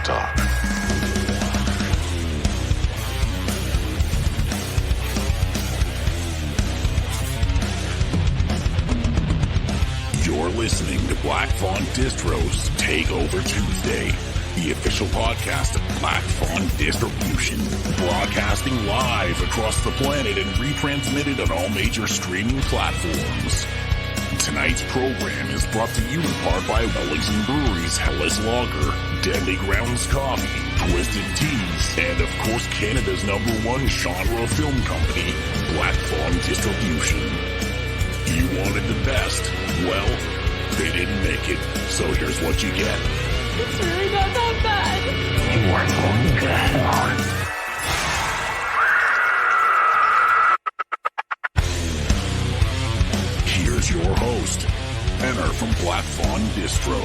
talk. You're listening to Black Fawn Distro's Takeover Tuesday, the official podcast of Black Fawn Distribution, broadcasting live across the planet and retransmitted on all major streaming platforms. Tonight's program is brought to you in part by Wellington Brewery's Hellas Lager, Deadly Grounds Coffee, Twisted Teas, and of course Canada's #1 genre film company, Black Fawn Distribution. You wanted the best. Well, they didn't make it, so here's what you get. It's really not that bad. You are going to hell. Here's your host, Henner from Black Fawn Distro.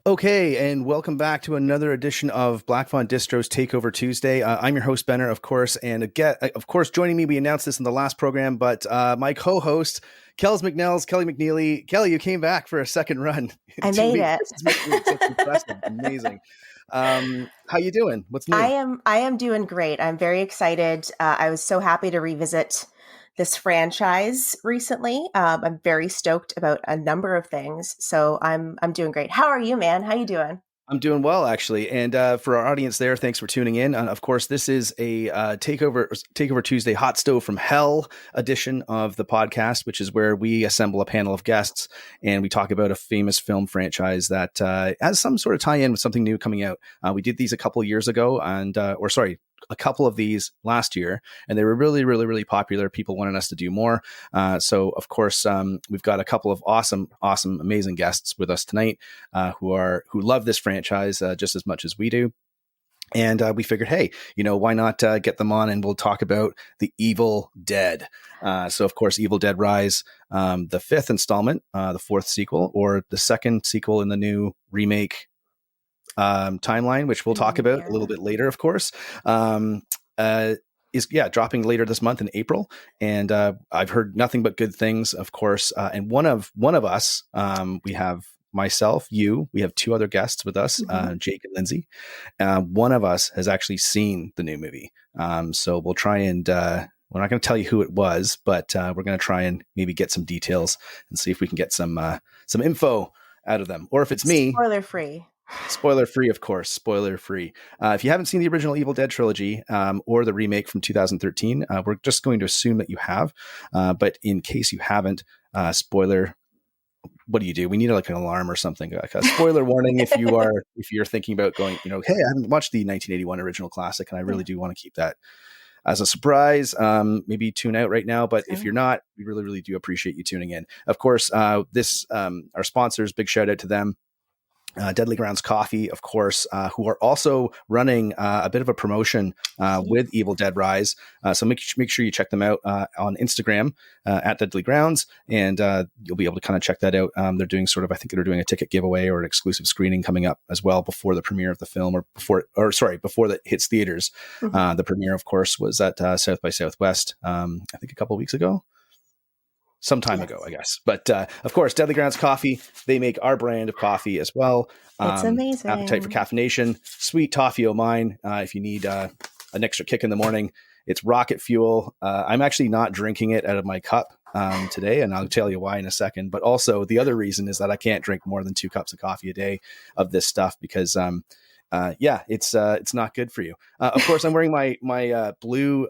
Okay, and welcome back to another edition of Black Fawn Distro's Takeover Tuesday. I'm your host, Benner, of course, and again, of course, joining me, we announced this in the last program, but my co-host, Kelly McNeely. Kelly, you came back for a second run. I made it. It's impressive, amazing. How you doing? What's new? I am doing great. I'm very excited. I was so happy to revisit this franchise recently. I'm very stoked about a number of things. So I'm doing great. How are you, man? How you doing? I'm doing well, actually. And for our audience there, thanks for tuning in. Of course, this is a Takeover Tuesday Hotstove from Hell edition of the podcast, which is where we assemble a panel of guests and we talk about a famous film franchise that has some sort of tie-in with something new coming out. We did these a couple of years ago, a couple of these last year, and they were really, really, really popular. People wanted us to do more. So of course, we've got a couple of awesome, amazing guests with us tonight who love this franchise just as much as we do. And we figured, hey, why not get them on and we'll talk about the Evil Dead. So of course, Evil Dead Rise, the fifth installment, the fourth sequel, or the second sequel in the new remake timeline, which we'll talk about a little bit later, of course, is dropping later this month in April. And I've heard nothing but good things, of course. And one of us, we have myself, we have two other guests with us, Jake and Lindsay. One of us has actually seen the new movie. So we'll try and we're not going to tell you who it was, but we're going to try and maybe get some details and see if we can get some info out of them, or if it's me. Spoiler free, of course. Spoiler free. If you haven't seen the original Evil Dead trilogy or the remake from 2013, we're just going to assume that you have. But in case you haven't, spoiler. What do? We need like an alarm or something, like a spoiler warning if you're thinking about going, hey, I haven't watched the 1981 original classic, and I really do want to keep that as a surprise. Maybe tune out right now, but if you're not, we really, really do appreciate you tuning in. Of course, our sponsors, big shout out to them. Deadly Grounds Coffee, of course, who are also running a bit of a promotion with Evil Dead Rise. So make sure you check them out on Instagram at Deadly Grounds, and you'll be able to kind of check that out. They're doing I think they're doing a ticket giveaway or an exclusive screening coming up as well before the premiere of the film, before that hits theaters. The premiere, of course, was at South by Southwest, I think a couple of weeks ago. Some time ago, I guess. But of course, Deadly Grounds Coffee, they make our brand of coffee as well. It's amazing. Appetite for caffeination, sweet toffee o' mine. If you need an extra kick in the morning, it's rocket fuel. I'm actually not drinking it out of my cup today, and I'll tell you why in a second. But also the other reason is that I can't drink more than 2 cups of coffee a day of this stuff because it's not good for you. Of course, I'm wearing my blue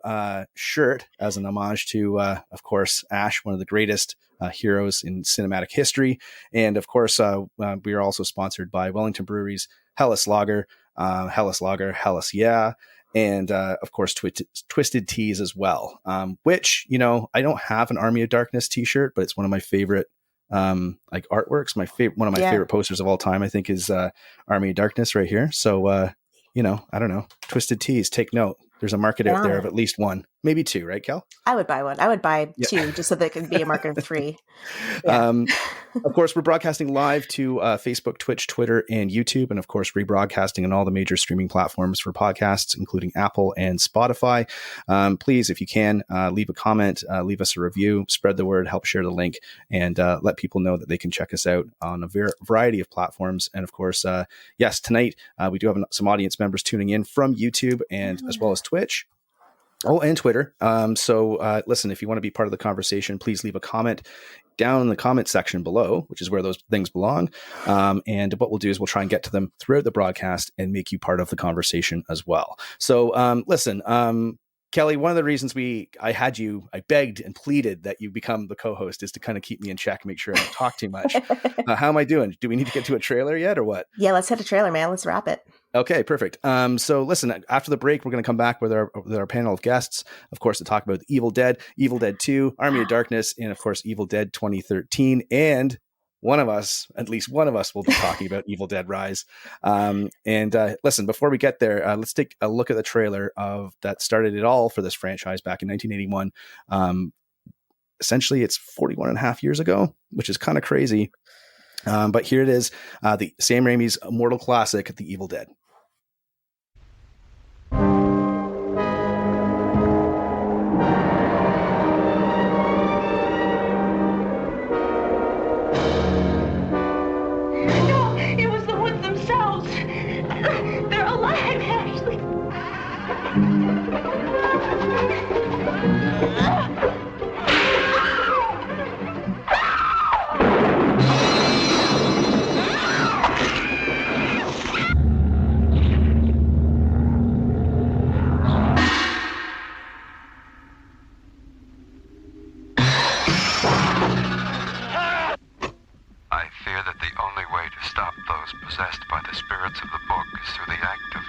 shirt as an homage to, of course, Ash, one of the greatest heroes in cinematic history. And of course, we are also sponsored by Wellington Brewery's Hellas Lager, Hellas Yeah. And of course, Twisted Teas as well, which, I don't have an Army of Darkness t-shirt, but it's one of my favorite like artworks. One of my favorite posters of all time, I think, is Army of Darkness right here. So I don't know, Twisted Teas, take note. There's a market out there of at least one, maybe 2, right, Kel? I would buy one. I would buy 2 just so there could be a market of 3. Of course, we're broadcasting live to Facebook, Twitch, Twitter, and YouTube, and of course, rebroadcasting on all the major streaming platforms for podcasts, including Apple and Spotify. Please, if you can, leave a comment, leave us a review, spread the word, help share the link, and let people know that they can check us out on a variety of platforms. And of course, yes, tonight we do have some audience members tuning in from YouTube and as well as Twitch. Oh, and Twitter. So listen, if you want to be part of the conversation, please leave a comment down in the comment section below, which is where those things belong. And what we'll do is we'll try and get to them throughout the broadcast and make you part of the conversation as well. So listen, Kelly, one of the reasons I begged and pleaded that you become the co-host is to kind of keep me in check, make sure I don't talk too much. How am I doing? Do we need to get to a trailer yet or what? Yeah, let's hit a trailer, man. Let's wrap it. Okay, perfect. So listen, after the break, we're going to come back with our panel of guests, of course, to talk about Evil Dead 2, Army of Darkness, and of course, Evil Dead 2013. And at least one of us will be talking about Evil Dead Rise. Listen, before we get there, let's take a look at the trailer that started it all for this franchise back in 1981. Essentially, it's 41 and a half years ago, which is kind of crazy. But here it is, the Sam Raimi's immortal classic, The Evil Dead. Possessed by the spirits of the book is through the act of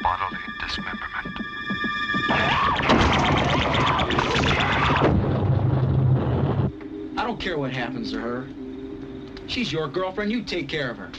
bodily dismemberment. I don't care what happens to her. She's your girlfriend. You take care of her.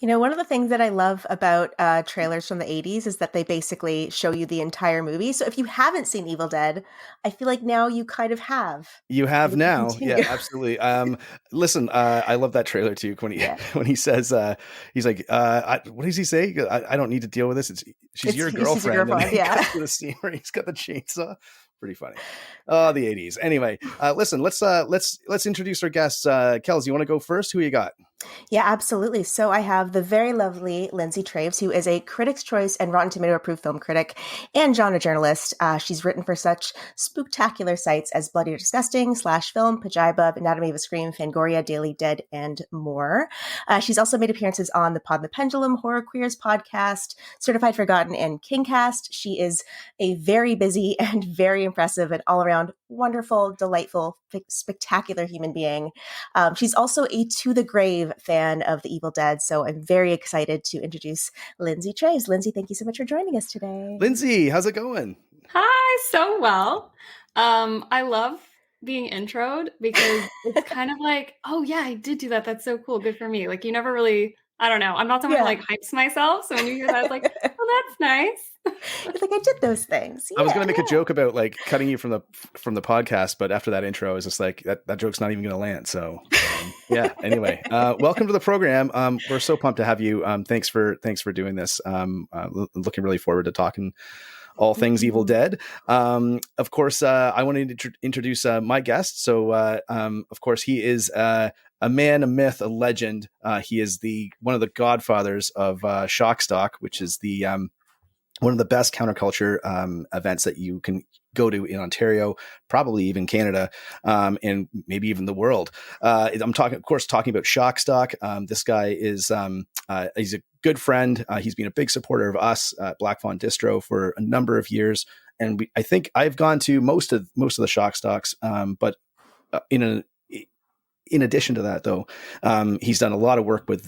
You know, one of the things that I love about trailers from the 80s is that they basically show you the entire movie. So if you haven't seen Evil Dead, I feel like now you kind of have. You have now. Yeah, absolutely. Listen, I love that trailer too. When he says, he's like, what does he say? I don't need to deal with this. She's your girlfriend. She's your girlfriend, yeah. The scene where he's got the chainsaw. Pretty funny. Oh, the 80s. Anyway, listen, let's introduce our guests. Kels, you want to go first? Who you got? Yeah, absolutely. So I have the very lovely Lindsay Traves, who is a Critics' Choice and Rotten Tomato approved film critic and genre journalist. She's written for such spooktacular sites as Bloody Disgusting, Slash Film, Pajibub, Anatomy of a Scream, Fangoria, Daily Dead, and more. She's also made appearances on the Pod and the Pendulum, Horror Queers podcast, Certified Forgotten, and Kingcast. She is a very busy and very impressive and all-around wonderful, delightful, spectacular human being. She's also a to the grave fan of The Evil Dead, so I'm very excited to introduce Lindsay Traves. Lindsay, thank you so much for joining us today. Lindsay, how's it going? Hi, so well. I love being introed because it's kind of like, oh yeah, I did do that. That's so cool. Good for me. Like you never really, I don't know. I'm not someone who like hypes myself. So when you hear that, it's like, oh, that's nice. It's like I did those things. I was going to make a joke about like cutting you from the podcast, but after that intro, I was just like, that joke's not even going to land. So Yeah. Anyway, welcome to the program. We're so pumped to have you. Thanks for doing this. Looking really forward to talking all things Evil Dead. Of course, I wanted to introduce my guest. So, of course, he is a man, a myth, a legend. He is one of the godfathers of Shockstock, which is the one of the best counterculture events that you can go to in Ontario, probably even Canada, and maybe even the world. I'm talking about Shockstock. This guy is he's a good friend. He's been a big supporter of us at Black Fawn Distro for a number of years, and I think I've gone to most of the Shockstocks, but in addition to that, though, he's done a lot of work with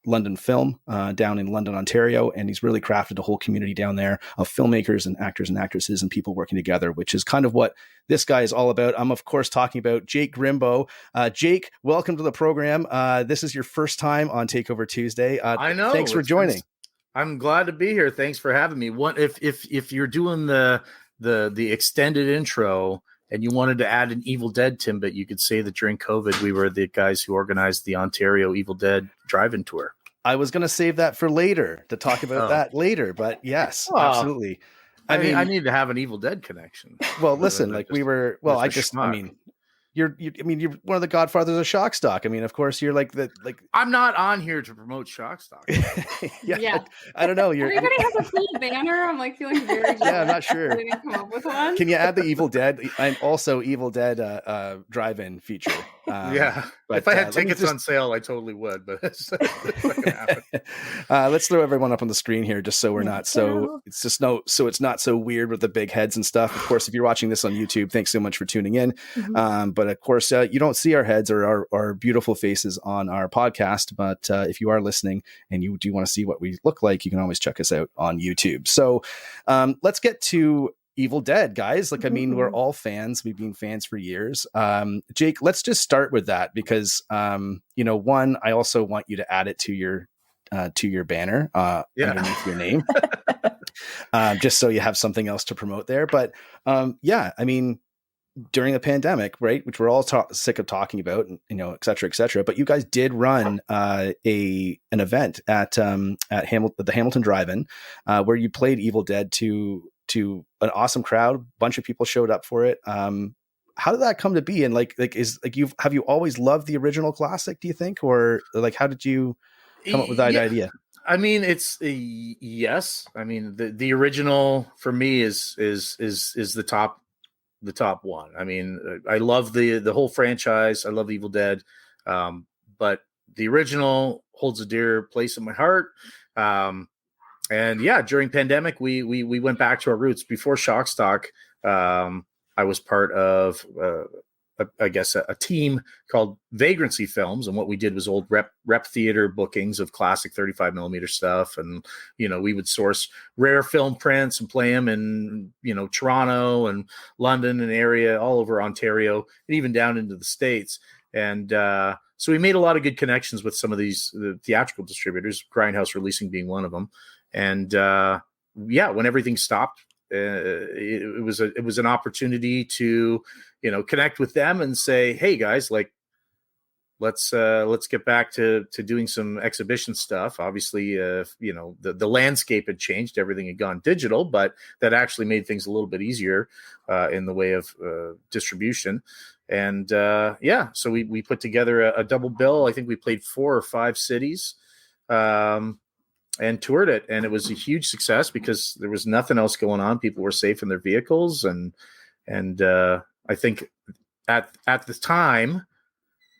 London Film down in London, Ontario, and he's really crafted a whole community down there of filmmakers and actors and actresses and people working together, which is kind of what this guy is all about. I'm, of course, talking about Jake Grimb. Jake, welcome to the program. This is your first time on Takeover Tuesday. I know. Thanks for joining. I'm glad to be here. Thanks for having me. If you're doing the extended intro and you wanted to add an Evil Dead tidbit, you could say that during COVID, we were the guys who organized the Ontario Evil Dead drive-in tour. I was going to save that for later to talk about that later, but yes, absolutely. I mean, I need to have an Evil Dead connection. Well, listen, you're one of the godfathers of Shockstock. I mean, of course, you're I'm not on here to promote Shockstock. Yeah. I don't know. Everybody has a cool banner. I'm like feeling very jealous. Yeah, I'm not sure. We didn't come up with one. Can you add the Evil Dead and also Evil Dead drive-in feature? Yeah. But if I had tickets on sale, I totally would, but it's not gonna happen. Let's throw everyone up on the screen here, just so we're not it's not so weird with the big heads and stuff. Of course, if you're watching this on YouTube, thanks so much for tuning in. But of course, you don't see our heads or our beautiful faces on our podcast. But if you are listening and you do want to see what we look like, you can always check us out on YouTube. So let's get to Evil Dead, guys. I mean, we're all fans. We've been fans for years. Jake, let's just start with that because, one, I also want you to add it to your banner underneath your name, just so you have something else to promote there. But I mean, during the pandemic, right, which we're all sick of talking about, and, et cetera, but you guys did run an event at the Hamilton Drive-In where you played Evil Dead to an awesome crowd. Bunch of people showed up for it. How did that come to be? And have you always loved the original classic, do you think? Or how did you come up with that idea? I mean, it's yes. I mean, the original for me is the top one. I mean, I love the whole franchise. I love Evil Dead. But the original holds a dear place in my heart. And yeah, during pandemic, we went back to our roots. Before Shockstock, I was part of, a team called Vagrancy Films. And what we did was old rep theater bookings of classic 35 millimeter stuff. And, we would source rare film prints and play them in, Toronto and London and area all over Ontario and even down into the States. And so we made a lot of good connections with some of these theatrical distributors, Grindhouse Releasing being one of them. And when everything stopped, it was an opportunity to connect with them and say, hey guys, let's get back to doing some exhibition stuff. Obviously, the landscape had changed, everything had gone digital, but that actually made things a little bit easier in the way of distribution. And so we put together a double bill. I think we played 4 or 5 cities. And toured it, and it was a huge success because there was nothing else going on. People were safe in their vehicles, and I think at the time,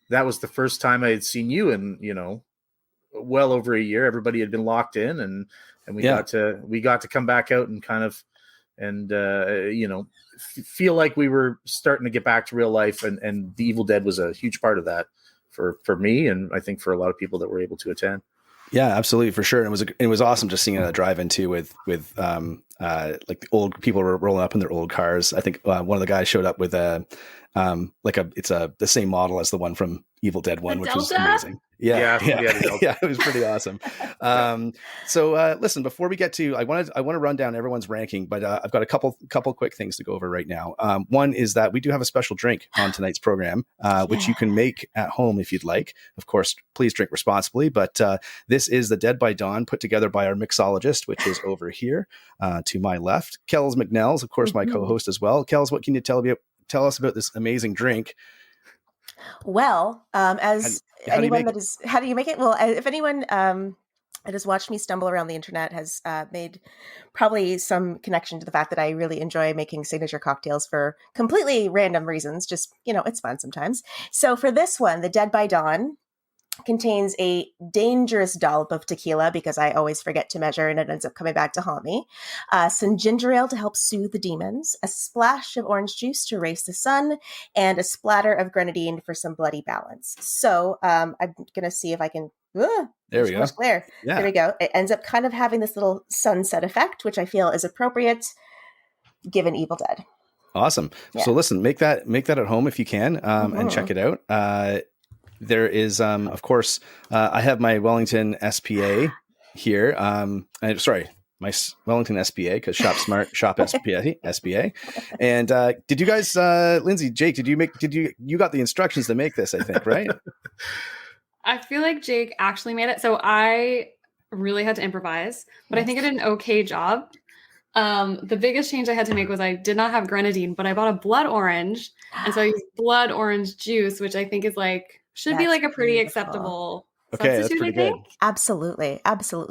that was the first time I had seen you in well over a year. Everybody had been locked in, and we got to come back out and kind of feel like we were starting to get back to real life, and the Evil Dead was a huge part of that for me, and I think for a lot of people that were able to attend. Yeah, absolutely, for sure. And it was awesome just seeing it at a drive-in too with the old people were rolling up in their old cars. I think one of the guys showed up with the same model as the one from Evil Dead 1, The which was Delta? amazing. Yeah, Yeah, yeah, it was pretty awesome. So listen, before we get to, I want to run down everyone's ranking, but I've got a couple quick things to go over right now. One is that we do have a special drink on tonight's program, which you can make at home if you'd like. Of course, please drink responsibly. But this is the Dead by Dawn, put together by our mixologist, which is over here to my left. Kells McNell's, of course, my co-host as well. Kells, what can you tell us about this amazing drink? Well, as how do you anyone make that is, how do you make it? Well, if anyone that has watched me stumble around the internet has made probably some connection to the fact that I really enjoy making signature cocktails for completely random reasons. Just, it's fun sometimes. So for this one, the Dead by Dawn contains a dangerous dollop of tequila because I always forget to measure and it ends up coming back to haunt me. Some ginger ale to help soothe the demons, a splash of orange juice to race the sun, and a splatter of grenadine for some bloody balance. So I'm going to see if I can... There we go. Glare. Yeah. There we go. It ends up kind of having this little sunset effect, which I feel is appropriate given Evil Dead. Awesome. Yeah. So listen, make that at home if you can, and check it out. There is, of course, I have my Wellington SPA here. My Wellington SPA, because Shop Smart, Shop SPA. And did you guys, Lindsay, Jake, you got the instructions to make this, I think, right? I feel like Jake actually made it. So I really had to improvise, but I think I did an okay job. The biggest change I had to make was I did not have grenadine, but I bought a blood orange. And so I used blood orange juice, which I think is should be a pretty acceptable Okay, that's substitute, pretty I think. good. Absolutely.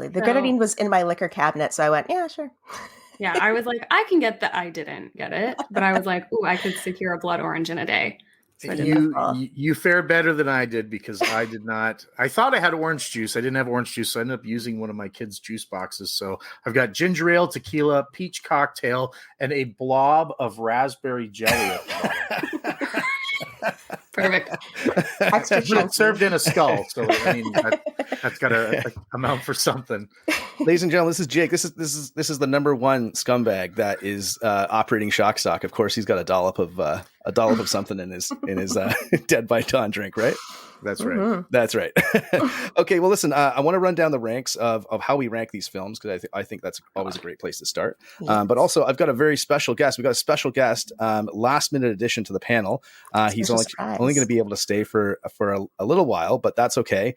The grenadine was in my liquor cabinet, so I went, yeah, sure. Yeah, I was like, I can get that. I didn't get it, but I was like, ooh, I could secure a blood orange in a day. So you fare better than I did because I did not. I thought I had orange juice. I didn't have orange juice, so I ended up using one of my kids' juice boxes. So I've got ginger ale, tequila, peach cocktail, and a blob of raspberry jelly. Perfect. Extra chunky. Served in a skull, so I mean that's got to amount for something. Ladies and gentlemen, this is Jake. This is the number one scumbag that is operating Shock Stock. Of course, he's got a dollop of something in his Dead by Dawn drink, right? That's right. Mm-hmm. That's right. Okay, well, listen, I want to run down the ranks of how we rank these films because I think that's always a great place to start. Yes. But also, I've got a very special guest. We've got a special guest, last minute addition to the panel. He's only going to be able to stay for a little while, but that's okay.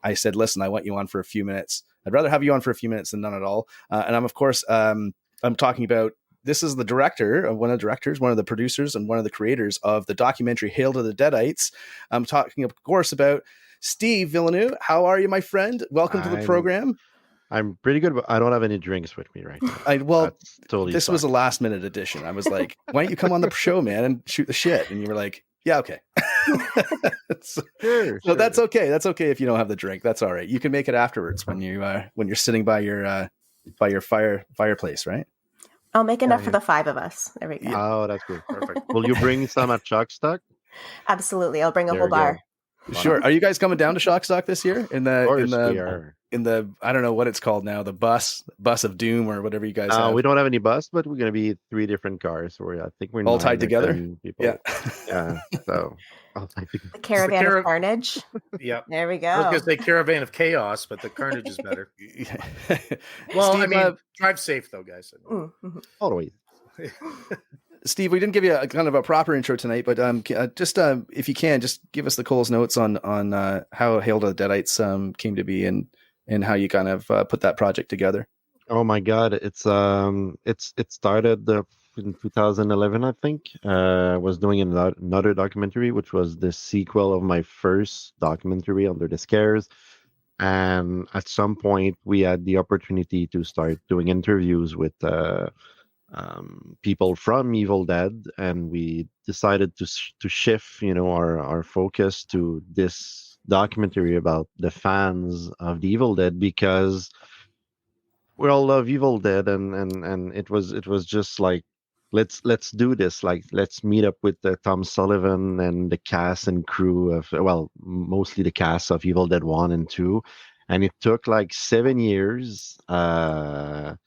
I said, listen, I want you on for a few minutes. I'd rather have you on for a few minutes than none at all. And I'm, of course, I'm talking about. This is the director, one of the producers, and one of the creators of the documentary Hail to the Deadites. I'm talking, of course, about Steve Villeneuve. How are you, my friend? Welcome to the program. I'm pretty good, but I don't have any drinks with me right now. This was a last minute addition. I was like, why don't you come on the show, man, and shoot the shit? And you were like, yeah, okay. Sure. That's okay. That's okay if you don't have the drink. That's all right. You can make it afterwards when you're sitting by your fireplace, right? I'll make enough for the 5 of us. There we go. Oh, that's good. Perfect. Will you bring some at Shock Stock? Absolutely. I'll bring a whole bar. Sure. Are you guys coming down to Shock Stock this year? Of course we are. In the I don't know what it's called now, the bus of doom or whatever you guys have. We don't have any bus, but we're going to be 3 different cars. I think we're all tied together. People. Yeah. So the caravan of carnage. Yep. There we go. I was going to say caravan of chaos, but the carnage is better. Well, Steve, drive safe though, guys. Mm-hmm. Always. Steve, we didn't give you a kind of a proper intro tonight, but just if you can, just give us the Cole's notes on how Hail to the Deadites came to be and how you kind of put that project together. Oh my God, it started in 2011, I think. I was doing another documentary, which was the sequel of my first documentary, Under the Scares. And at some point, we had the opportunity to start doing interviews with people from Evil Dead, and we decided to shift, our focus to this documentary about the fans of the Evil Dead, because we all love Evil Dead, and it was just like, let's do this. Like, let's meet up with Tom Sullivan and the cast and crew of, mostly the cast of Evil Dead 1 and 2, and it took like 7 years. And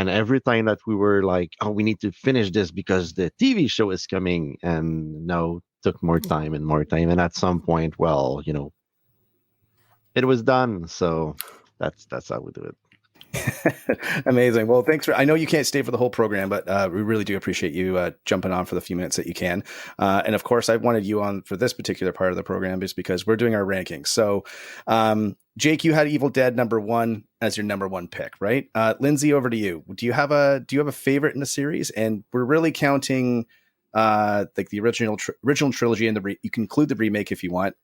every time that we were like, oh, we need to finish this because the TV show is coming. And no, took more time and more time. And at some point, well, it was done. So that's how we do it. Amazing. Well, thanks I know you can't stay for the whole program, but we really do appreciate you jumping on for the few minutes that you can. And of course, I wanted you on for this particular part of the program just because we're doing our rankings. So, Jake, you had Evil Dead #1 as your #1 pick, right? Lindsay, over to you. Do you have a favorite in the series? And we're really counting like the original trilogy, and you can include the remake if you want.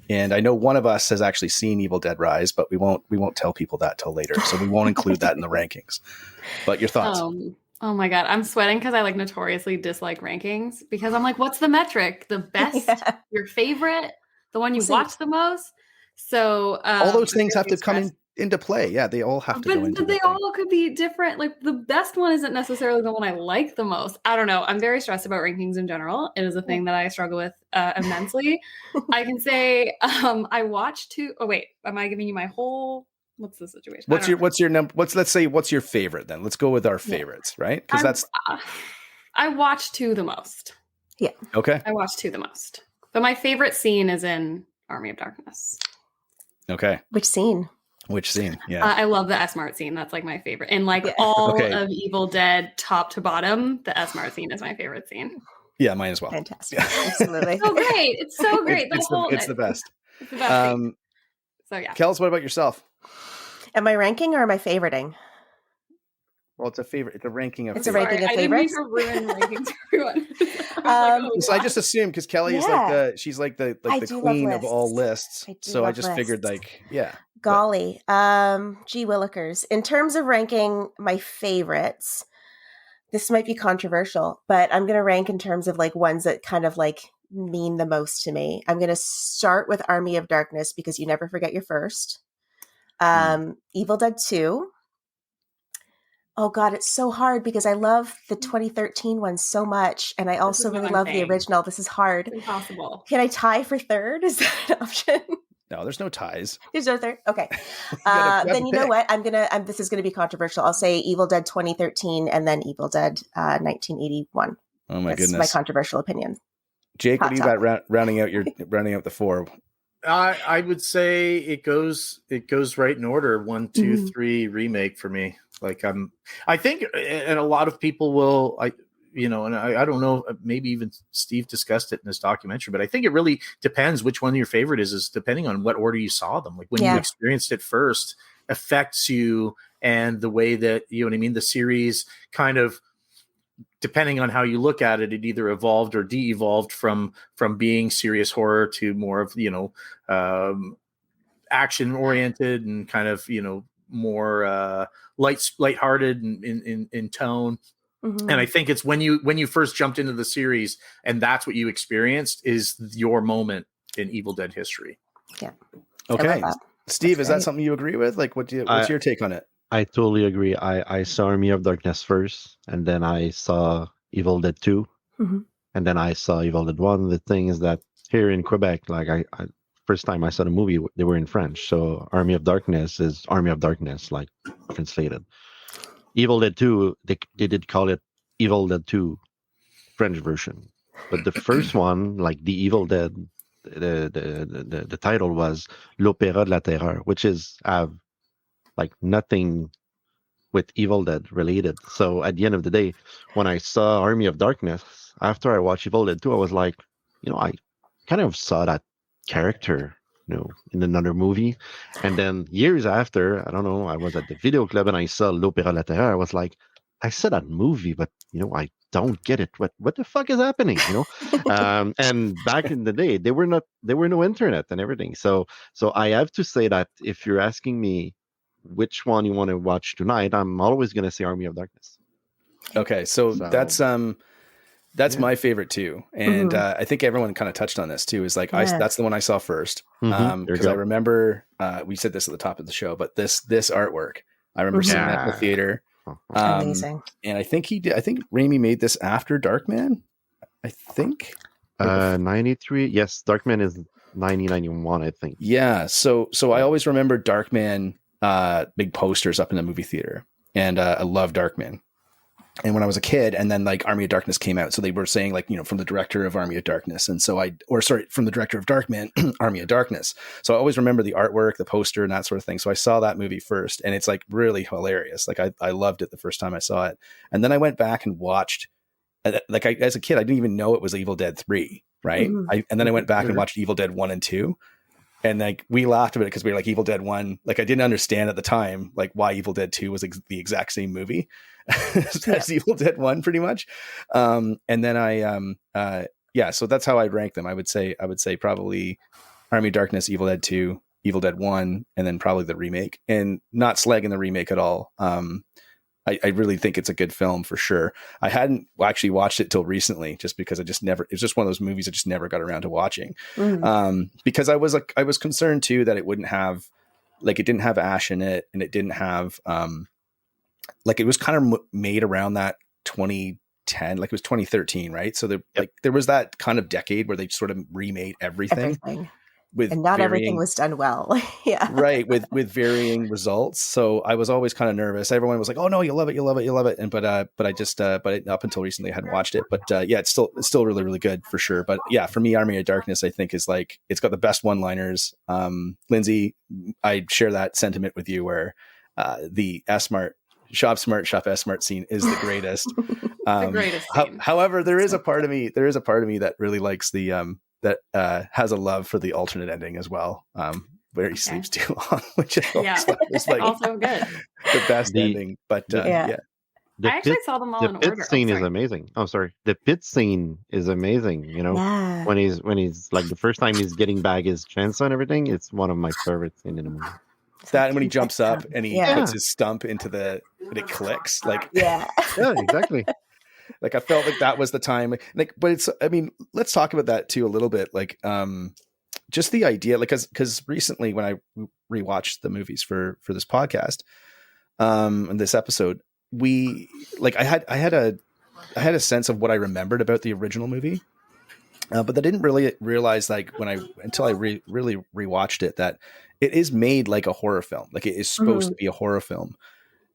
And I know one of us has actually seen Evil Dead Rise, but we won't tell people that till later, so we won't include that in the rankings. But your thoughts? Oh my god, I'm sweating because I like notoriously dislike rankings because I'm like, what's the metric? The best, your favorite, the one you watch the most. So all those things have to come into play. Yeah, they all have to go into. But they all could be different. Like the best one isn't necessarily the one I like the most. I don't know. I'm very stressed about rankings in general. It is a thing that I struggle with immensely. I can say I watched two. Oh wait, am I giving you my whole? What's the situation? What's your number? Let's say what's your favorite then? Let's go with our favorites, right? Because that's. I watched two the most. Yeah. Okay. I watched two the most, but my favorite scene is in Army of Darkness. Okay. Which scene? Yeah. I love the S-Mart scene. That's like my favorite. And like all of Evil Dead, top to bottom, the S-Mart scene is my favorite scene. Yeah, mine as well. Fantastic. Absolutely. So great. It's so great. It's the best. It's the best thing. So yeah. Kels, what about yourself? Am I ranking or am I favoriting? Well, it's a favorite. It's a ranking of. It's a ranking of favorites. I didn't mean to ruin rankings for everyone. So I just assumed because Kelly is like she's like the queen of all lists. So I just figured golly, gee willikers. In terms of ranking my favorites, this might be controversial, but I'm going to rank in terms of like ones that kind of like mean the most to me. I'm going to start with Army of Darkness because you never forget your first. Evil Dead 2. Oh God, it's so hard because I love the 2013 one so much. And I also really love the original. This is hard. It's impossible. Can I tie for third? Is that an option? No, there's no ties. There's no third. Okay. Then you know what? This is going to be controversial. I'll say Evil Dead 2013 and then Evil Dead 1981. Oh my That's goodness. my controversial opinion. Jake, what do you got rounding out the four? I would say it goes right in order. 1, 2, 3 remake for me. Like I think, and a lot of people will, I don't know, maybe even Steve discussed it in his documentary, but I think it really depends which one your favorite is depending on what order you saw them. Like when you experienced it first affects you, and the way that, you know what I mean, the series kind of, depending on how you look at it, it either evolved or de-evolved from being serious horror to more of, action oriented and kind of, more lighthearted in tone. And I think it's when you first jumped into the series and that's what you experienced is your moment in Evil Dead history. Yeah. Okay. Steve, is that something you agree with? Like, what's your take on it? I totally agree. I saw Army of Darkness first, and then I saw Evil Dead 2, and then I saw Evil Dead 1. The thing is that here in Quebec, like I first time I saw the movie, they were in French. So Army of Darkness is Army of Darkness, like translated. Evil Dead 2, they did call it Evil Dead 2 French version. But the first one, like the Evil Dead, the title was L'Opéra de la Terreur, which is like nothing with Evil Dead related. So at the end of the day, when I saw Army of Darkness, after I watched Evil Dead 2, I was like, I kind of saw that character, in another movie. And then years after, I don't know, I was at the video club and I saw L'Opéra de la Terreur. I was like, I saw that movie, but I don't get it. What the fuck is happening? And back in the day, there were no internet and everything. So I have to say that if you're asking me which one you want to watch tonight, I'm always going to say Army of Darkness. Okay, so that's my favorite too, and I think everyone kind of touched on this too. Is like that's the one I saw first, because I remember we said this at the top of the show, but this artwork I remember seeing that in the theater. Amazing. And I think I think Raimi made this after Darkman. I think 93. Yes, Darkman is 1991. I think. Yeah. So I always remember Darkman big posters up in the movie theater, and I love Darkman. And when I was a kid, and then like Army of Darkness came out. So they were saying like, from the director of Army of Darkness. And so from the director of Darkman, Army of Darkness. So I always remember the artwork, the poster and that sort of thing. So I saw that movie first, and it's like really hilarious. Like I loved it the first time I saw it. And then I went back and watched, as a kid, I didn't even know it was Evil Dead 3. Right. And then I went back and watched Evil Dead 1 and 2. And like we laughed about it because we were like, Evil Dead 1, like I didn't understand at the time like why Evil Dead 2 was the exact same movie as Evil Dead 1 pretty much. And then so that's how I'd rank them. I would say probably Army of Darkness, Evil Dead 2, Evil Dead 1, and then probably the remake. And not slagging the remake at all. I really think it's a good film for sure. I hadn't actually watched it till recently, just because it was just one of those movies I just never got around to watching. Because I was concerned too that it didn't have Ash in it, and it didn't have it was kind of made around that 2010, like it was 2013, right? So there was that kind of decade where they sort of remade everything. And not everything was done well. Yeah. Right. With varying results. So I was always kind of nervous. Everyone was like, oh no, you'll love it. You'll love it. You'll love it. And, but up until recently I hadn't watched it, but it's still really, really good for sure. But yeah, for me, Army of Darkness, I think is like, it's got the best one-liners. Lindsay, I share that sentiment with you where the Shop Smart S Smart scene is the greatest. The greatest scene. However, there is a part of me that really likes the, that has a love for the alternate ending as well, where he sleeps too long, which is like also good, the best ending. But I actually saw them all in order. The pit scene is amazing. Oh, sorry. The pit scene is amazing. When he's like the first time he's getting back his chance and everything, it's one of my favorite scenes in the movie. That and when he jumps up and he puts his stump into and it clicks, like exactly. Like I felt like that was the time, like, but let's talk about that too a little bit. Like, just the idea, like, cause recently when I rewatched the movies for this podcast, and this episode, I had a sense of what I remembered about the original movie. But I didn't really realize until I really rewatched it, that it is made like a horror film. Like it is supposed to be a horror film.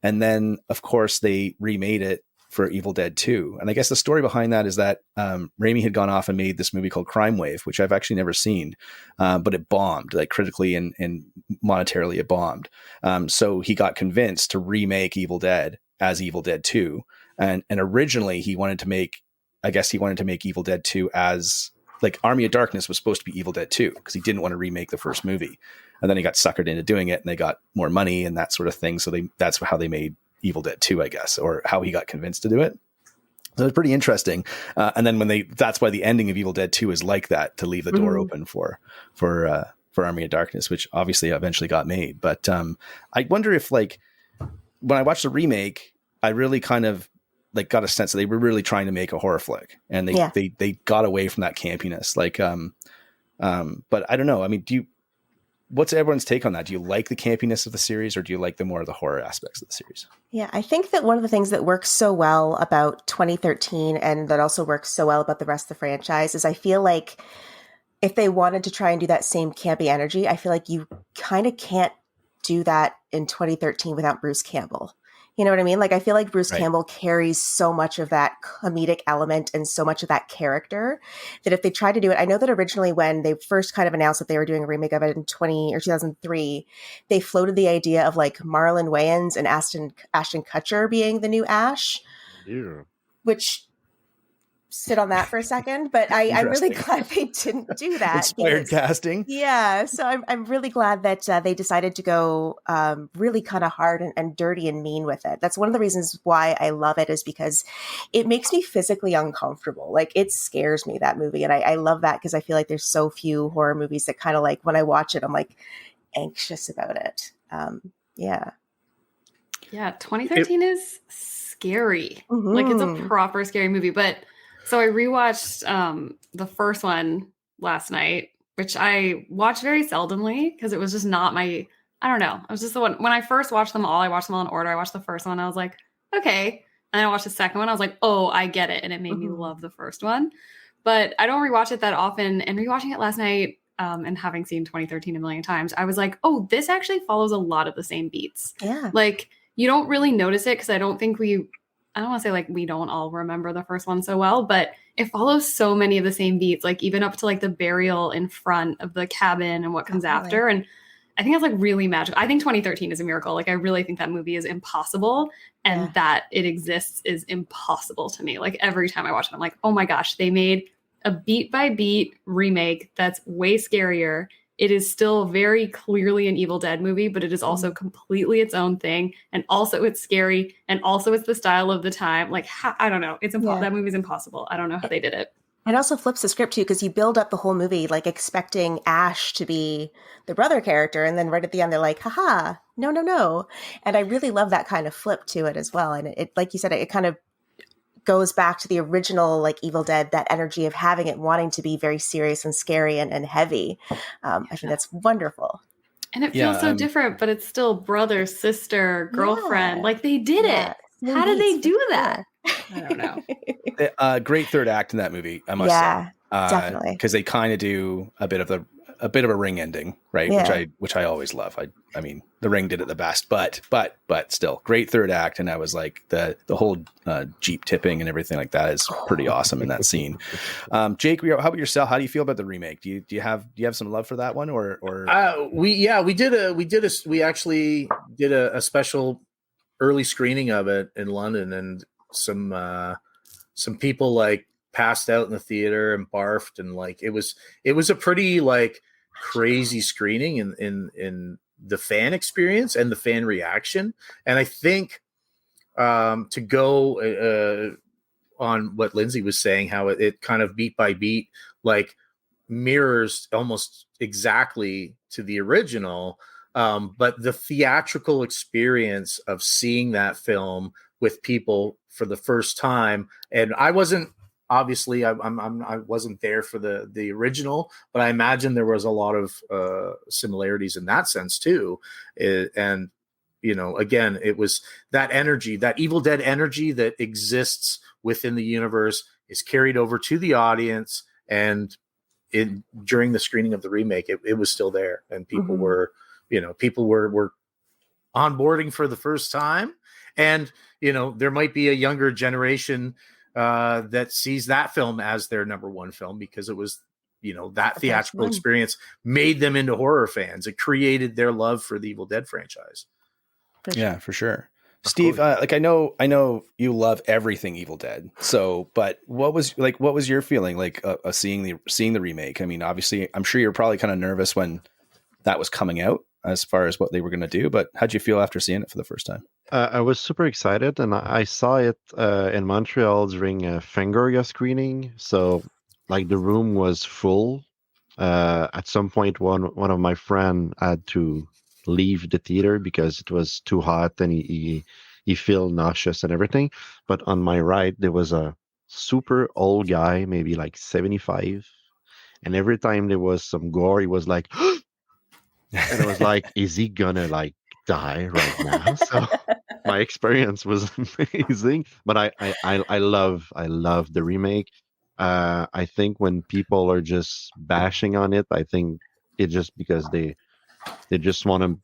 And then of course they remade it for Evil Dead 2. And I guess the story behind that is that Raimi had gone off and made this movie called Crime Wave, which I've actually never seen, but it bombed, like critically and monetarily it bombed. So he got convinced to remake Evil Dead as Evil Dead 2. And originally he wanted to make Evil Dead 2 as like Army of Darkness was supposed to be Evil Dead 2 because he didn't want to remake the first movie. And then he got suckered into doing it and they got more money and that sort of thing. So that's how they made Evil Dead 2, I guess, or how he got convinced to do it. So it's pretty interesting. And then that's why the ending of Evil Dead 2 is like that, to leave the door open for Army of Darkness, which obviously eventually got made. But I wonder if when I watched the remake, I really kind of got a sense that they were really trying to make a horror flick, and they got away from that campiness. But I don't know. I mean, what's everyone's take on that? Do you like the campiness of the series, or do you like the more of the horror aspects of the series? Yeah, I think that one of the things that works so well about 2013 and that also works so well about the rest of the franchise is I feel like if they wanted to try and do that same campy energy, I feel like you kind of can't do that in 2013 without Bruce Campbell. You know what I mean? Like, I feel like Bruce Campbell carries so much of that comedic element and so much of that character that if they tried to do it, I know that originally when they first kind of announced that they were doing a remake of it in 2003, they floated the idea of like Marlon Wayans and Ashton Kutcher being the new Ash, which sit on that for a second, but I'm really glad they didn't do that. Inspired casting. Yeah. So I'm really glad that they decided to go really kind of hard and dirty and mean with it. That's one of the reasons why I love it, is because it makes me physically uncomfortable. Like, it scares me, that movie. And I love that because I feel like there's so few horror movies that kind of like, when I watch it, I'm like anxious about it. Yeah. 2013 is scary. Like, it's a proper scary movie, but so I rewatched the first one last night, which I watch very seldomly because it was just not I don't know. It was just the one. When I first watched them all, I watched them all in order. I watched the first one. I was like, okay. And then I watched the second one. I was like, oh, I get it. And it made me love the first one. But I don't rewatch it that often. And rewatching it last night and having seen 2013 a million times, I was like, oh, this actually follows a lot of the same beats. Yeah. Like, you don't really notice it because I don't think we I don't want to say like we don't all remember the first one so well, but it follows so many of the same beats, like even up to like the burial in front of the cabin and what comes after. And I think it's like really magical. I think 2013 is a miracle. Like I really think that movie is impossible, and that it exists is impossible to me. Like every time I watch it, I'm like, oh my gosh, they made a beat by beat remake that's way scarier. It is still very clearly an Evil Dead movie, but it is also completely its own thing. And also it's scary. And also it's the style of the time. Like, I don't know. It's impossible. That movie's impossible. I don't know how they did it. It also flips the script too, because you build up the whole movie like expecting Ash to be the brother character. And then right at the end, they're like, haha, no. And I really love that kind of flip to it as well. And it like you said, it kind of goes back to the original like Evil Dead, that energy of having it wanting to be very serious and scary and heavy. I think that's wonderful. And it feels so different, but it's still brother, sister, girlfriend. Like they did it. How did they do that? I don't know. Great third act in that movie, I must say. Definitely. Because they kind of do a bit of a ring ending, right? Which I always love. I mean, the Ring did it the best, but still great third act. And I was like the whole Jeep tipping and everything like that is pretty awesome in that scene. Jake, how about yourself? How do you feel about the remake? Do you have some love for that one or? We actually did a special early screening of it in London, and some people like passed out in the theater and barfed, and like it was a pretty like crazy screening in the fan experience and the fan reaction. And I think to go on what Lindsay was saying, how it kind of beat by beat like mirrors almost exactly to the original, but the theatrical experience of seeing that film with people for the first time, and I wasn't obviously I wasn't there for the original, but I imagine there was a lot of similarities in that sense too. And you know, again, it was that energy, that Evil Dead energy that exists within the universe is carried over to the audience, and during the screening of the remake, it was still there, and people were onboarding for the first time. And you know, there might be a younger generation that sees that film as their number one film because it was, you know, that theatrical experience made them into horror fans. It created their love for the Evil Dead franchise. Yeah, for sure. Steve, like I know you love everything Evil Dead. So, but what was your feeling like seeing the remake? I mean, obviously, I'm sure you're probably kind of nervous when that was coming out as far as what they were going to do. But how'd you feel after seeing it for the first time? I was super excited, and I saw it in Montreal during a Fangoria screening. So, like, the room was full. At some point, one of my friends had to leave the theater because it was too hot, and he felt nauseous and everything. But on my right, there was a super old guy, maybe like 75, and every time there was some gore, he was like, and I was like, is he gonna like die right now? So my experience was amazing, but I love the remake. I think when people are just bashing on it, I think it's just because they just want to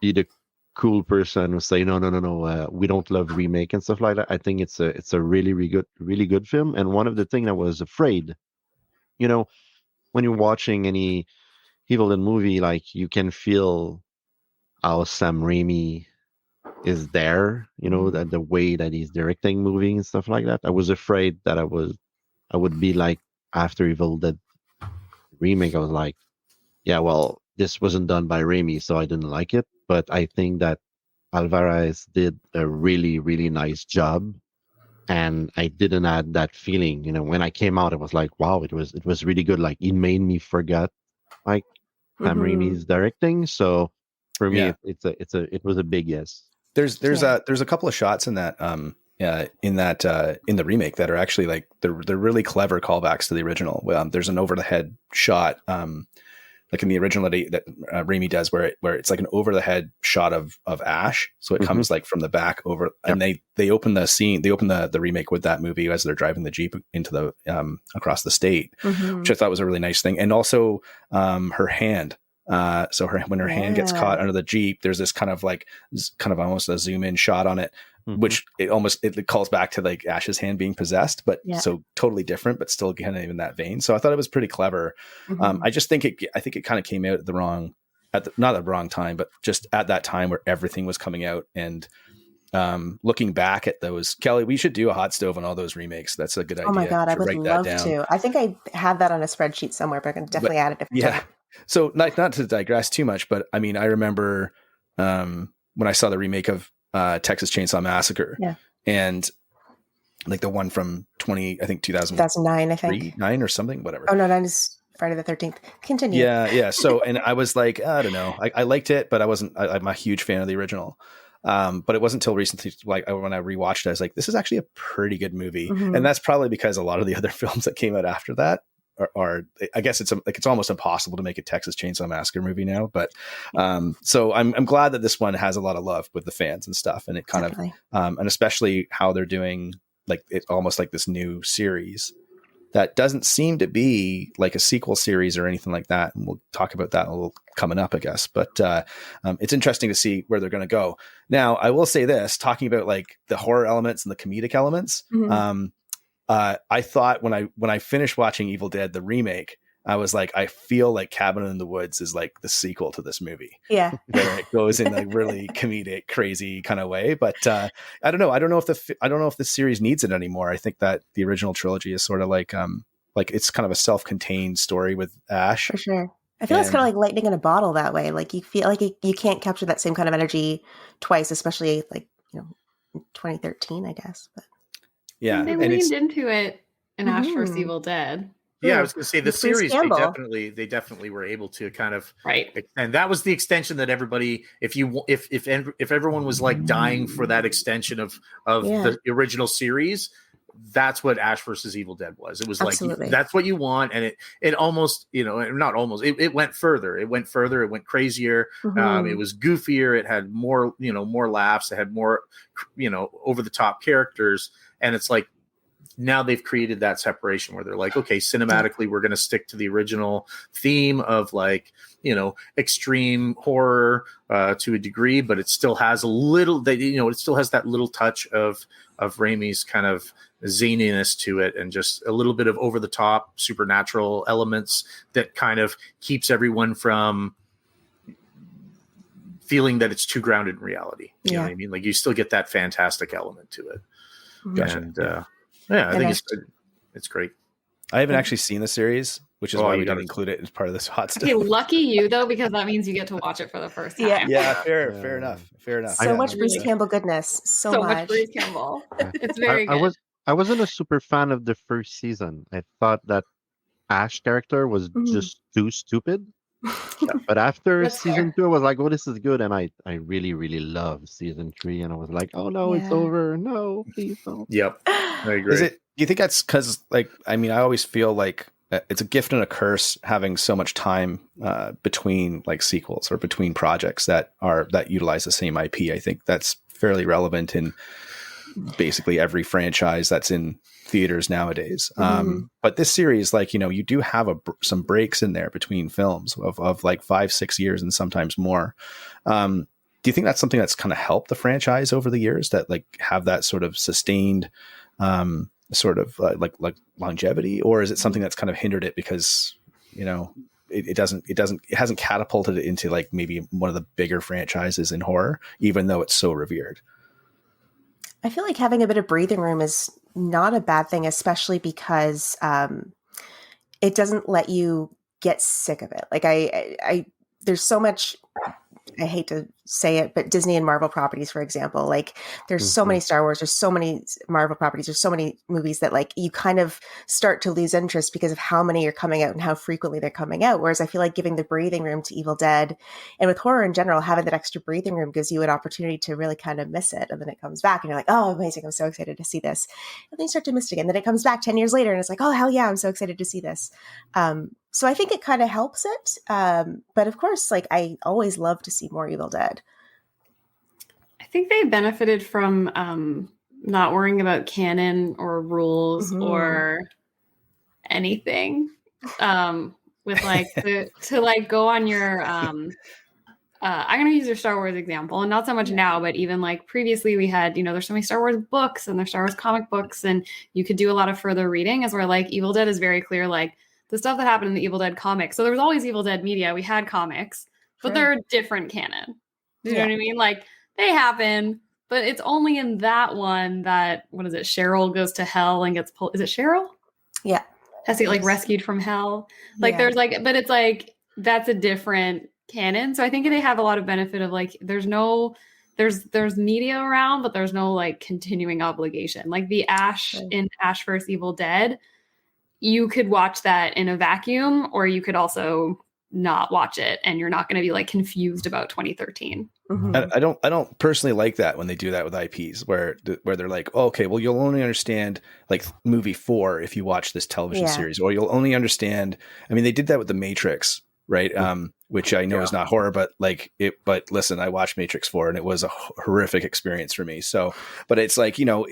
be the cool person who say no, we don't love remake and stuff like that. I think it's a really good film. And one of the things I was afraid, you know, when you're watching any Evil Dead movie, like you can feel how Sam Raimi is there, you know, that the way that he's directing movie and stuff like that. I was afraid that I would be like after Evil Dead remake. I was like, yeah, well, this wasn't done by Raimi, so I didn't like it. But I think that Alvarez did a really, really nice job, and I didn't have that feeling. You know, when I came out, it was like, wow, it was really good. Like it made me forget like Sam Raimi's directing. So for me, it was a big yes. There's a couple of shots in that in the remake that are actually like they're really clever callbacks to the original. There's an over the head shot like in the original that Raimi does where it's like an over the head shot of Ash, so it comes like from the back over, and they open the remake with that movie as they're driving the Jeep into the across the state, which I thought was a really nice thing. And also her hand. So when her hand gets caught under the Jeep, there's this kind of almost a zoom in shot on it. which it calls back to like Ash's hand being possessed, but so totally different, but still kind of in that vein. So I thought it was pretty clever. I just think I think it kind of came out at not at the wrong time, but just at that time where everything was coming out. And looking back at those, Kelly, we should do a Hotstove on all those remakes. That's a good idea. Oh my God, I would love to. I think I have that on a spreadsheet somewhere, but I can definitely add it. Yeah. So not to digress too much, but I mean, I remember when I saw the remake of Texas Chainsaw Massacre, and like the one from 2009, I think 9 or something, whatever. Oh no, 9 is Friday the 13th. Continue. Yeah. So, and I was like, I don't know, I liked it, but I'm a huge fan of the original. But it wasn't until recently, like when I rewatched it, I was like, this is actually a pretty good movie, and that's probably because a lot of the other films that came out after that are I guess it's almost impossible to make a Texas Chainsaw Massacre movie now. But so I'm glad that this one has a lot of love with the fans and stuff, and it kind of and especially how they're doing like it's almost like this new series that doesn't seem to be like a sequel series or anything like that. And we'll talk about that a little coming up, I guess. But it's interesting to see where they're going to go. Now, I will say this, talking about like the horror elements and the comedic elements. I thought when I finished watching Evil Dead, the remake, I was like, I feel like Cabin in the Woods is like the sequel to this movie. Yeah. Where it goes in like really comedic, crazy kind of way. But I don't know. I don't know if the series needs it anymore. I think that the original trilogy is sort of like it's kind of a self-contained story with Ash. For sure. I feel it's kind of like lightning in a bottle that way. Like you feel like you can't capture that same kind of energy twice, especially like, in 2013, I guess. But yeah. They leaned into it in Ash vs. Evil Dead. Yeah, I was going to say the series. They definitely were able to kind of and that was the extension that everybody. If everyone was like dying for that extension of the original series, that's what Ash versus Evil Dead was. It was like that's what you want, and it almost not almost it went further. It went further. It went crazier. It was goofier. It had more more laughs. It had more over the top characters, and it's like. Now they've created that separation where they're like, okay, cinematically, we're going to stick to the original theme of like, extreme horror to a degree, but it still has a little, it still has that little touch of Raimi's kind of zaniness to it, and just a little bit of over the top supernatural elements that kind of keeps everyone from feeling that it's too grounded in reality. You know what I mean? Like you still get that fantastic element to it. Gotcha. And, yeah, I think it's great. I haven't actually seen the series, which is why we didn't include it as part of this hot stuff. Okay, lucky you though, because that means you get to watch it for the first time. Yeah, fair enough. So much Bruce Campbell goodness. So much Bruce Campbell. It's very good. I wasn't a super fan of the first season. I thought that Ash character was just too stupid. But after season 2, I was like, "Oh, this is good," and I really, really loved season 3, and I was like, "Oh no, it's over! No, please don't." Yep, I agree. Do you think that's because, like, I mean, I always feel like it's a gift and a curse having so much time between like sequels or between projects that utilize the same IP. I think that's fairly relevant in basically every franchise that's in theaters nowadays. But this series, like, you do have some breaks in there between films of like 5-6 years and sometimes more. Do you think that's something that's kind of helped the franchise over the years, that like have that sort of sustained sort of like longevity, or is it something that's kind of hindered it because it hasn't catapulted it into like maybe one of the bigger franchises in horror, even though it's so revered? I feel like having a bit of breathing room is not a bad thing, especially because it doesn't let you get sick of it. Like there's so much, I hate to say it, but Disney and Marvel properties, for example, like there's so many Star Wars, there's so many Marvel properties, there's so many movies that like you kind of start to lose interest because of how many are coming out and how frequently they're coming out. Whereas I feel like giving the breathing room to Evil Dead, and with horror in general, having that extra breathing room gives you an opportunity to really kind of miss it. And then it comes back and you're like, oh, amazing, I'm so excited to see this. And then you start to miss it again. Then it comes back 10 years later and it's like, oh, hell yeah, I'm so excited to see this. So I think it kind of helps it. But of course, like I always love to see more Evil Dead. I think they benefited from not worrying about canon or rules or anything. With like to like go on your I'm going to use your Star Wars example, and not so much now, but even like previously we had, there's so many Star Wars books and there's Star Wars comic books, and you could do a lot of further reading, as where like Evil Dead is very clear, like the stuff that happened in the Evil Dead comics. So there was always Evil Dead media. We had comics, but they're a different canon. Do you know what I mean? Like they happen, but it's only in that one that, what is it? Cheryl goes to hell and gets pulled. Is it Cheryl? Yeah. Has to get like rescued from hell. Like there's like, but it's like, that's a different canon. So I think they have a lot of benefit of like, there's media around, but there's no like continuing obligation. Like the Ash in Ash vs. Evil Dead, you could watch that in a vacuum, or you could also not watch it, and you're not going to be like confused about 2013. I don't personally like that when they do that with IPs, where they're like, oh, okay, well, you'll only understand like movie 4 if you watch this television series, or you'll only understand. I mean, they did that with The Matrix, right? Which I know is not horror, but like it. But listen, I watched Matrix 4, and it was a horrific experience for me. So, but it's like, you're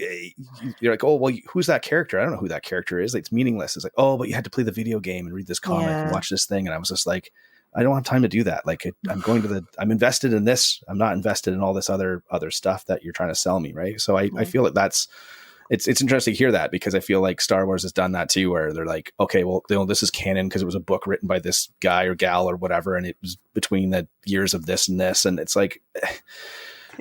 like, oh, well, who's that character? I don't know who that character is. Like, it's meaningless. It's like, oh, but you had to play the video game and read this comic and watch this thing, and I was just like, I don't have time to do that. Like I'm invested in this. I'm not invested in all this other stuff that you're trying to sell me. Right. So I feel like it's interesting to hear that, because I feel like Star Wars has done that too, where they're like, okay, well, this is canon because it was a book written by this guy or gal or whatever. And it was between the years of this and this. And it's like,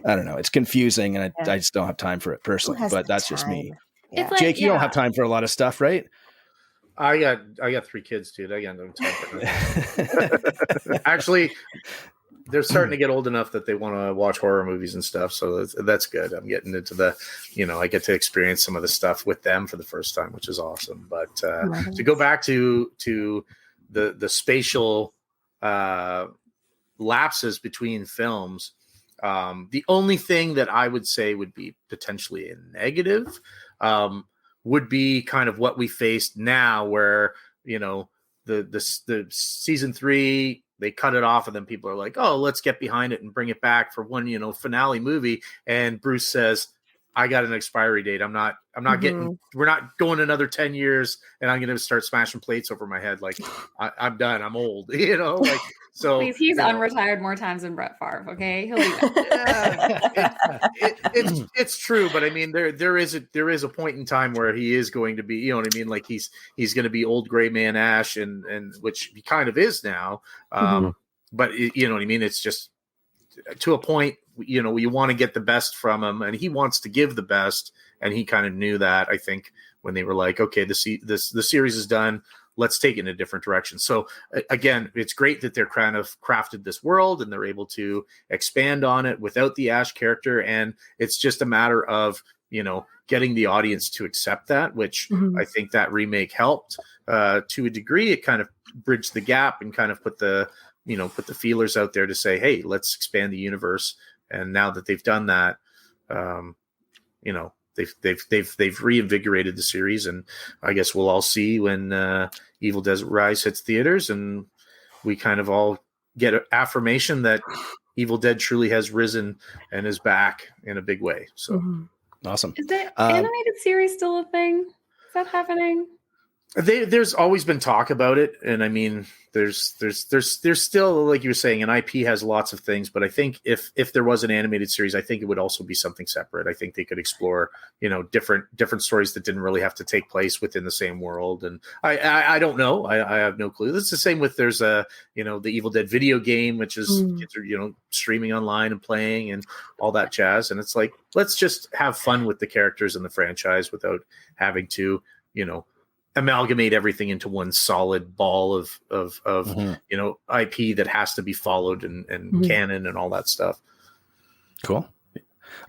I don't know. It's confusing, and I just don't have time for it personally, but that's just me. Yeah. Like, Jake, you don't have time for a lot of stuff, right? I got 3 kids, dude. I got no time for that. Actually, they're starting to get old enough that they want to watch horror movies and stuff. So that's good. I'm getting into the, I get to experience some of the stuff with them for the first time, which is awesome. But to go back to the spatial lapses between films, the only thing that I would say would be potentially a negative would be kind of what we faced now, where, the season 3, they cut it off, and then people are like, oh, let's get behind it and bring it back for one, finale movie. And Bruce says, I got an expiry date. I'm not we're not going another 10 years and I'm going to start smashing plates over my head. Like I'm done. I'm old, like, so please, he's unretired more times than Brett Favre. Okay. He'll be back. It's true. But I mean, there is a point in time where he is going to be, you know what I mean? Like he's going to be old gray man Ash, and which he kind of is now. But you know what I mean? It's just to a point, you want to get the best from him, and he wants to give the best. And he kind of knew that, I think, when they were like, okay, the series is done, let's take it in a different direction. So again, it's great that they're kind of crafted this world and they're able to expand on it without the Ash character. And it's just a matter of, getting the audience to accept that, which I think that remake helped to a degree. It kind of bridged the gap and kind of put the feelers out there to say, hey, let's expand the universe. And now that they've done that, they've reinvigorated the series, and I guess we'll all see when Evil Dead Rise hits theaters, and we kind of all get affirmation that Evil Dead truly has risen and is back in a big way. So awesome. Is the animated series still a thing? Is that happening? There's always been talk about it, and I mean, there's still, like you were saying, an IP has lots of things, but I think if there was an animated series, I think it would also be something separate. I think they could explore, different stories that didn't really have to take place within the same world. And I don't know. I have no clue. It's the same with there's the Evil Dead video game, which is kids are, streaming online and playing and all that jazz. And it's like, let's just have fun with the characters in the franchise without having to, amalgamate everything into one solid ball of IP that has to be followed and canon and all that stuff. Cool.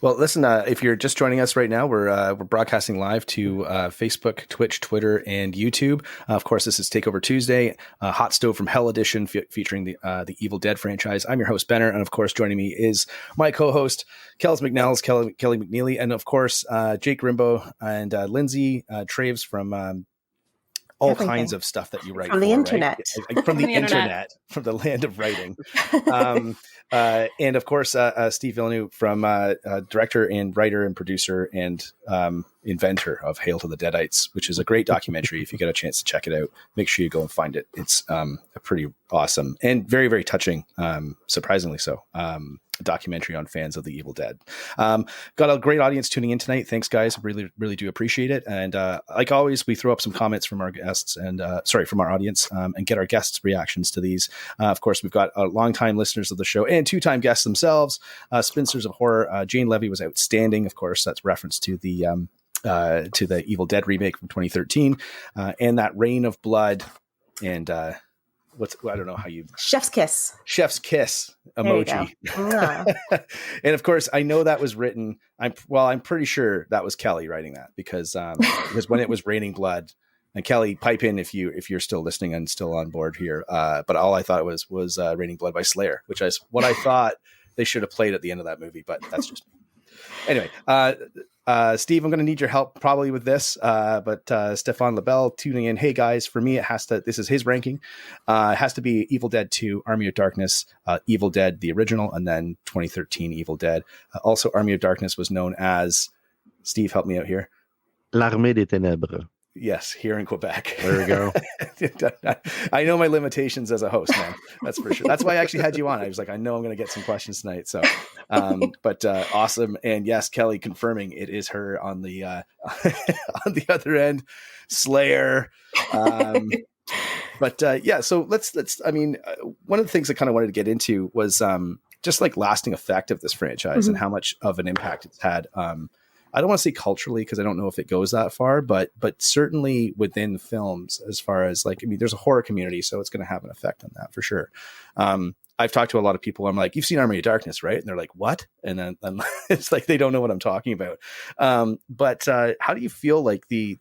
Well, listen, if you're just joining us right now, we're broadcasting live to Facebook, Twitch, Twitter, and YouTube. Of course, this is Takeover Tuesday, Hotstove from Hell edition, featuring the Evil Dead franchise. I'm your host, Benner, and of course, joining me is my co-host, Kelly McNeely, and of course, Jake Grimb and Lindsay Traves from all Everything. kinds of stuff that you write From the for, internet. right? From the the internet. internet, from the land of writing. And of course, Steve Villeneuve, from director and writer and producer and inventor of Hail to the Deadites, which is a great documentary. If you get a chance to check it out, make sure you go and find it. It's a pretty awesome and very, very touching, surprisingly so, documentary on fans of the Evil Dead. Got a great audience tuning in tonight. Thanks, guys. Really, really do appreciate it. And like always, we throw up some comments from our guests and from our audience, and get our guests' reactions to these. Of course, we've got longtime listeners of the show and two-time guests themselves, Spinsters of Horror. Jane Levy was outstanding. Of course, that's reference to the Evil Dead remake from 2013, and that Reign of Blood and I don't know how you Chef's kiss emoji. And of course, I know that was written. I'm pretty sure that was Kelly writing that because when it was Raining Blood, and Kelly, pipe in if you're still listening and still on board here. But all I thought it was Raining Blood by Slayer, which is what I thought they should have played at the end of that movie. But that's just me. Anyway, Steve, I'm going to need your help probably with this, but Stefan LaBelle tuning in. Hey guys, for me, this is his ranking. It has to be Evil Dead 2, Army of Darkness, Evil Dead, the original, and then 2013 Evil Dead. Also, Army of Darkness was known as, Steve, help me out here. L'Armée des Ténèbres. Yes, here in Quebec. There we go. I know my limitations as a host, man. That's for sure. That's why I actually had you on. I was like, I know I'm going to get some questions tonight. So, but awesome. And yes, Kelly confirming it is her on the on the other end, Slayer. But yeah, so let's. I mean, one of the things I kind of wanted to get into was just like lasting effect of this franchise and how much of an impact it's had. I don't want to say culturally because I don't know if it goes that far, but certainly within films, as far as like, I mean, there's a horror community, so it's going to have an effect on that for sure. I've talked to a lot of people. I'm like, you've seen Army of Darkness, right? And they're like, what? And then it's like they don't know what I'm talking about. But how do you feel like the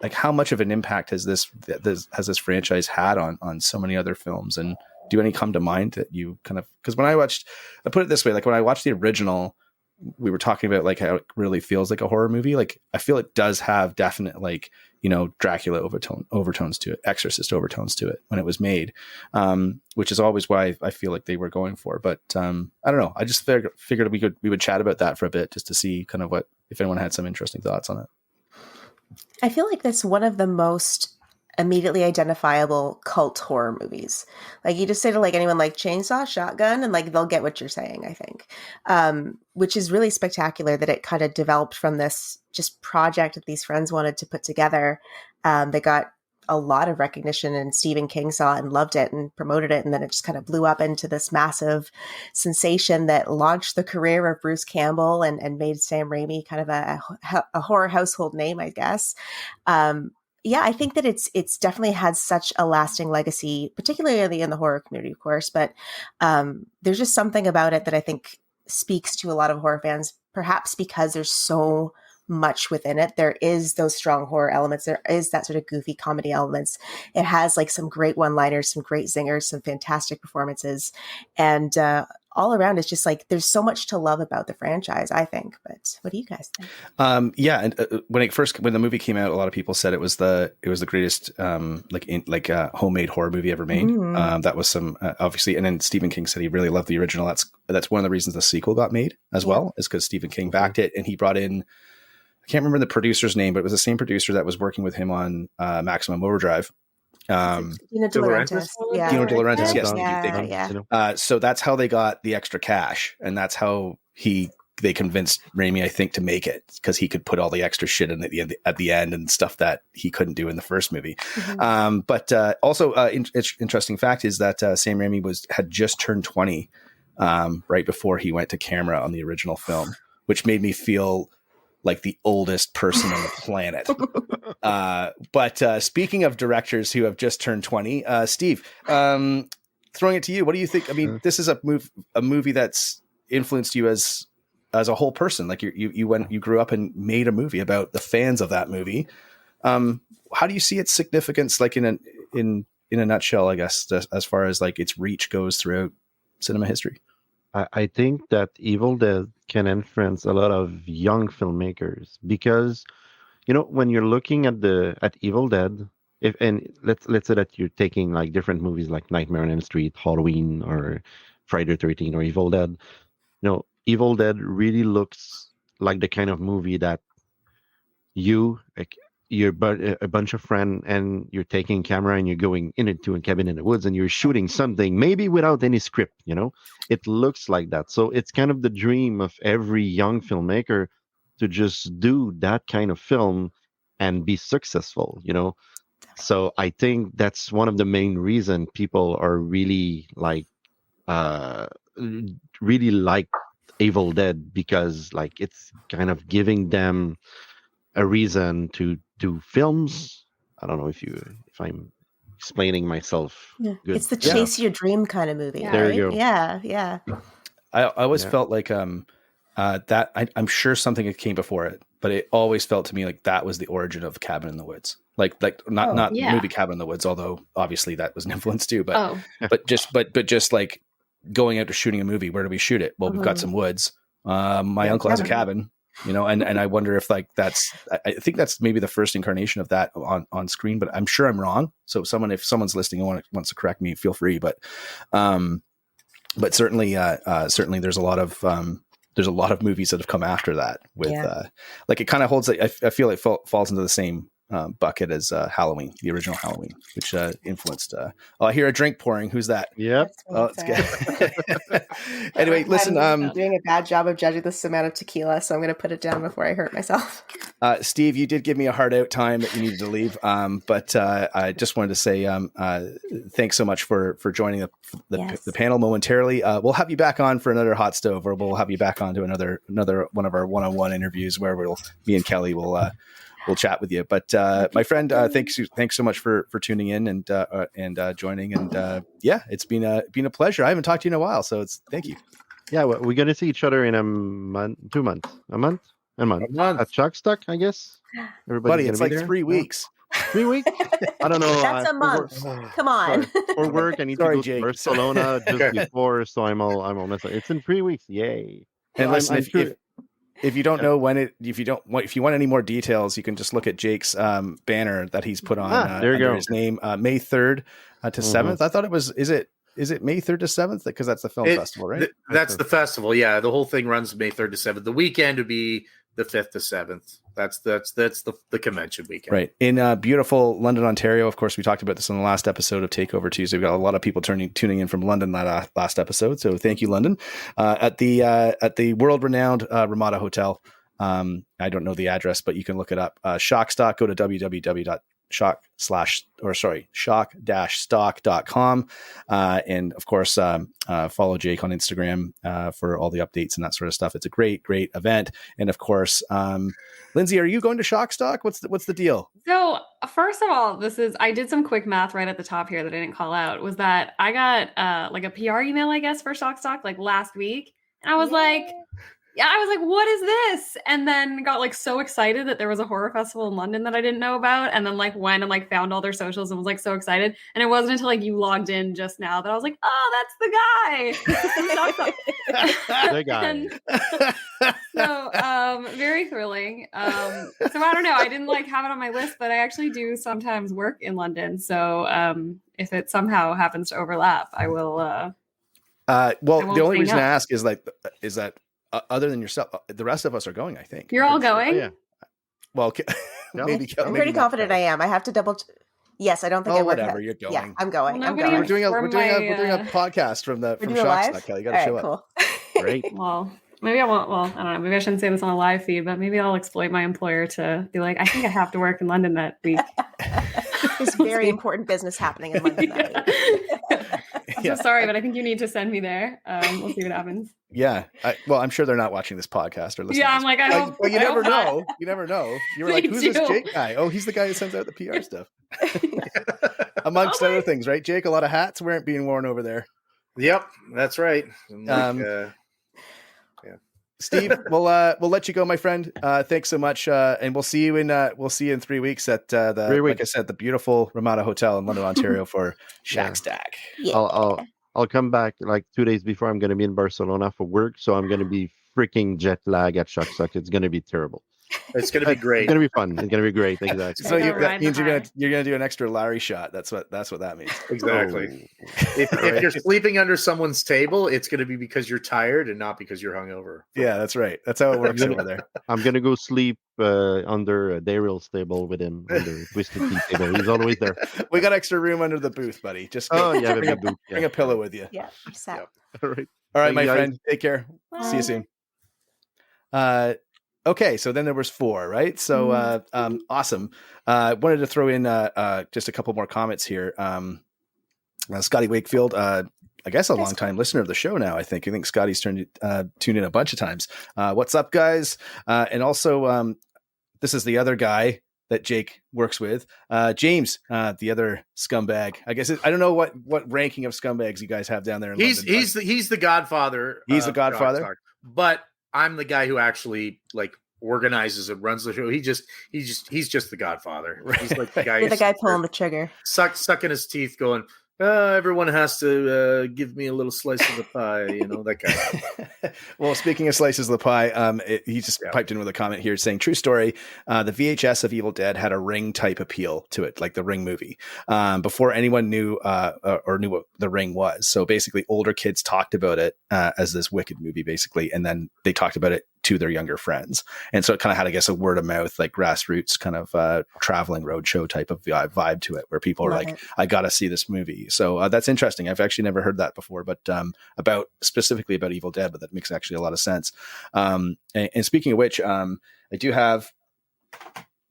like how much of an impact has this franchise had on so many other films? And do any come to mind that you kind of, because when I put it this way, like when I watched the original, we were talking about like how it really feels like a horror movie. Like I feel it does have definite, like, you know, Dracula overtones to it, Exorcist overtones to it when it was made, which is always why I feel like they were going for. But I don't know. I just figured we would chat about that for a bit just to see kind of if anyone had some interesting thoughts on it. I feel like that's one of the most immediately identifiable cult horror movies. Like you just say to like anyone like chainsaw, shotgun, and like they'll get what you're saying, I think. Which is really spectacular that it kind of developed from this just project that these friends wanted to put together. They got a lot of recognition, and Stephen King saw it and loved it and promoted it, and then it just kind of blew up into this massive sensation that launched the career of Bruce Campbell and made Sam Raimi kind of a horror household name, I guess. Yeah, I think that it's definitely had such a lasting legacy, particularly in the horror community, of course. But there's just something about it that I think speaks to a lot of horror fans, perhaps because there's so much within it. There is those strong horror elements. There is that sort of goofy comedy elements. It has like some great one-liners, some great zingers, some fantastic performances. And all around, it's just like there's so much to love about the franchise, I think. But what do you guys think? Yeah, and when the movie came out, a lot of people said it was the greatest homemade horror movie ever made. That was some obviously, and then Stephen King said he really loved the original. That's one of the reasons the sequel got made as well, is because Stephen King backed it, and he brought in, I can't remember the producer's name, but it was the same producer that was working with him on Maximum Overdrive. Dino De Laurentiis. Dino De Laurentiis, yes. Yeah. So that's how they got the extra cash, and that's how they convinced Raimi, I think, to make it, because he could put all the extra shit in at the end and stuff that he couldn't do in the first movie. But also, interesting fact is that Sam Raimi had just turned 20 right before he went to camera on the original film, which made me feel like the oldest person on the planet. But speaking of directors who have just turned 20, Steve, throwing it to you, what do you think? I mean, this is a movie that's influenced you as a whole person. Like you grew up and made a movie about the fans of that movie. How do you see its significance, like in a nutshell, I guess, as far as like its reach goes throughout cinema history? I think that Evil Dead can influence a lot of young filmmakers because when you're looking at Evil Dead, let's say that you're taking like different movies like Nightmare on Elm Street, Halloween, or Friday the 13th, or Evil Dead. Evil Dead really looks like the kind of movie that you're a bunch of friends, and you're taking camera and you're going into a cabin in the woods and you're shooting something, maybe without any script. It looks like that. So it's kind of the dream of every young filmmaker to just do that kind of film and be successful. So I think that's one of the main reason people are really like Evil Dead, because like it's kind of giving them a reason to do films. I don't know if I'm explaining myself good. It's the chase your dream kind of movie. Yeah. There right? you go. Yeah. I always felt like that I'm sure something came before it, but it always felt to me like that was the origin of Cabin in the Woods. Like not yeah. movie Cabin in the Woods, although obviously that was an influence too. But but just like going out to shooting a movie, where do we shoot it? Well, we've got some woods. My uncle has a cabin, and I wonder if like I think that's maybe the first incarnation of that on screen, but I'm sure I'm wrong. So if someone's listening and wants to correct me, feel free. But certainly there's a lot of movies that have come after that with like it kind of holds. I feel it falls into the same bucket as Halloween, the original Halloween, which influenced. I hear a drink pouring. Who's that? Yep. Oh, it's good. Anyway, listen. I'm doing a bad job of judging this amount of tequila, so I'm going to put it down before I hurt myself. Steve, you did give me a hard out time that you needed to leave, but I just wanted to say thanks so much for joining the panel momentarily. We'll have you back on for another Hot Stove, or we'll have you back on to another one of our one-on-one interviews where me and Kelly will chat with you. But my friend, thanks so much for tuning in and joining. And it's been a pleasure. I haven't talked to you in a while, so thank you. Yeah, we're gonna see each other in a month, 2 months, a month at Shockstock, I guess. Buddy, it's like 3 weeks. 3 weeks? I don't know. That's a month. Come on. For work, I need to go to Barcelona just before, so I'm all messed up. It's in 3 weeks. Yay! And listen, if you don't know if you want any more details, you can just look at Jake's banner that he's put on there you under go. his name, May 3rd to 7th. I thought it was. Is it May 3rd to 7th? Because that's the film festival, right? That's the festival. Yeah, the whole thing runs May 3rd to 7th. The weekend would be the 5th to 7th. That's the convention weekend. Right. In beautiful London, Ontario. Of course, we talked about this in the last episode of Takeover Tuesday. We've got a lot of people tuning in from London that last episode. So thank you, London. At the world-renowned Ramada Hotel. I don't know the address, but you can look it up. Shockstock, go to shock-stock.com. And of course, follow Jake on Instagram for all the updates and that sort of stuff. It's a great event. And of course, Lindsay, are you going to Shockstock? What's the deal? So first of all, I did some quick math right at the top here that I didn't call out, was that I got like a PR email, I guess, for Shockstock like last week. And I was like, what is this? And then got like so excited that there was a horror festival in London that I didn't know about. And then like went and like found all their socials and was like so excited. And it wasn't until like you logged in just now that I was like, oh, that's the guy. The guy. So very thrilling. So I don't know. I didn't like have it on my list, but I actually do sometimes work in London. So if it somehow happens to overlap, I will. The only reason I ask is that other than yourself, the rest of us are going, I think. You're all going? Oh, yeah. Well, maybe. I'm pretty confident I am. I have to double. Yes, I don't think I would. Whatever, you're going. Yeah, I'm going. Well, I'm going. We're doing a podcast from Shockstock, Kelly. You got to show cool. up. Great. Well, maybe I won't. Well, I don't know. Maybe I shouldn't say this on a live feed, but maybe I'll exploit my employer to be like, I think I have to work in London that week. There's very important business happening in London that week. I'm so sorry, but I think you need to send me there. We'll see what happens. Yeah. I'm sure they're not watching this podcast or listening. Yeah, I'm like, I hope. Well, you I never hope know. not. You never know. You were like, who's this Jake guy? Oh, he's the guy who sends out the PR stuff. Amongst other things, right, Jake? A lot of hats weren't being worn over there. Yep, that's right. Steve, we'll let you go, my friend. Thanks so much, and we'll see you in 3 weeks at like I said, the beautiful Ramada Hotel in London, Ontario for Shockstock. Yeah. I'll come back like 2 days before. I'm going to be in Barcelona for work, so I'm going to be freaking jet lag at Shockstock. It's going to be terrible. It's going to be great. It's going to be fun. It's going to be great. Exactly. So Gonna that ride the means you're high. gonna do an extra Larry shot. That's what that means. Exactly. Oh. If you're sleeping under someone's table, it's going to be because you're tired and not because you're hungover. Yeah, that's right. That's how it works over there. I'm going to go sleep under Daryl's table with him, under Twisted Tea table. He's always there. We got extra room under the booth, buddy. Just Yeah, bring a pillow with you. Yeah, set. Yep. All right. All right, Thank my you, guys. friend. Take care. See you soon. Okay, so then there was 4, right? So awesome. Wanted to throw in just a couple more comments here. Scotty Wakefield, I guess a long-time listener of the show now, I think Scotty's tuned in a bunch of times. What's up, guys? And also, this is the other guy that Jake works with, James, the other scumbag. I guess I don't know what ranking of scumbags you guys have down there in London. He's the godfather. He's the godfather? Rockstar. But I'm the guy who actually like organizes and runs the show. He's just the godfather. He's like the guy. You're the guy pulling the trigger. Sucking his teeth, going, everyone has to give me a little slice of the pie, that kind of stuff. Well, speaking of slices of the pie, he just piped in with a comment here saying, true story, the VHS of Evil Dead had a Ring type appeal to it, like the Ring movie, before anyone knew or knew what the Ring was. So basically older kids talked about it as this wicked movie, basically, and then they talked about it to their younger friends. And so it kind of had, I guess, a word of mouth, like grassroots kind of traveling roadshow type of vibe to it, where people are like, I got to see this movie. So that's interesting. I've actually never heard that before, but specifically about Evil Dead, but that makes actually a lot of sense. And speaking of which, I do have,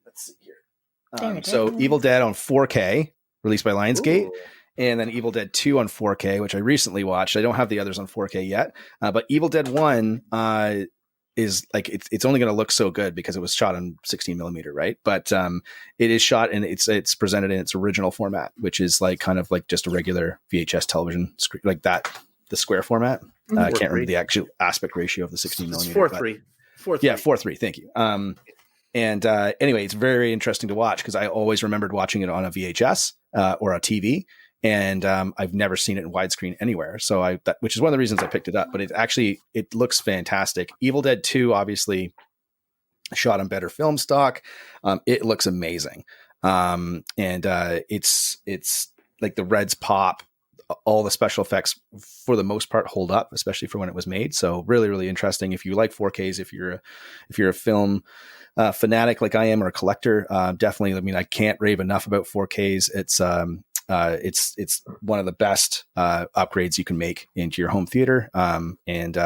let's see here. So Evil Dead on 4K, released by Lionsgate. Ooh. And then Evil Dead 2 on 4K, which I recently watched. I don't have the others on 4K yet, but Evil Dead 1 is like it's only going to look so good because it was shot on 16 millimeter, right? But it is shot and it's presented in its original format, which is like kind of like just a regular VHS television screen, like that, the square format. I can't remember the actual aspect ratio of the 16 millimeter. 4:3. Yeah, 4:3. Thank you. And anyway, it's very, very interesting to watch because I always remembered watching it on a VHS or a TV. And I've never seen it in widescreen anywhere. So which is one of the reasons I picked it up, but it looks fantastic. Evil Dead 2, obviously shot on better film stock. It looks amazing. And it's like the reds pop, all the special effects for the most part hold up, especially for when it was made. So really, really interesting. If you like 4Ks, if you're a film fanatic like I am, or a collector, definitely. I mean, I can't rave enough about 4Ks. It's one of the best upgrades you can make into your home theater. And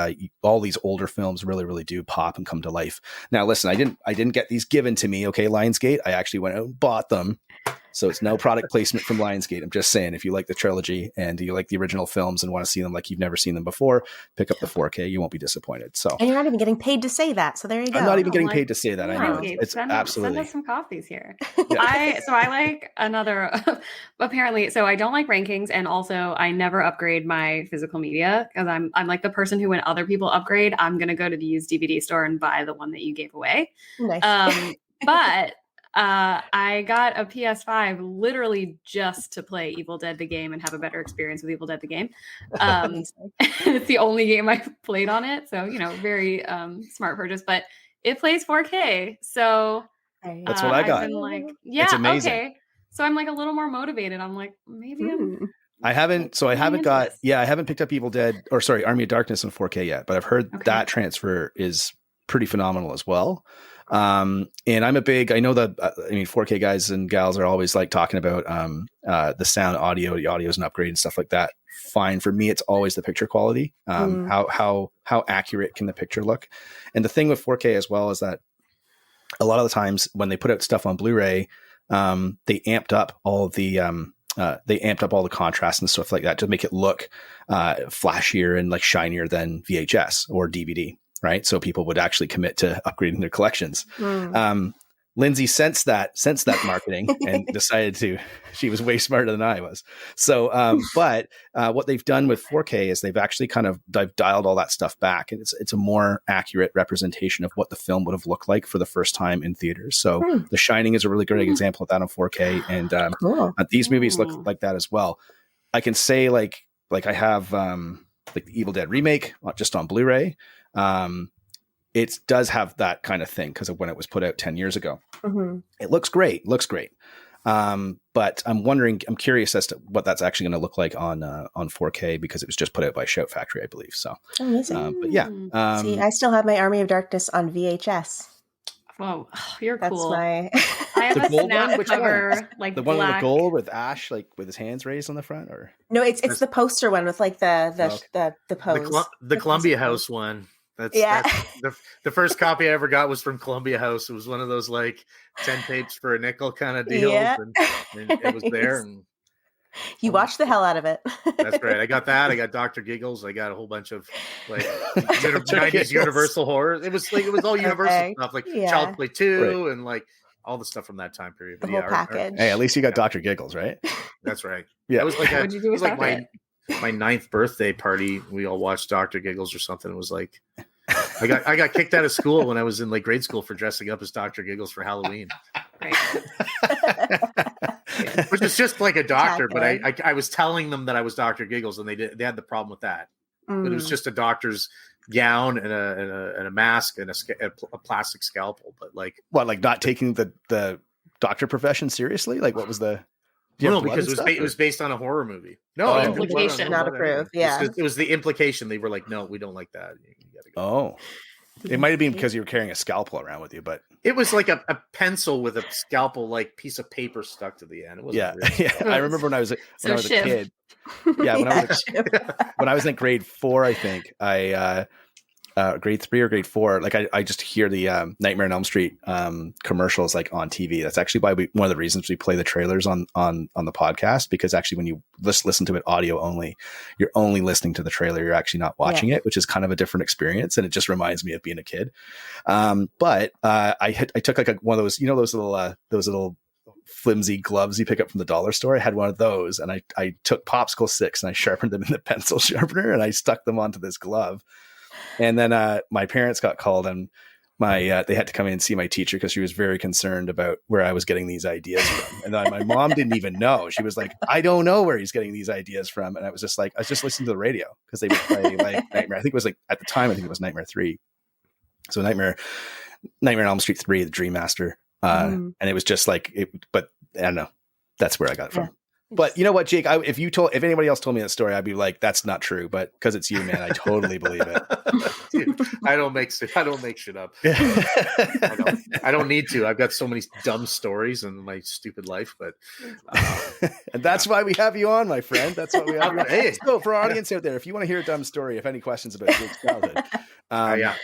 all these older films really, really do pop and come to life. Now, listen, I didn't get these given to me. Okay. Lionsgate. I actually went out and bought them. So it's no product placement from Lionsgate. I'm just saying, if you like the trilogy and you like the original films and want to see them like you've never seen them before, pick up the 4K. You won't be disappointed. So, and you're not even getting paid to say that. So there you go. I'm not even getting paid to say that. I know. It's absolutely. Send us some copies here. I like another. Apparently, so I don't like rankings, and also I never upgrade my physical media because I'm like the person who, when other people upgrade, I'm gonna go to the used DVD store and buy the one that you gave away. Nice. But I got a PS5 literally just to play Evil Dead the game and have a better experience with Evil Dead the game. It's the only game I've played on it, so very smart purchase. But it plays 4K, so that's what I got. I've been like, yeah, it's amazing. Okay. So I'm like a little more motivated. I'm like, maybe I haven't picked up Army of Darkness in 4K yet, but I've heard that transfer is pretty phenomenal as well. And I'm I know that 4K guys and gals are always like talking about the sound, the audio is an upgrade and stuff like that. Fine. For me, it's always the picture quality. How accurate can the picture look? And the thing with 4K as well is that a lot of the times when they put out stuff on Blu-ray, they amped up all the contrast and stuff like that to make it look flashier and like shinier than VHS or DVD. Right. So people would actually commit to upgrading their collections. Lindsay sensed that marketing and decided she was way smarter than I was. So, but what they've done with 4K is they've actually they've dialed all that stuff back, and it's a more accurate representation of what the film would have looked like for the first time in theaters. So The Shining is a really great example of that on 4K. And these movies look like that as well. I can say like I have like the Evil Dead remake just on Blu-ray. it does have that kind of thing because of when it was put out 10 years ago. Mm-hmm. It looks great. But I'm curious as to what that's actually going to look like on 4K because it was just put out by Shout Factory, I believe. So, amazing. but yeah. See, I still have my Army of Darkness on VHS. Whoa, you're That's cool. my. I have The a gold snap one? Which cover, one? like The one with the black. gold with Ash, like with his hands raised on the front, or No, it's the poster one with like the pose. The Columbia House one. That's the first copy I ever got was from Columbia House. It was one of those like 10 tapes for a nickel kind of deals, and it was there. And you watched the hell out of it. that's right. I got that. I got Dr. Giggles. I got a whole bunch of like 90s Universal horror. It was all Universal stuff, like Child Play 2 and like all the stuff from that time period. The whole package. Hey, at least you got Dr. Giggles, right? That's right. Yeah. It was like What'd you do with that? my 9th birthday party. We all watched Dr. Giggles or something. It was like I got kicked out of school when I was in like grade school for dressing up as Dr. Giggles for Halloween. Right. Which is just like a doctor, but I was telling them that I was Dr. Giggles, and they had the problem with that. But it was just a doctor's gown and a mask and a plastic scalpel. But like what, like not taking the doctor profession seriously? Like what was the? No, because it was based on a horror movie. No, implication, not approved. Yeah, it was the implication. They were like, "No, we don't like that." You gotta go. Oh, it might have been because you were carrying a scalpel around with you, but it was like a pencil with a scalpel, like piece of paper stuck to the end. It wasn't I remember when I was a kid. Yeah, when I was in grade 4, I think grade 3 or grade 4, like I just hear the Nightmare on Elm Street commercials like on TV. That's actually why one of the reasons we play the trailers on the podcast, because actually when you listen to it audio only, you're only listening to the trailer. You're actually not watching it, which is kind of a different experience. And it just reminds me of being a kid. But I took like one of those, those little flimsy gloves you pick up from the dollar store. I had one of those, and I took popsicle sticks and I sharpened them in the pencil sharpener and I stuck them onto this glove. And then my parents got called, and they had to come in and see my teacher because she was very concerned about where I was getting these ideas from. And then my mom didn't even know. She was like, "I don't know where he's getting these ideas from." And I was just like, I was just listening to the radio because they would play like Nightmare. I think it was like at the time, I think it was Nightmare 3. So Nightmare on Elm Street 3, the Dream Master. And it was just like it, but I don't know. That's where I got it from. But you know what, Jake? If anybody else told me that story, I'd be like, "That's not true." But because it's you, man, I totally believe it. Dude, I don't make shit up. I don't need to. I've got so many dumb stories in my stupid life, but and that's why we have you on, my friend. That's why we have you on. Hey, so for our audience out there, if you want to hear a dumb story, if any questions about Jake's childhood,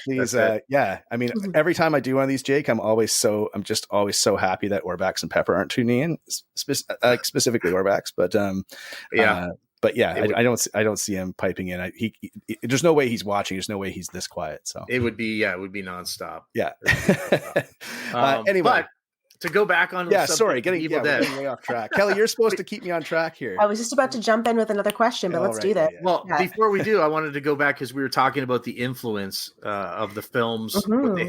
please, I mean, every time I do one of these, Jake, I'm just always so happy that Orbax and Pepper aren't tuning in, specifically Orbax. But I don't see him piping in. There's no way he's watching. There's no way he's this quiet. So it would be nonstop. Yeah. Anyway, but to go back on getting Evil Dead. Way off track. Kelly, you're supposed to keep me on track here. I was just about to jump in with another question, but let's do that. Yeah. Well, before we do, I wanted to go back because we were talking about the influence of the films,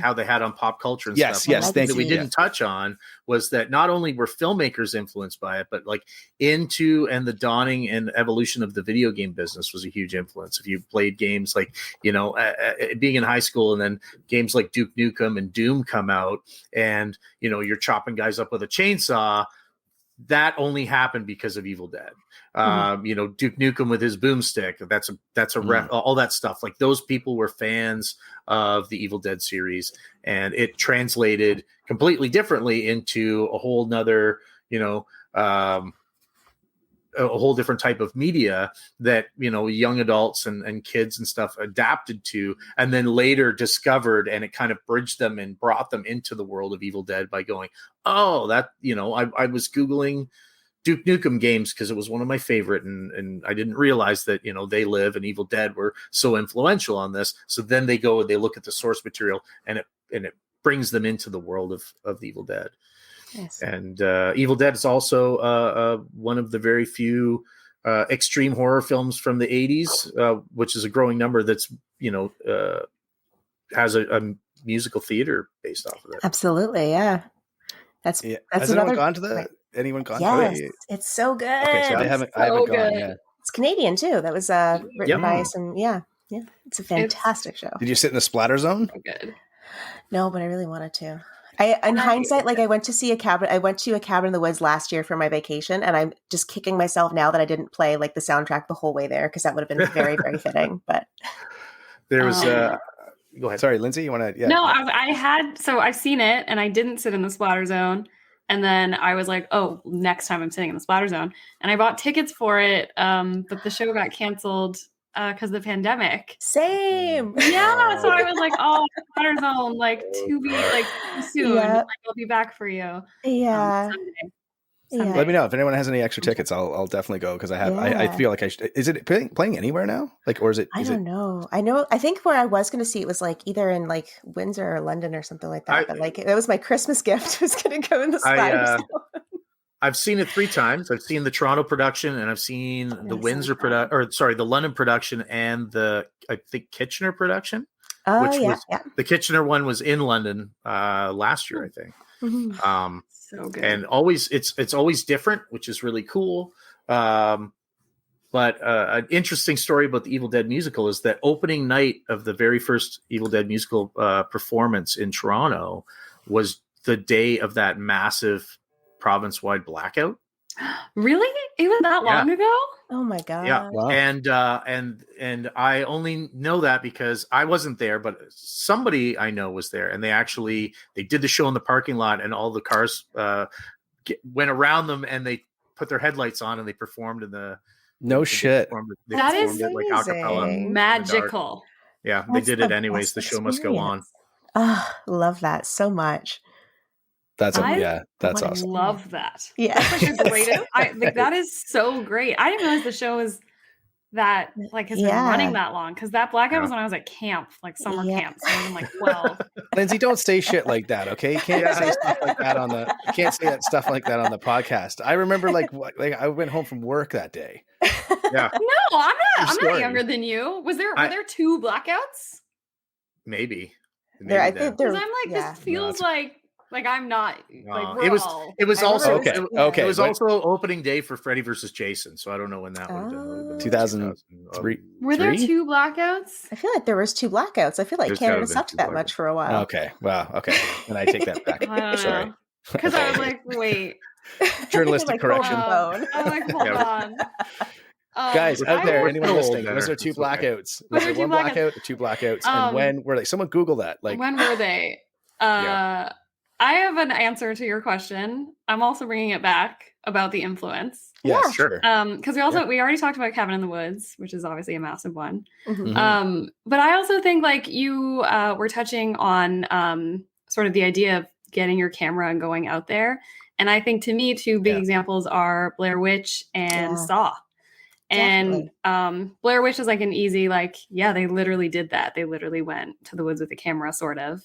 how they had on pop culture and stuff. Yes, that we didn't touch on was that not only were filmmakers influenced by it, but like into and the dawning and evolution of the video game business was a huge influence. If you played games like, being in high school and then games like Duke Nukem and Doom come out and, you're chopping guys up with a chainsaw, that only happened because of Evil Dead. Duke Nukem with his boomstick, that's a ref, all that stuff. Like those people were fans of the Evil Dead series, and it translated completely differently into a whole nother, a whole different type of media that, young adults and kids and stuff adapted to, and then later discovered, and it kind of bridged them and brought them into the world of Evil Dead by going, oh, that, I was Googling Duke Nukem games because it was one of my favorite, and I didn't realize that, They Live and Evil Dead were so influential on this. So then they go and they look at the source material, and it brings them into the world of Evil Dead. Yes. And Evil Dead is also one of the very few extreme horror films from the 80s, which is a growing number that's, has a musical theater based off of it. Absolutely, yeah. That's Has anyone gone to that? Anyone gone to it? Yes, it's so good. Okay, so I haven't gone yet. It's Canadian too. That was written by some, it's a fantastic show. Did you sit in the splatter zone? So good. No, but I really wanted to. In hindsight, like I went to a cabin in the woods last year for my vacation, and I'm just kicking myself now that I didn't play like the soundtrack the whole way there, because that would have been very, very fitting. But there was go ahead. Sorry, Lindsay, you want to? Yeah. No, I've seen it, and I didn't sit in the splatter zone. And then I was like, oh, next time I'm sitting in the splatter zone. And I bought tickets for it, but the show got canceled because of the pandemic. Same. Yeah, so I was like, oh, splatter zone, like too soon. Yep. Like, I'll be back for you. Yeah. Someday. Let me know if anyone has any extra tickets. I'll definitely go because I have. Yeah. I feel like I should. Is it playing anywhere now? Like, or is it? I don't know. I think where I was going to see it was like either in like Windsor or London or something like that. But like that was my Christmas gift. I was going to go in the splatter zone. I've seen it 3 times. I've seen the Toronto production, and I've seen the Windsor the London production, and I think Kitchener production. Oh, which yeah, was the Kitchener one was in London last year, I think. Mm-hmm. So good. And always it's always different, which is really cool. But an interesting story about the Evil Dead musical is that opening night of the very first Evil Dead musical performance in Toronto was the day of that massive province-wide blackout. Really? It was that long ago? Oh my god! Yeah, wow. And I only know that because I wasn't there, but somebody I know was there, and they did the show in the parking lot, and all the cars went around them, and they put their headlights on, and they performed in the. No shit. That is like a cappella. Magical. Yeah, they did it anyways. The show must go on. Oh, love that so much. That's awesome. Love that. Yeah, that's like the greatest. That is so great. I didn't realize the show is that like has been running that long, because that blackout was when I was at camp, like summer camp. So I was in like 12. Lindsay, don't say shit like that, okay? You can't say stuff like that you can't say that stuff like that on the podcast. I remember like I went home from work that day. Yeah. No, I'm not younger than you. Were there 2 blackouts? Maybe. I think because I'm like, this feels like I'm not. Like it was also okay. It was also opening day for Freddy versus Jason, so I don't know when that would have been. 2003. Were there 2 blackouts? I feel like there was 2 blackouts. I feel like Canada sucked that much for a while. Okay. Wow. Okay. And I take that back. I don't Sorry. know. Because I was like, wait. Journalistic correction. I'm like, hold on. Guys out there, anyone listening, was there 2 blackouts? Was there 1 blackout or 2 blackouts? And when were they? Someone Google that. Like, when were they? I have an answer to your question. I'm also bringing it back about the influence. Yes, sure. Because we already talked about Cabin in the Woods, which is obviously a massive one. Mm-hmm. But I also think like you were touching on sort of the idea of getting your camera and going out there. And I think to me, 2 big examples are Blair Witch and Saw. Definitely. And Blair Witch is like an easy, like, yeah, they literally did that. They literally went to the woods with a camera, sort of.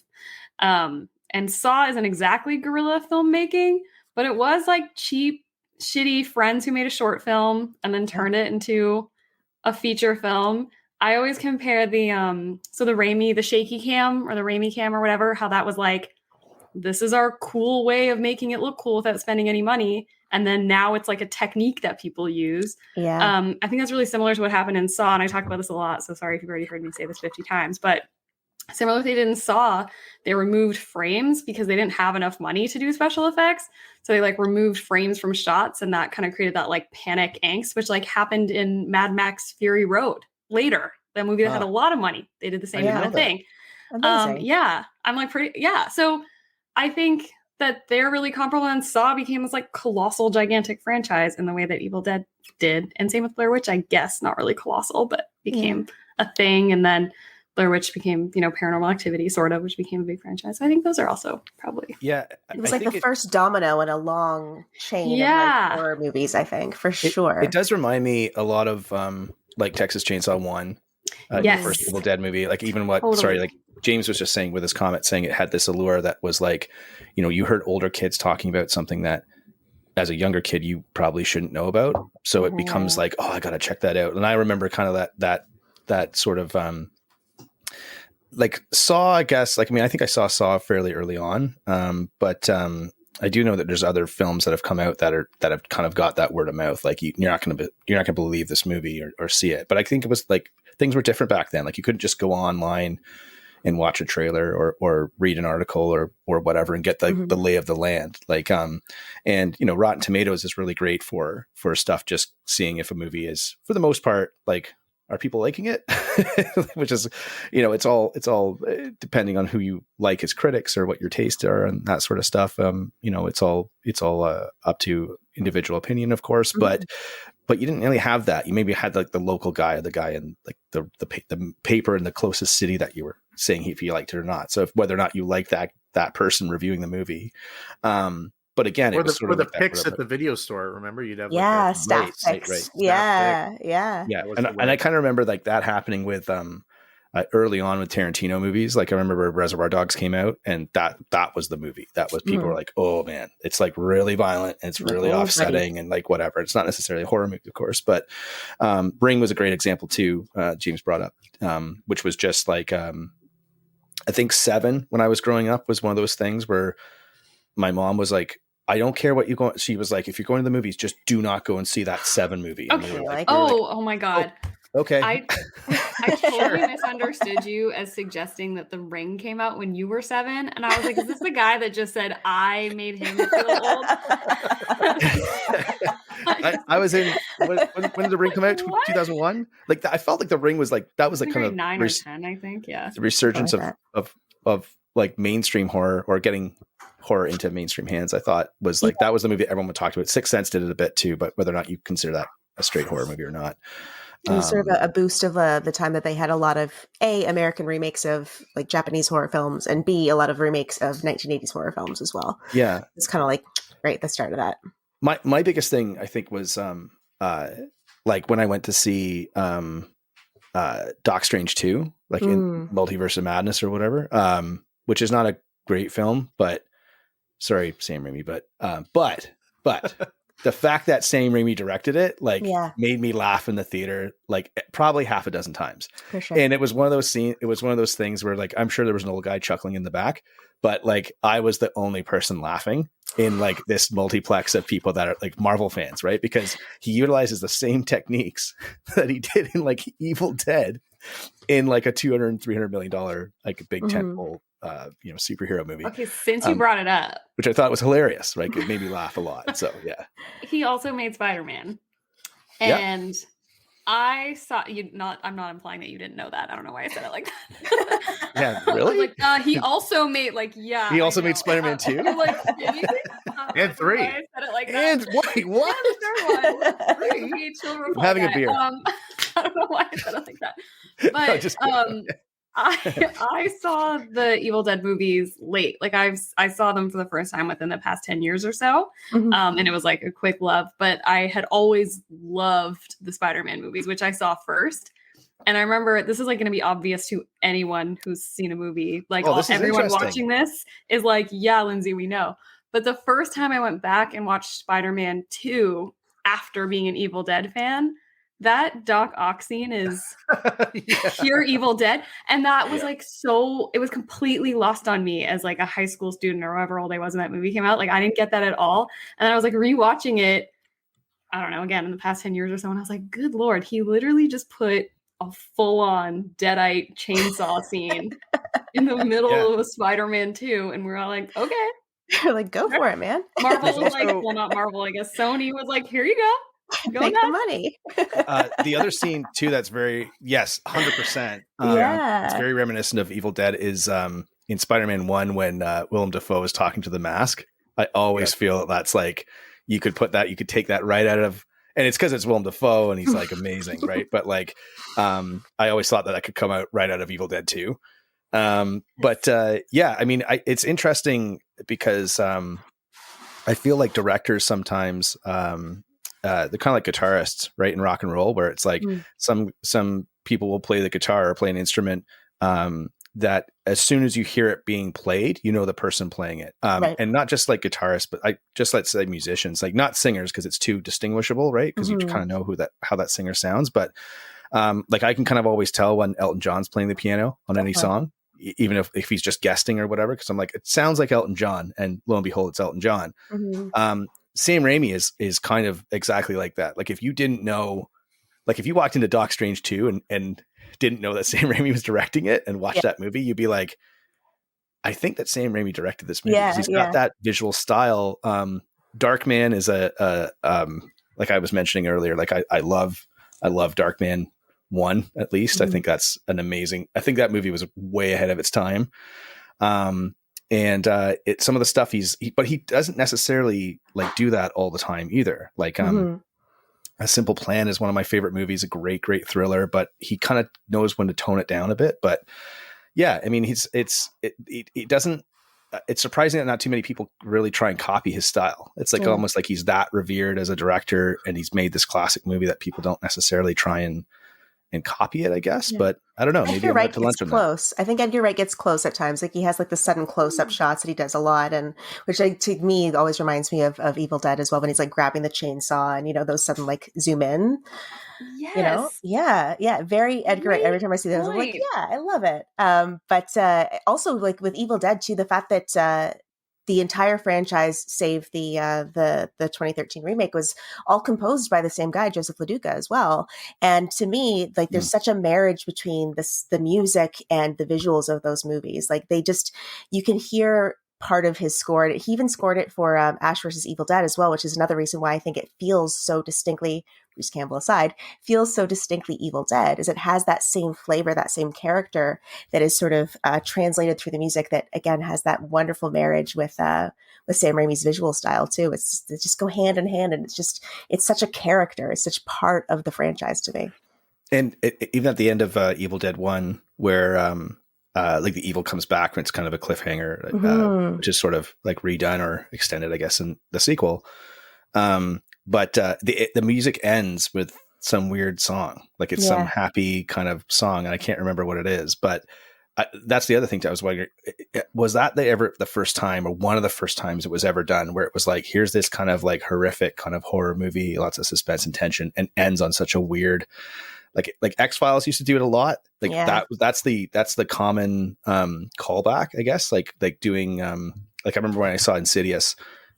And Saw isn't exactly guerrilla filmmaking, but it was like cheap, shitty friends who made a short film and then turned it into a feature film. I always compare the shaky cam or the Raimi cam or whatever, how that was like, this is our cool way of making it look cool without spending any money. And then now it's like a technique that people use. Yeah. I think that's really similar to what happened in Saw. And I talk about this a lot, so sorry if you've already heard me say this 50 times, but similar to what they did in Saw, they removed frames because they didn't have enough money to do special effects. So they like removed frames from shots, and that kind of created that like panic angst, which like happened in Mad Max Fury Road later. That movie that had a lot of money. They did the same kind of thing. Amazing. I'm like So I think that they're really comparable, and Saw became this like colossal, gigantic franchise in the way that Evil Dead did. And same with Blair Witch, I guess, not really colossal, but became a thing. And then Blair Witch became, Paranormal Activity, sort of, which became a big franchise. So I think those are also probably. Yeah. It was like the first domino in a long chain of like horror movies, I think, for sure. It does remind me a lot of like Texas Chainsaw 1, the first Evil Dead movie. Like even like James was just saying with his comment, saying it had this allure that was like, you heard older kids talking about something that as a younger kid, you probably shouldn't know about. So it becomes like, oh, I got to check that out. And I remember kind of that sort of, like Saw, I guess, I think I saw Saw fairly early on. But I do know that there's other films that have come out that have kind of got that word of mouth. Like you're not going to believe this movie or see it. But I think it was like things were different back then. Like you couldn't just go online and watch a trailer or read an article or whatever and get the lay of the land. Like, and you know, Rotten Tomatoes is really great for stuff, just seeing if a movie is, for the most part, like, are people liking it? Which is, you know, it's all depending on who you like as critics or what your tastes are and that sort of stuff. You know, it's all up to individual opinion, of course, but you didn't really have that. You maybe had like the local guy, or the guy in like the paper in the closest city that you were saying if you liked it or not. So whether or not you like that person reviewing the movie. But again, it was sort of the like picks at the video store. Remember, you'd have staff picks. Right. Yeah. And I kind of remember like that happening with early on with Tarantino movies. Like I remember Reservoir Dogs came out, and that was the movie. That was, people were like, oh man, it's like really violent and it's really offsetting and like whatever. It's not necessarily a horror movie, of course, but Ring was a great example too. James brought up, which was just like I think Seven, when I was growing up, was one of those things where my mom was like, I don't care what you go. She was like, if you're going to the movies, just do not go and see that Seven movie. And Okay. oh my God. Oh, okay. I totally misunderstood you as suggesting that The Ring came out when you were 7. And I was like, is this the guy that just said I made him feel old? I was in, when did The Ring come out? 2001? Like I felt like The Ring was like, that was like kind of 9 or 10, I think. Yeah. The resurgence of like mainstream horror, or getting horror into mainstream hands, I thought was like, that was the movie everyone would talk about. Sixth Sense did it a bit too, but whether or not you consider that a straight horror movie or not. It was sort of a boost of the time that they had a lot of American remakes of like Japanese horror films, and B, a lot of remakes of 1980s horror films as well. Yeah. It's kind of like right at the start of that. My biggest thing, I think, was like when I went to see Doc Strange 2, like in Multiverse of Madness or whatever, which is not a great film, but sorry, Sam Raimi, but the fact that Sam Raimi directed it, like, made me laugh in the theater, like probably half a dozen times. For sure. And it was one of those things where, like, I'm sure there was an old guy chuckling in the back, but like I was the only person laughing in like this multiplex of people that are like Marvel fans, right? Because he utilizes the same techniques that he did in like Evil Dead in like a $200-300 million like a big tentpole superhero movie. Okay, since you brought it up, which I thought was hilarious, right? It made me laugh a lot. So yeah, he also made Spider-Man, and I saw you. I'm not implying that you didn't know that. I don't know why I said it like that. Yeah, really? Like he also made He also made Spider-Man 2, and 3. I said it like that. And wait, what? And the third one. Okay, I'm having a beer. I don't know why I said it like that, but I saw the Evil Dead movies late. Like I saw them for the first time within the past 10 years or so. And it was like a quick love, but I had always loved the Spider-Man movies, which I saw first. And I remember, this is like going to be obvious to anyone who's seen a movie. Like everyone watching this is like, yeah, Lindsay, we know. But the first time I went back and watched Spider-Man 2 after being an Evil Dead fan, that Doc Ock scene is pure Evil Dead. And that was like, it was completely lost on me as like a high school student or however old I was when that movie came out. Like I didn't get that at all. And I was like rewatching it, I don't know, again, in the past 10 years or so. And I was like, good Lord, he literally just put a full-on Deadite chainsaw scene in the middle of a Spider-Man 2. And we're all like, okay. You're like, go for it, man. Marvel was like, well, not Marvel, I guess. Sony was like, here you go. Make the money. The other scene too that's 100%. It's very reminiscent of Evil Dead is in Spider-Man 1 when Willem Dafoe is talking to the mask. I always feel that's like you could take that right out of, and it's because it's Willem Dafoe and he's like amazing, right? But like I always thought that could come out right out of Evil Dead 2. But I mean, it's interesting because I feel like directors sometimes they're kind of like guitarists, right? In rock and roll, where it's like some people will play the guitar or play an instrument that as soon as you hear it being played, you know the person playing it. And not just like guitarists, but let's say musicians, like not singers because it's too distinguishable, right? Because you kind of know how that singer sounds. But like I can kind of always tell when Elton John's playing the piano on any song, even if he's just guesting or whatever, because I'm like, it sounds like Elton John, and lo and behold, it's Elton John. Sam Raimi is kind of exactly like that. Like if you didn't know, like if you walked into Doc Strange 2 and didn't know that Sam Raimi was directing it and watched that movie, you'd be like, I think that Sam Raimi directed this movie because he's got that visual style. Darkman is like I was mentioning earlier, like I love Darkman 1 at least. I think that's an amazing. I think that movie was way ahead of its time. And some of the stuff but he doesn't necessarily like do that all the time either. Like A Simple Plan is one of my favorite movies, a great thriller, but he kind of knows when to tone it down a bit. But yeah, I mean, it doesn't. It's surprising that not too many people really try and copy his style. It's like almost like he's that revered as a director, and he's made this classic movie that people don't necessarily try and copy it, I guess. But I don't know. Maybe Edgar Wright gets close. I think Edgar Wright gets close at times. Like he has like the sudden close-up shots that he does a lot, and which to me always reminds me of Evil Dead as well, when he's like grabbing the chainsaw and those sudden like zoom in. Yes. Yeah. Very Edgar Wright. Every time I see those, I'm like, yeah, I love it. But also like with Evil Dead too, the fact that the entire franchise, save the 2013 remake, was all composed by the same guy, Joseph LaDuca, as well. And to me, like there's such a marriage between the music and the visuals of those movies. Like you can hear part of his score. He even scored it for Ash vs. Evil Dead as well, which is another reason why I think it feels so distinctly, Bruce Campbell aside, feels so distinctly Evil Dead, is it has that same flavor, that same character that is sort of translated through the music that, again, has that wonderful marriage with Sam Raimi's visual style too. They just go hand in hand, and it's such a character. It's such part of the franchise to me. And even at the end of Evil Dead 1, where like the evil comes back, and it's kind of a cliffhanger, which is sort of like redone or extended, I guess, in the sequel. But the music ends with some weird song, like it's some happy kind of song, and I can't remember what it is. But that's the other thing I was wondering: was that the first time, or one of the first times it was ever done, where it was like, here's this kind of like horrific kind of horror movie, lots of suspense and tension, and ends on such a weird. Like X-Files used to do it a lot. Like that's the common callback, I guess. Like doing like I remember when I saw Insidious,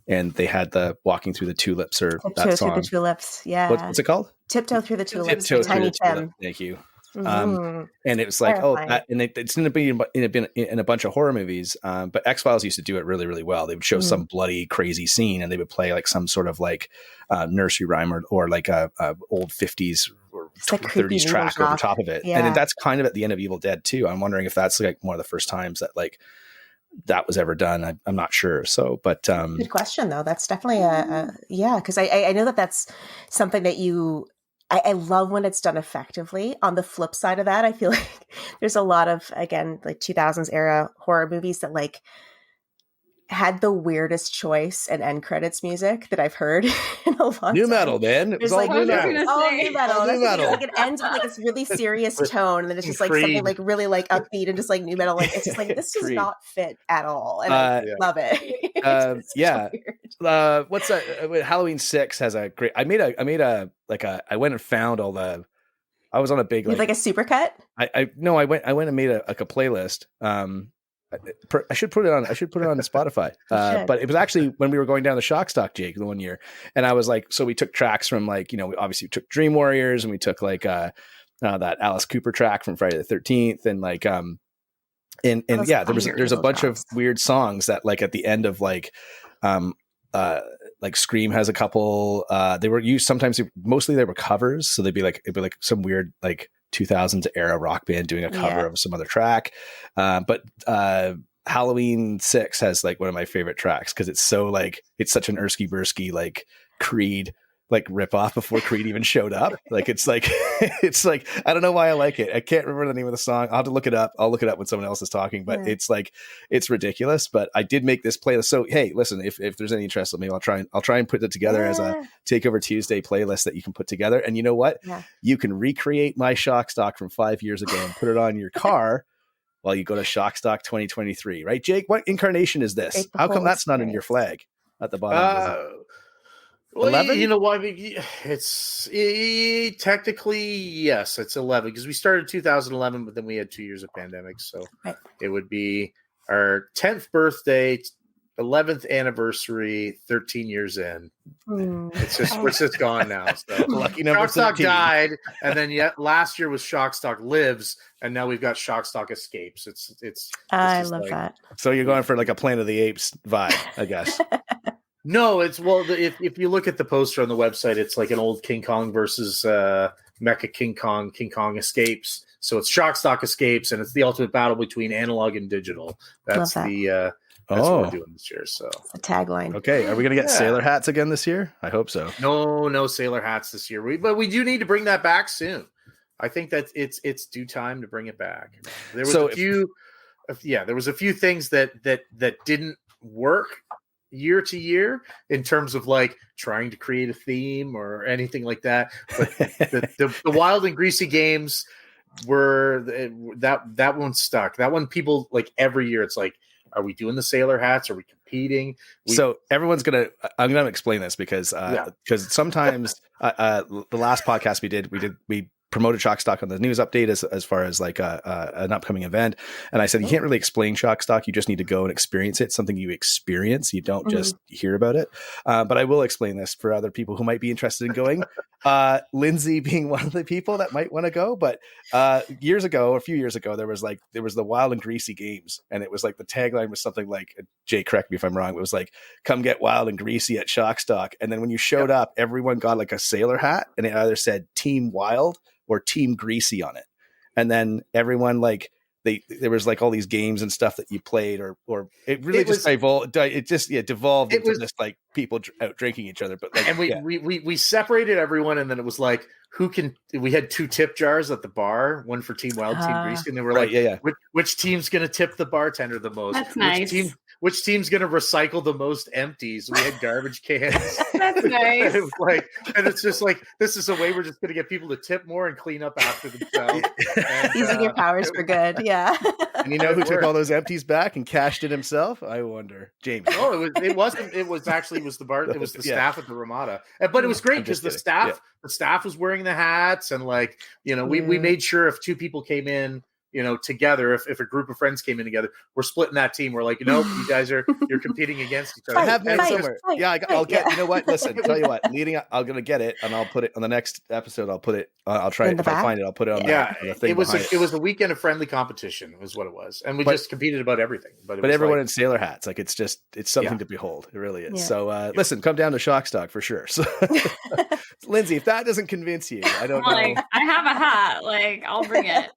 and they had the Walking Through the Tulips, or that song. Through the Tulips. Yeah. What's it called? Tiptoe Through the Tulips. Tiptoe Through the Tulips. Thank you. And it was like, it's going to be in a bunch of horror movies. But X-Files used to do it really, really well. They would show some bloody, crazy scene, and they would play like some sort of like nursery rhyme or like a old 50s or 30s track over top of it. And that's kind of at the end of Evil Dead too. I'm wondering if that's like one of the first times that like that was ever done. I'm not sure. So, but good question though. That's definitely because I know that's something that I love when it's done effectively. On the flip side of that, I feel like there's a lot of, again, like 2000s era horror movies that like had the weirdest choice and end credits music that I've heard in a long new time. Metal, man. It was all new metal. Oh, new metal. New metal. Like it ends with like this really serious tone, and then it's just like something like really like upbeat and just like new metal. Like it's just like this does not fit at all, and I love it. What's that? Halloween 6 has a great. I went and found all the. I was on a big like a supercut. I went and made a playlist. I should put it on Spotify. But it was actually when we were going down the Shockstock, Jake, the one year, and I was like, so we took tracks from like, we obviously took Dream Warriors, and we took like that Alice Cooper track from Friday the 13th, and like there's a bunch of weird songs that like at the end of like Scream has a couple. They were used sometimes. Mostly they were covers, so it'd be like some weird like 2000s era rock band doing a cover of some other track. But Halloween 6 has like one of my favorite tracks because it's so like it's such an Ersky Bursky like Creed like rip off before Creed even showed up. Like it's like I don't know why I like it. I can't remember the name of the song. I'll have to look it up. I'll look it up when someone else is talking, but it's like it's ridiculous. But I did make this playlist. So hey, listen, if there's any interest, maybe I'll try and put it together as a Takeover Tuesday playlist that you can put together. And you know what? You can recreate my Shockstock from 5 years ago and put it on your car while you go to Shockstock 2023, right? Jake, what incarnation is this? How come that's not in your flag at the bottom? Well, 11? You know what? It's technically, yes, it's 11 because we started 2011, but then we had 2 years of pandemic. So it would be our 10th birthday 11th anniversary, 13 years in. It's just gone now. So Lucky number Shockstock 13. died, and then last year was Shockstock Lives, and now we've got Shockstock Escapes. It's I love that. So you're going for like a Planet of the Apes vibe, I guess. No, it's if you look at the poster on the website, it's like an old King Kong versus Mecha King Kong Escapes. So it's Shockstock Escapes, and it's the ultimate battle between analog and digital. That's what we're doing this year. So the tagline. Okay, are we gonna get sailor hats again this year? I hope so. No sailor hats this year. But we do need to bring that back soon. I think that it's due time to bring it back. There was there was a few things that didn't work year to year in terms of like trying to create a theme or anything like that. But the Wild and Greasy games were that one stuck. That one people like every year. It's like, are we doing the sailor hats? Are we competing? So I'm gonna explain this because sometimes the last podcast we promoted Shockstock on the news update as far as like an upcoming event. And I said, you can't really explain Shockstock. You just need to go and experience it. It's something you experience. You don't just hear about it. But I will explain this for other people who might be interested in going. Lindsay being one of the people that might want to go. But a few years ago, there was the Wild and Greasy games. And it was like the tagline was something like, Jay, correct me if I'm wrong. It was like, come get wild and greasy at Shockstock. And then when you showed up, everyone got like a sailor hat and it either said Team Wild or Team Greasy on it. And then everyone there was like all these games and stuff that you played or it really devolved into just like people out drinking each other. But like, and we separated everyone, and then it was like, we had 2 tip jars at the bar, one for Team Wild, Team Greasy, and they were which team's going to tip the bartender the most? That's nice. Which team's going to recycle the most empties? We had garbage cans. That's nice. And it's just like, this is a way we're just going to get people to tip more and clean up after themselves. Using your powers for good. Yeah. And you know who took all those empties back and cashed it himself? I wonder. James. No, it wasn't. It was the bar. It was the staff at the Ramada. But it was great because the staff was wearing the hats, and like, we made sure if 2 people came in, together, if a group of friends came in together, we're splitting that team. We're like, nope, you guys you're competing against each other. I have mine somewhere. I'll get. You know what? Listen, tell you what. Leading up, I'm gonna get it, and I'll put it on the next episode. I'll put it. I'll try it if I find it. I'll put it on. The thing. It was a weekend of friendly competition, was what it was, and we just competed about everything. But everyone in sailor hats, like it's something to behold. It really is. Yeah. So listen, come down to Shockstock for sure. So, Lindsay, if that doesn't convince you, I don't know. Like, I have a hat. Like, I'll bring it.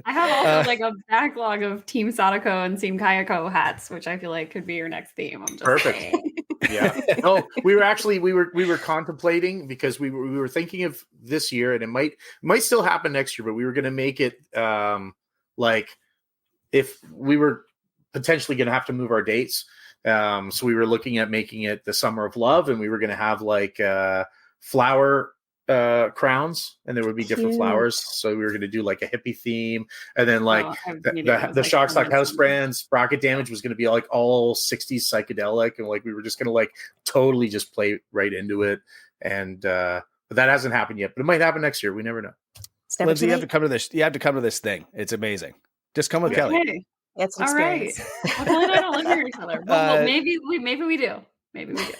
I have also like a backlog of Team Sadako and Team Kayako hats, which I feel like could be your next theme. I'm just perfect. saying. Yeah. No, we were contemplating, because we were thinking of this year, and it might still happen next year, but we were going to make it like if we were potentially going to have to move our dates. So we were looking at making it the Summer of Love, and we were going to have like flower crowns, and there would be different flowers. So we were going to do like a hippie theme, and then like the Shockstock house brands, Sprocket Damage was going to be like all 60s psychedelic, and like we were just going to like totally just play right into it. And but that hasn't happened yet, but it might happen next year. We never know. Lindsay, you have to come to this. You have to come to this thing. It's amazing. Just come with Kelly. Okay. It's all right. Well, Kelly and I don't live near each other. Well, maybe we do. Maybe we do.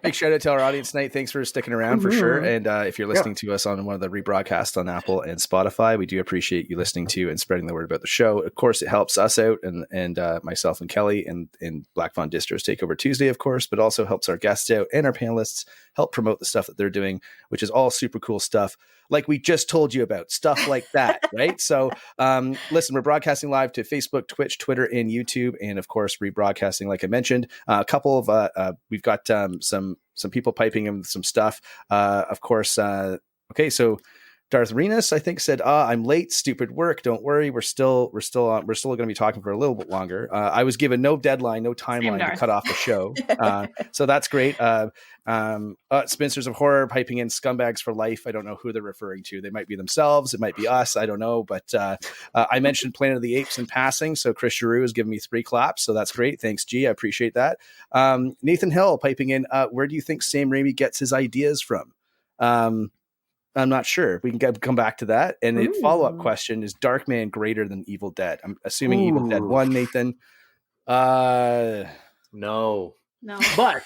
Big shout out to our audience tonight. Thanks for sticking around for sure. And if you're listening to us on one of the rebroadcasts on Apple and Spotify, we do appreciate you listening to and spreading the word about the show. Of course, it helps us out and myself and Kelly and Black Fawn Distro's Takeover Tuesday, of course, but also helps our guests out and our panelists help promote the stuff that they're doing, which is all super cool stuff. Like we just told you about, stuff like that, right? So listen, we're broadcasting live to Facebook, Twitch, Twitter, and YouTube, and of course, rebroadcasting, like I mentioned. A couple of we've got some people piping in some stuff. Of course, okay, so Darth Renus, I think, said, I'm late, stupid work. Don't worry. We're still going to be talking for a little bit longer. I was given no deadline, no timeline to cut off the show. So that's great. Spincers of Horror piping in scumbags for life. I don't know who they're referring to. They might be themselves. It might be us. I don't know. But I mentioned Planet of the Apes in passing. So Chris Giroux has given me 3 claps. So that's great. Thanks, G. I appreciate that. Nathan Hill piping in, where do you think Sam Raimi gets his ideas from? I'm not sure. We can come back to that. And a follow-up question, is Darkman greater than Evil Dead? I'm assuming Evil Dead 1, Nathan. No. But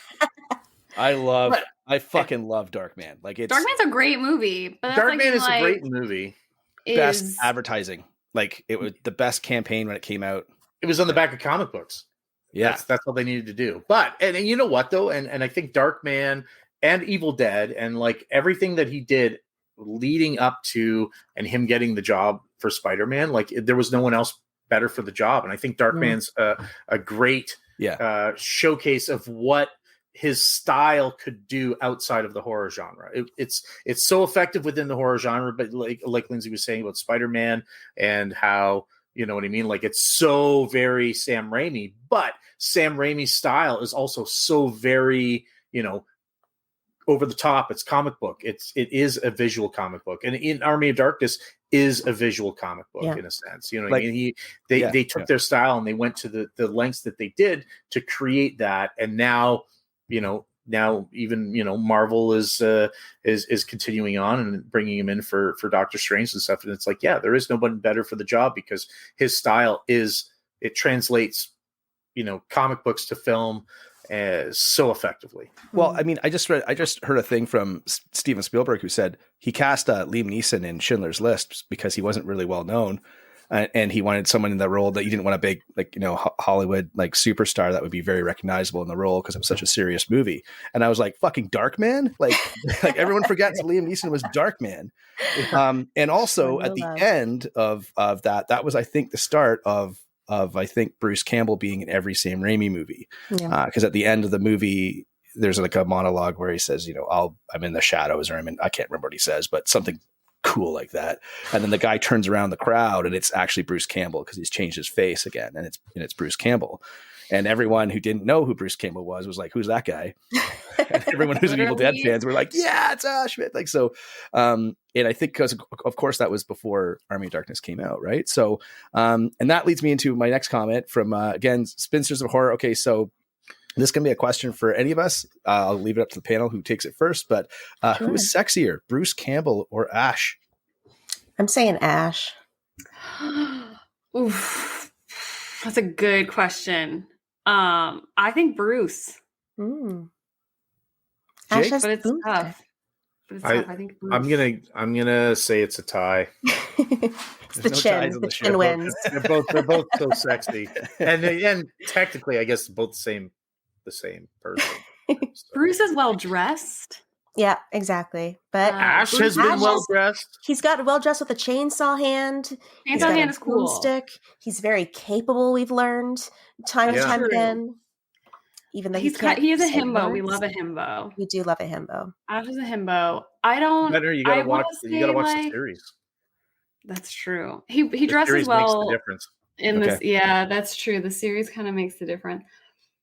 I fucking love Darkman. Like, it's Darkman's a great movie, but Darkman is a great movie. Best advertising. Like, it was the best campaign when it came out. It was on the back of comic books. Yeah, that's what they needed to do. But and you know what though, and I think Darkman and Evil Dead and like everything that he did leading up to and him getting the job for Spider-Man, like there was no one else better for the job. And I think Darkman's a great showcase of what his style could do outside of the horror genre. It's so effective within the horror genre, but like Lindsay was saying about Spider-Man and how, you know what I mean? Like, it's so very Sam Raimi, but Sam Raimi's style is also so very, you know, over the top. It's comic book. It is a visual comic book. And in Army of Darkness is a visual comic book in a sense. You know what I mean? They took their style and they went to the lengths that they did to create that. And now, you know, even, you know, Marvel is continuing on and bringing him in for Doctor Strange and stuff. And it's like, yeah, there is nobody better for the job because his style it translates, you know, comic books to film so effectively. Well, I mean, I just heard a thing from Steven Spielberg who said he cast Liam Neeson in Schindler's List because he wasn't really well known. And he wanted someone in that role that you didn't want a big, like, you know, Hollywood, like, superstar that would be very recognizable in the role because it was such a serious movie. And I was like, fucking Darkman? Like everyone forgets Liam Neeson was Darkman. And also at the end of that was, I think, the start of I think Bruce Campbell being in every Sam Raimi movie. Because at the end of the movie, there's like a monologue where he says, you know, I'm in the shadows, or I can't remember what he says, but something cool like that. And then the guy turns around the crowd and it's actually Bruce Campbell because he's changed his face again, and it's Bruce Campbell. And everyone who didn't know who Bruce Campbell was like, who's that guy? And everyone who's an Evil Dead fans were like, yeah, it's Schmidt. Like, so, and I think because of course that was before Army of Darkness came out. Right. So, and that leads me into my next comment from, again, Spinsters of Horror. Okay. So this can be a question for any of us. I'll leave it up to the panel who takes it first, but Sure. Who is sexier, Bruce Campbell or Ash? I'm saying Ash. Oof. That's a good question. I think Bruce. Ash has but it's tough. I think Bruce. I'm gonna say it's a tie. It's the chin. The chin wins. They're both so sexy, and technically, I guess both the same person. So. Bruce is well dressed. Yeah, exactly. But Ash has been well dressed. He's got well dressed with a chainsaw hand. Chainsaw hand is cool. Stick. He's very capable. We've learned time and time again. Even though he is a himbo. We love a himbo. We do love a himbo. Ash is a himbo. I don't. Better, you gotta watch the series. That's true. He dresses well. Makes the difference. In this, yeah, that's true. The series kind of makes the difference.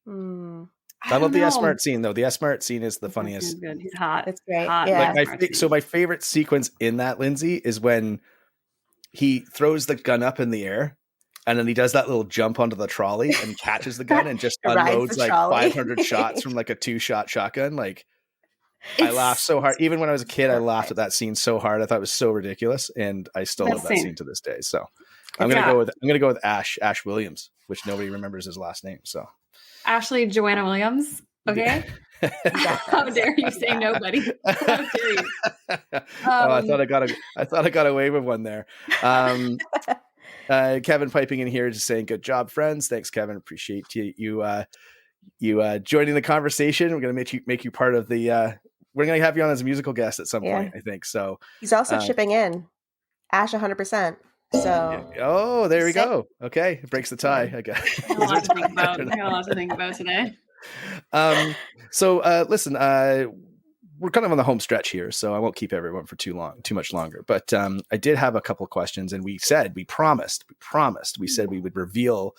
I love the S-Mart scene though. The S-Mart scene is the funniest. He's good. He's hot. It's great. Hot. Yeah. Like my favorite sequence in that, Lindsay, is when he throws the gun up in the air and then he does that little jump onto the trolley and catches the gun and just unloads like 500 shots from like a 2-shot shotgun. Like, I laughed so hard. Even when I was a kid, I laughed at that scene so hard. I thought it was so ridiculous, and I still love that scene to this day. So I'm gonna go with Ash Williams, which nobody remembers his last name. So Ashley Joanna Williams. Okay. How dare you say nobody? How dare you? I thought I got away with one there. Kevin piping in here, just saying, "Good job, friends." Thanks, Kevin. Appreciate you joining the conversation. We're gonna make you part of the. We're gonna have you on as a musical guest at some point, I think. So he's also chipping in. Ash 100%. So there we go. Okay, it breaks the tie. I got a lot to think about today. Listen, we're kind of on the home stretch here, so I won't keep everyone for too much longer. But I did have a couple of questions, and we promised we would reveal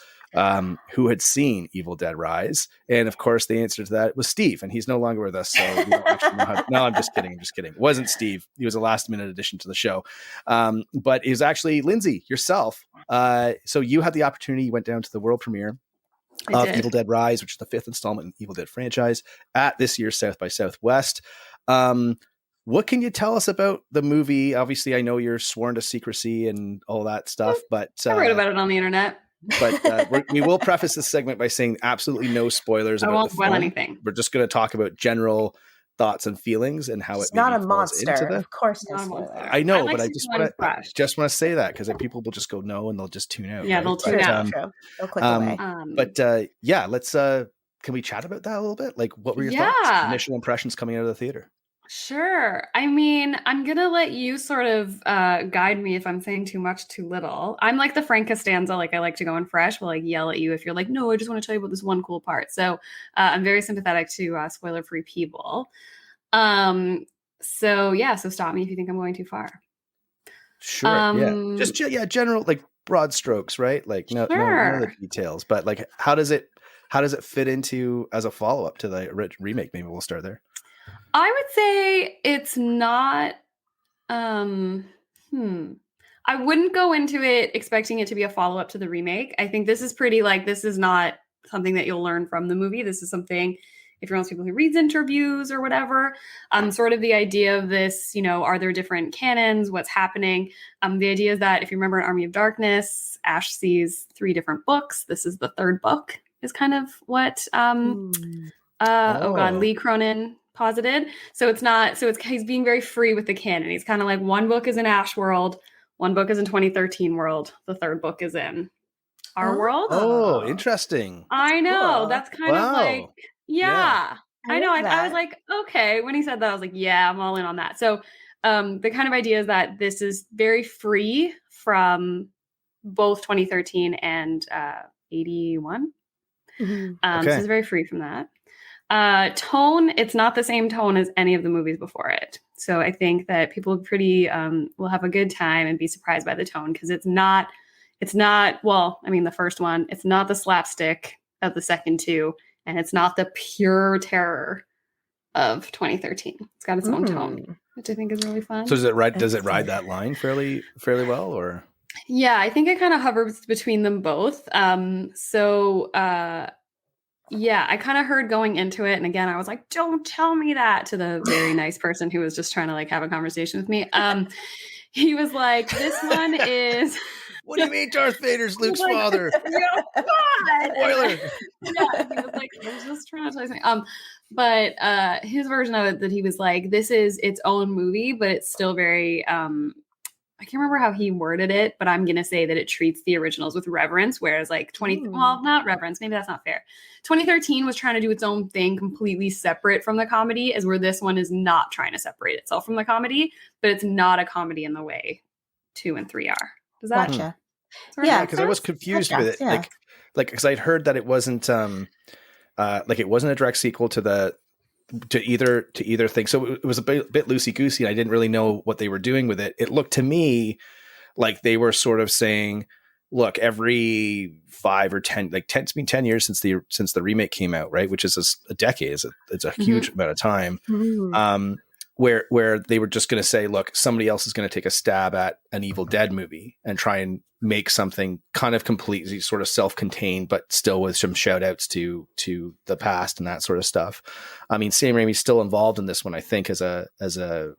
who had seen Evil Dead Rise, and of course the answer to that was Steve, and he's no longer with us, so we don't actually know how. No, I'm just kidding. It wasn't Steve. He was a last minute addition to the show, but it was actually Lindsay yourself. So you had the opportunity. You went down to the world premiere of Evil Dead Rise, which is the 5th installment in the Evil Dead franchise, at this year's South by Southwest. What can you tell us about the movie? Obviously, I know you're sworn to secrecy and all that stuff, but I wrote about it on the internet. But we will preface this segment by saying absolutely no spoilers I about won't the spoil film. anything. We're just going to talk about general thoughts and feelings and how It's it not maybe a falls monster. into the. Of course, no Not a spoiler. monster. I know, like but I to just go in fresh. want to say that because people will just go no and they'll just tune out. Yeah, right? they'll tune But, out. True. They'll click away. But yeah, let's. Can we chat about that a little bit? Like, what were your thoughts, initial impressions coming out of the theater? Sure. I mean, I'm going to let you sort of guide me if I'm saying too much, too little. I'm like the Frank Costanza, like I like to go in fresh, but like yell at you if you're like, no, I just want to tell you about this one cool part. So I'm very sympathetic to spoiler-free people. So stop me if you think I'm going too far. Sure. Yeah. Just general, like broad strokes, right? Like no of the details, but like how does it fit into as a follow-up to the remake? Maybe we'll start there. I would say it's not. I wouldn't go into it expecting it to be a follow-up to the remake. I think this is pretty like this is not something that you'll learn from the movie. This is something, if you're one of those people who reads interviews or whatever, sort of the idea of this, are there different canons? What's happening? The idea is that if you remember in Army of Darkness, Ash sees 3 different books. This is the 3rd book is kind of what Lee Cronin posited. So he's being very free with the canon. He's kind of like one book is in Ash world, one book is in 2013 world, the 3rd book is in our world. Oh, interesting. I know. Cool. That's kind of like, yeah. I know. I was like, okay. When he said that, I was like, yeah, I'm all in on that. So the kind of idea is that this is very free from both 2013 and 81. Mm-hmm. This is very free from that. Tone, it's not the same tone as any of the movies before it. So I think that people will have a good time and be surprised by the tone because it's not, well, I mean, the first one, it's not the slapstick of the second 2, and it's not the pure terror of 2013. It's got its own tone, which I think is really fun. So does it ride that line fairly well, or? Yeah, I think it kind of hovers between them both. Yeah, I kind of heard going into it. And again, I was like, don't tell me that to the very nice person who was just trying to like have a conversation with me. He was like, this one is. What do you mean Darth Vader's Luke's father? Oh, God. Spoiler. Yeah, he was like, I was just trying to tell you something. But his version of it that he was like, this is its own movie, but it's still very I can't remember how he worded it, but I'm going to say that it treats the originals with reverence, whereas like well, not reverence. Maybe that's not fair. 2013 was trying to do its own thing completely separate from the comedy, as where this one is not trying to separate itself from the comedy, but it's not a comedy in the way 2 and 3 are. Does that? Gotcha. Yeah, because I was confused with it. Yeah. Like, because I'd heard that it wasn't, it wasn't a direct sequel to either thing. So it was a bit loosey goosey, and I didn't really know what they were doing with it. It looked to me like they were sort of saying, look, every 5 or 10, like 10, it's been 10 years since the remake came out, right? Which is a decade. It's a huge amount of time. Where they were just going to say, look, somebody else is going to take a stab at an Evil Dead movie and try and make something kind of completely sort of self-contained, but still with some shout outs to the past and that sort of stuff. I mean, Sam Raimi's still involved in this one, I think, as a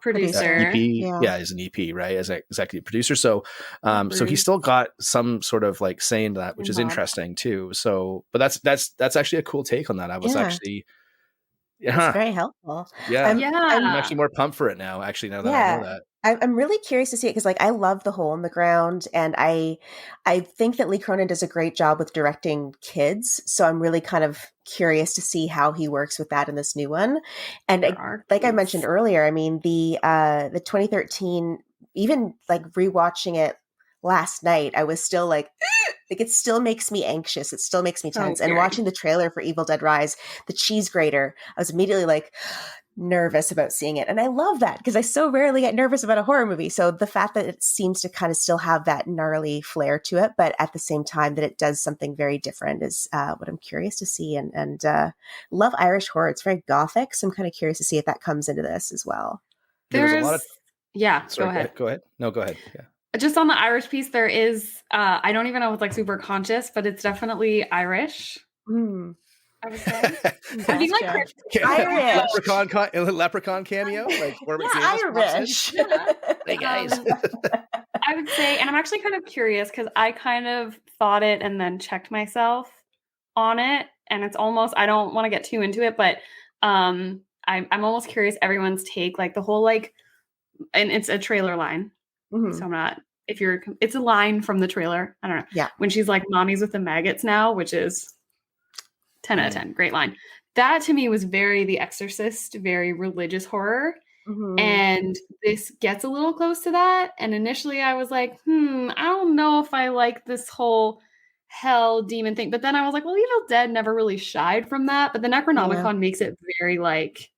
producer, EP. Yeah, as an EP, right? As an executive producer. So, so he's still got some sort of like saying that, which is interesting too. So, but that's actually a cool take on that. I was actually. Yeah, it's very helpful. Yeah, I'm actually more pumped for it now. Actually, now that I know that, I'm really curious to see it because, like, I love The Hole in the Ground, and I think that Lee Cronin does a great job with directing kids. So I'm really kind of curious to see how he works with that in this new one. And like I mentioned earlier, I mean the 2013, even like rewatching it last night, I was still like it still makes me anxious. It still makes me tense. And watching the trailer for Evil Dead Rise, the cheese grater, I was immediately like nervous about seeing it. And I love that because I so rarely get nervous about a horror movie. So the fact that it seems to kind of still have that gnarly flair to it, but at the same time that it does something very different is what I'm curious to see. And love Irish horror. It's very gothic. So I'm kind of curious to see if that comes into this as well. There's a lot of... Sorry, go ahead. No, go ahead. Yeah. Just on the Irish piece, there is, I don't even know if it's like super conscious, but it's definitely Irish. I would say. I think like Irish. Leprechaun cameo? Like Irish. Hey guys. I would say, and I'm actually kind of curious because I kind of thought it and then checked myself on it. And it's almost, I don't want to get too into it, but I'm almost curious everyone's take, like the whole like, and it's a trailer line. So I'm not, it's a line from the trailer. I don't know. Yeah. When she's like, mommy's with the maggots now, which is 10 out of 10. Great line. That to me was very The Exorcist, very religious horror. And this gets a little close to that. And initially I was like, I don't know if I like this whole hell demon thing. But then I was like, well, Evil Dead never really shied from that. But the Necronomicon makes it very like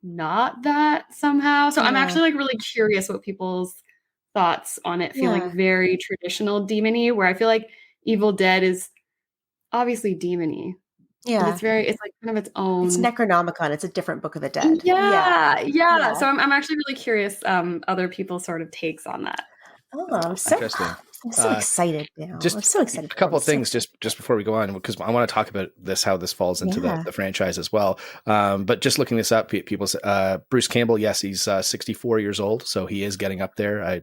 not that somehow. So I'm actually like really curious what people's thoughts on it feeling very traditional demon-y, where I feel like Evil Dead is obviously demon-y. Yeah. But it's like kind of its own. It's Necronomicon. It's a different Book of the Dead. Yeah. So I'm actually really curious other people's sort of takes on that. Oh, I'm so excited now. I'm so excited. A couple of things just before we go on, because I want to talk about how this falls into the franchise as well. But just looking this up, people say Bruce Campbell, yes, he's 64 years old, so he is getting up there.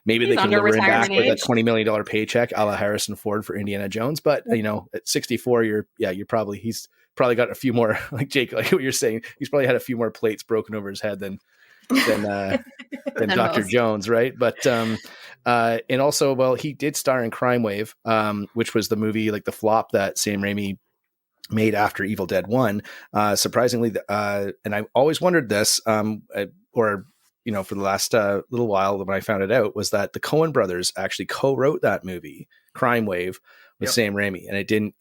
Maybe they can lure him back with a $20 million paycheck, a la Harrison Ford for Indiana Jones. But at 64, he's probably got a few more, like Jake, like what you're saying, he's probably had a few more plates broken over his head than Dr. Jones, right? But and also, well, he did star in Crime Wave, which was the movie, like the flop that Sam Raimi made after Evil Dead 1. Surprisingly, and I always wondered this, for the last little while when I found it out, was that the Coen brothers actually co-wrote that movie, Crime Wave, with Sam Raimi, and it didn't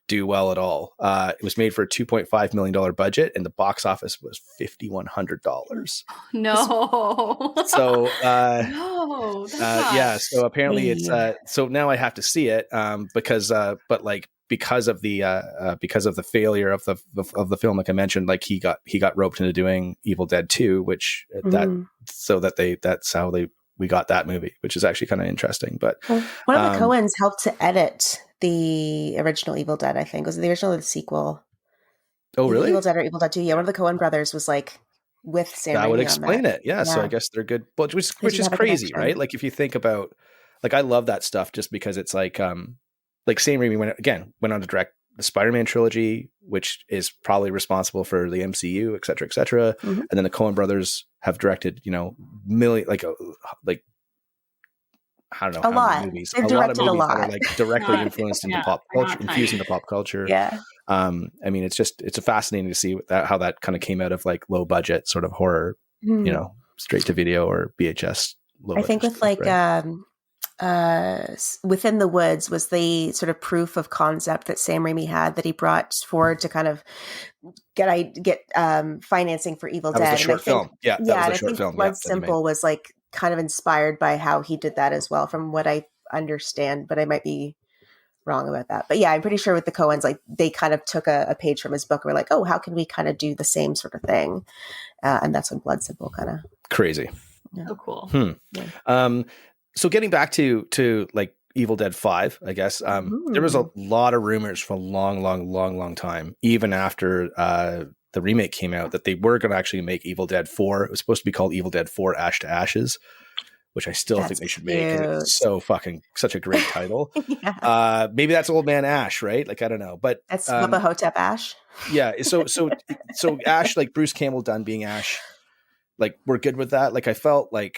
do well at all. It was made for a $2.5 million budget, and the box office was $5,100. No. So no. So apparently it's so now I have to see it because of the failure of the film, like I mentioned, like he got roped into doing Evil Dead 2, which that's how we got that movie, which is actually kind of interesting. But one of the Coens helped to edit the original Evil Dead, I think. Was it the original or the sequel? Oh, really? Evil Dead or Evil Dead 2? Yeah, one of the Coen brothers was like with Sam Raimi. That would explain it. Yeah, so I guess they're good. But which is crazy, right? Like if you think about, like I love that stuff just because it's like Sam Raimi went on to direct the Spider-Man trilogy, which is probably responsible for the MCU, et cetera, et cetera. And then the Coen brothers have directed, million, like I don't know, a lot. Movies. They've directed a lot. That are like directly influenced into pop culture, infused into pop culture. Yeah. I mean, it's a fascinating to see how that kind of came out of like low budget sort of horror, straight to video or VHS. I think with stuff, like, Within the Woods was the sort of proof of concept that Sam Raimi had that he brought forward to kind of get financing for Evil Dead. That was a short film. Yeah, that was a short film. Blood Simple was like kind of inspired by how he did that as well, from what I understand, but I might be wrong about that. But yeah, I'm pretty sure with the Coens, like they kind of took a page from his book and were like, oh, how can we kind of do the same sort of thing? And that's when Blood Simple kind of crazy. Yeah. Oh, cool. Yeah. So getting back to like Evil Dead 5, I guess, there was a lot of rumors for a long time, even after the remake came out, that they were going to actually make Evil Dead 4. It was supposed to be called Evil Dead 4 Ash to Ashes, which I still think they should make, because it's so such a great title. Maybe that's Old Man Ash, right? Like, I don't know, but that's Bubba Hotep Ash. Yeah. So Ash, like Bruce Campbell done being Ash, like we're good with that. Like I felt when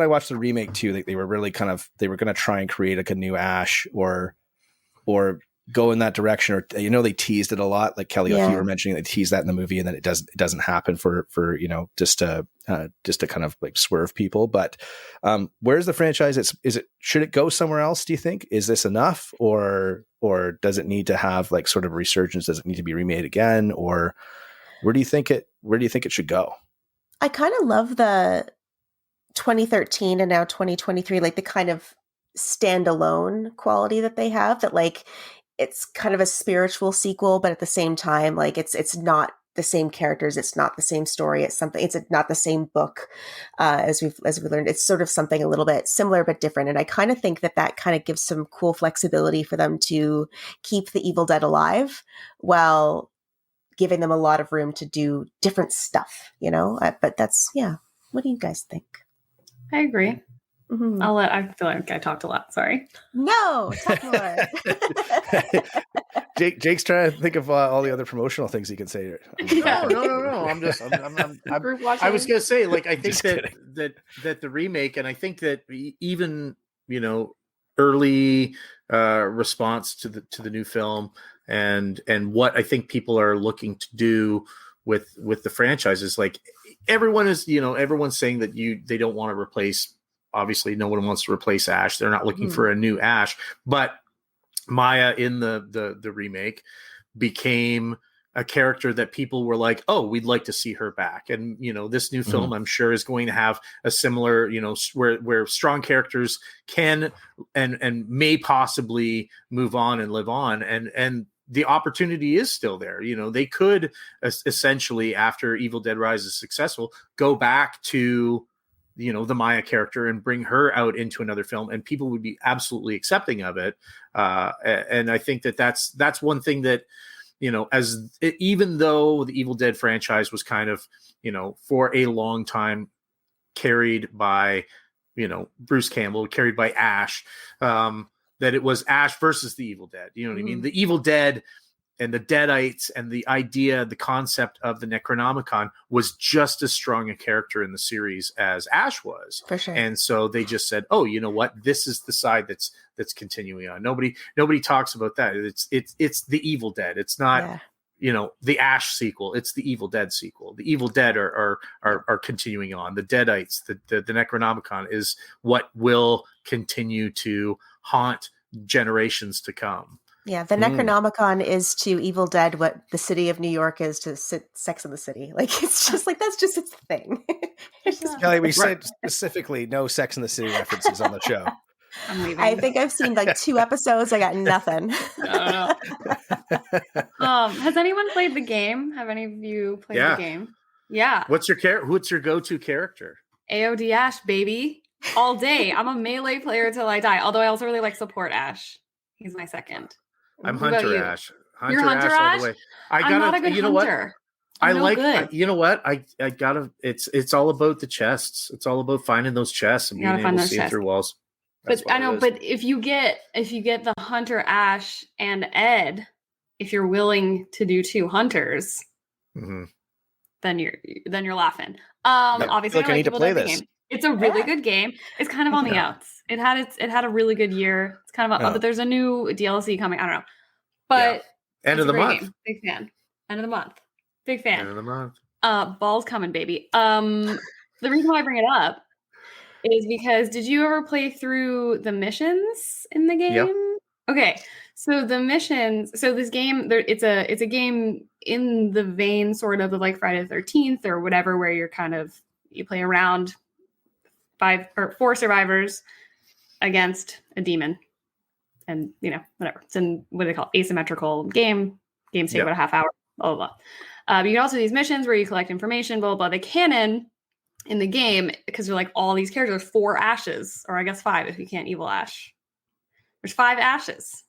I watched the remake too, like they were really they were going to try and create like a new Ash or go in that direction, or they teased it a lot. Like Kelly, like you were mentioning, they teased that in the movie, and then it doesn't happen for just to kind of like swerve people. But where's the franchise? Should it go somewhere else? Do you think? Is this enough, or does it need to have like sort of resurgence? Does it need to be remade again, or where do you think it should go? I kind of love the 2013 and now 2023, like the kind of standalone quality that they have, that like it's kind of a spiritual sequel, but at the same time, like it's not the same characters, it's not the same story, it's not the same book, as we learned. It's sort of something a little bit similar but different, and I kind of think that kind of gives some cool flexibility for them to keep the Evil Dead alive while giving them a lot of room to do different stuff, but that's what do you guys think? I agree. Mhm. I feel like I talked a lot. Sorry. No, talk more. Jake's trying to think of all the other promotional things he can say. No. I'm just. Group I was watching. gonna say, like, I think Just that the remake, and I think that even early response to the new film, and what I think people are looking to do with the franchise is, like, everyone's saying that they don't want to replace. Obviously, no one wants to replace Ash. They're not looking for a new Ash, but Maya in the remake became a character that people were like, oh, we'd like to see her back. And, this new film, I'm sure, is going to have a similar, where strong characters can and may possibly move on and live on. And the opportunity is still there. They could essentially, after Evil Dead Rise is successful, go back to the Maya character and bring her out into another film, and people would be absolutely accepting of it. And I think that's one thing that, even though the Evil Dead franchise was kind of, for a long time carried by, Bruce Campbell, carried by Ash, that it was Ash versus the Evil Dead. You know what I mean? The Evil Dead and the Deadites and the idea, the concept of the Necronomicon was just as strong a character in the series as Ash was. For sure. And so they just said, oh, you know what? This is the side that's continuing on. Nobody talks about that. It's the Evil Dead. It's not, the Ash sequel. It's the Evil Dead sequel. The Evil Dead are continuing on. The Deadites, the Necronomicon is what will continue to haunt generations to come. Yeah, the Necronomicon is to Evil Dead what the city of New York is to Sex and the City. Like, it's just like, that's just its thing. Kelly, we said specifically no Sex and the City references on the show. I'm leaving. I think I've seen like 2 episodes. I got nothing. I don't know. Has anyone played the game? Have any of you played the game? Yeah. What's your go-to character? AOD Ash, baby. All day. I'm a melee player till I die. Although I also really like support Ash. He's my second. I'm Hunter Ash. You're Hunter Ash all the way. I'm not a good hunter. I gotta. It's all about the chests. It's all about finding those chests and being able to see through walls. But I know. But if you get the Hunter Ash and Ed, if you're willing to do 2 hunters, then you're laughing. Obviously, I need to play this. Game. It's a really good game. It's kind of on the outs. It had a really good year. It's kind of but there's a new DLC coming. I don't know. But end of the month. Game. Big fan. End of the month. Big fan. End of the month. Ball's coming, baby. The reason why I bring it up is because did you ever play through the missions in the game? Yep. Okay. So the missions, this game, it's a game in the vein sort of like Friday the 13th or whatever, where you play around 4 survivors against a demon, and whatever. It's in what they call asymmetrical games take about a half hour, blah blah blah. But you can also do these missions where you collect information, blah blah blah. The canon in the game, because they're like all these characters, 4 Ashes, or I guess 5 if you can't evil Ash. There's 5 Ashes.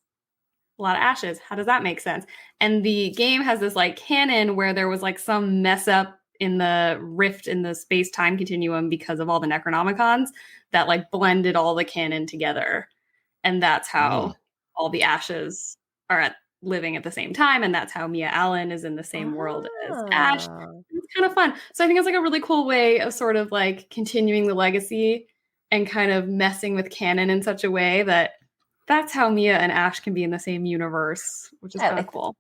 A lot of ashes. How does that make sense? And the game has this like canon where there was like some mess up in the rift in the space-time continuum because of all the Necronomicons that like blended all the canon together. And that's how all the Ashes are living at the same time. And that's how Mia Allen is in the same world as Ash. It's kind of fun. So I think it's like a really cool way of sort of like continuing the legacy and kind of messing with canon in such a way that that's how Mia and Ash can be in the same universe, which is kind of cool.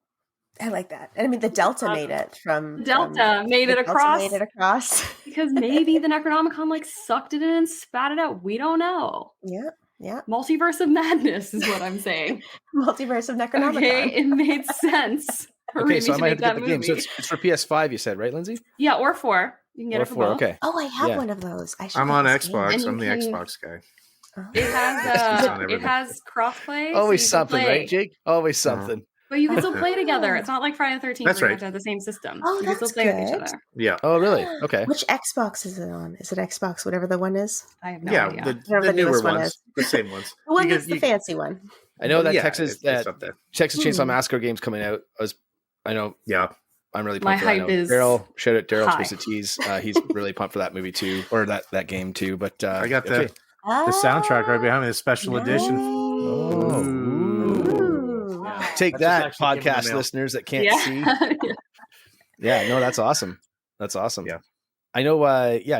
I like that. And I mean, the Delta made it from... Delta made it across. Made it across. Because maybe the Necronomicon like sucked it in and spat it out. We don't know. Yeah. Multiverse of madness is what I'm saying. Multiverse of Necronomicon. Okay, it made sense. Okay, so I might have to get the game. So it's for PS5, you said, right, Lindsay? Yeah, or 4. You can get it for both. Okay. Oh, I have one of those. I'm on Xbox. I'm the Xbox guy. It has crossplay. Always something, right, Jake? Always something. But you can still play together. It's not like Friday the 13th That's where right. you have to have the same system. Oh, you can still play with each other. Yeah. Oh, really? Okay. Which Xbox is it on? Is it Xbox, whatever the one is? I have no idea. The newer ones. The same ones. The one that's the fancy one. I know that Texas Chainsaw Massacre game's coming out. I know. Yeah. I'm really My pumped for that. hype is Daryl, shout out Daryl high. Twisted Tease. He's really pumped for that movie too, or that game too. But I got the The soundtrack right behind me, the special edition. Oh, Ooh. Yeah. take That's just that, actually came in the podcast mail. listeners that can't Yeah. see. Yeah, no, that's awesome. That's awesome. Yeah. I know.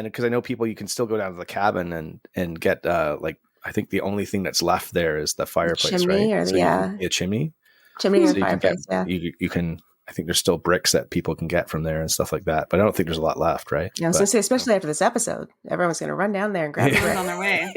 Because I know people. You can still go down to the cabin and get like, I think the only thing that's left there is the fireplace, chimney, right? or So the- you yeah. can be a chimney. Chimney So and you can fireplace. get, Yeah. you can. I think there's still bricks that people can get from there and stuff like that. But I don't think there's a lot left, right? I was But, gonna say, especially after this episode, everyone's gonna run down there and grab Everyone's on it. their way.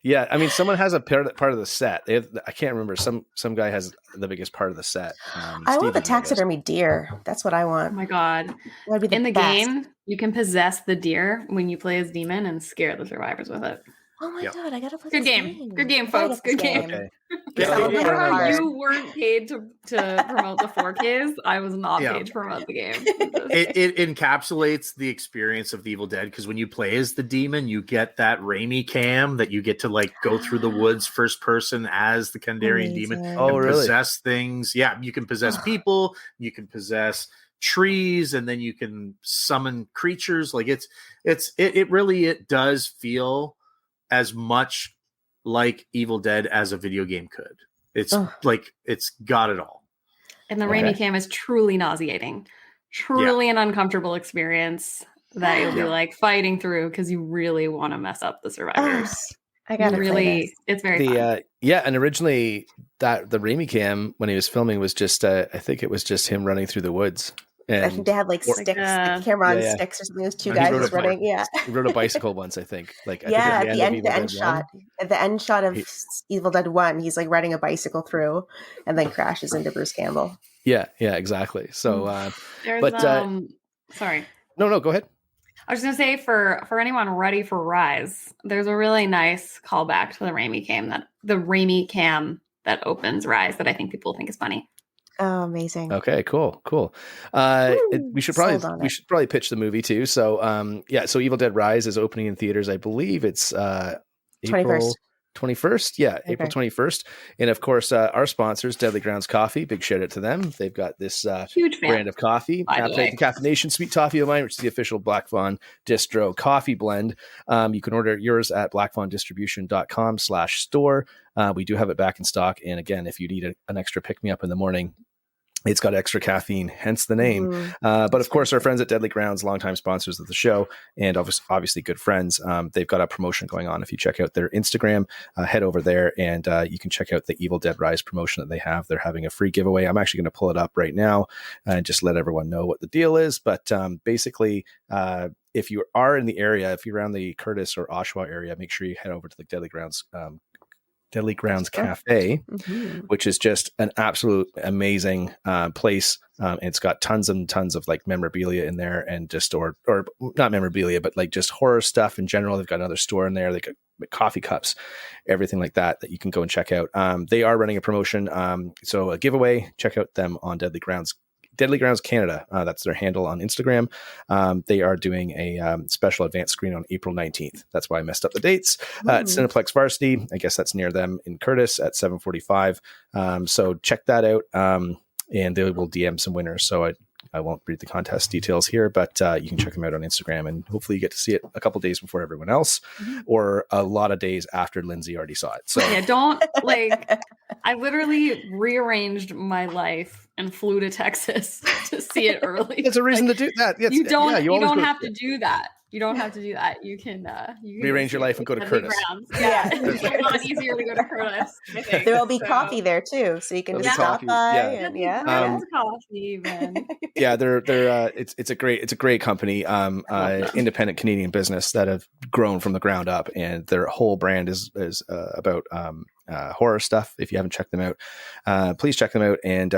yeah. I mean, someone has a part of the set. They have, I can't remember. Some guy has the biggest part of the set. I want the Steven knows. taxidermy deer. That's what I Oh want. my god. That'd be the In the best. game, you can possess the deer when you play as demon and scare the survivors with it. Oh my Yep. god, I gotta play Good this game. Good game, I gotta folks. get Good this game. Okay. Get Yeah, some yeah, of yeah. my Remember how cards. you weren't paid to promote the 4Ks? I was not Yeah. paid to promote the game. It encapsulates the experience of the Evil Dead, because when you play as the demon, you get that Raimi cam that you get to like go through the woods first person as the Kandarian demon Amazing. Oh, and really? possess things. Yeah, you can possess people, you can possess trees, and then you can summon creatures. Like it really does feel as much like Evil Dead as a video game could. It's Ugh. like it's got it all. And the Okay. Raimi cam is truly nauseating. Truly an uncomfortable experience that you'll be Yeah. like fighting through because you really want to mess up the survivors. I gotta play really, this. it's very fun. And originally the Raimi cam when he was filming was just I think it was just him running through the woods. I think And they had like or- sticks, Yeah. like camera on Yeah, yeah. sticks or something. There's two And he guys rode just a bike. running. Yeah. he rode a bicycle once, I think. Like I Yeah, think at of the end Evil Dead shot. 1. At the end shot of He- Evil Dead 1, he's like riding a bicycle through and then crashes into Bruce Campbell. Yeah, exactly. So There's but, sorry. no, go ahead. I was just gonna say for anyone ready for Rise, there's a really nice callback to the Raimi cam that opens Rise that I think people think is funny. Oh, amazing. Okay, cool. Woo, We should sold on it. probably pitch the movie too. So so Evil Dead Rise is opening in theaters. I believe it's April 21st. Yeah, April 21st. And of course, our sponsors, Deadly Grounds Coffee. Big shout out to them. They've got this Huge fan. brand of coffee, By the Appetite way. and Caffeination Sweet Toffee of Mine, which is the official Black Fawn Distro coffee blend. You can order yours at blackfawndistribution.com/store. We do have it back in stock. And again, if you need an extra pick-me-up in the morning, it's got extra caffeine, hence the name. Mhm. But of course, our friends at Deadly Grounds, longtime sponsors of the show, and obviously good friends. They've got a promotion going on. If you check out their Instagram, head over there and you can check out the Evil Dead Rise promotion that they have. They're having a free giveaway. I'm actually going to pull it up right now and just let everyone know what the deal is. But basically, if you are in the area, if you're around the Curtis or Oshawa area, make sure you head over to the Deadly Grounds Cafe, Mhm. which is just an absolute amazing place. It's got tons and tons of like memorabilia in there, and just or not memorabilia, but like just horror stuff in general. They've got another store in there. They got coffee cups, everything like that you can go and check out. They are running a promotion, so a giveaway. Check out them on Deadly Grounds Canada. That's their handle on Instagram. They are doing a special advance screen on April 19th. That's why I messed up the dates. At Cineplex Varsity. I guess that's near them in Curtis at 7:45. So check that out. And they will DM some winners. So I won't read the contest details here, but you can check them out on Instagram, and hopefully you get to see it a couple days before everyone else, or a lot of days after Lindsay already saw it. So Yeah, don't I literally rearranged my life and flew to Texas to see it early. there's a reason to do that. Yes, You don't. yeah, you always don't go- have to do that. You don't have to do that. You can Rearrange see your it life and go to Deadly Curtis. Grounds. Yeah, it's a lot easier to go to Curtis. I think. There will be So- coffee there too, so you can There'll just be stop coffee, by yeah. and yeah. Grounds coffee even. Yeah, they're it's a great company, independent Canadian business that have grown from the ground up, and their whole brand is about horror stuff. If you haven't checked them out, please check them out. And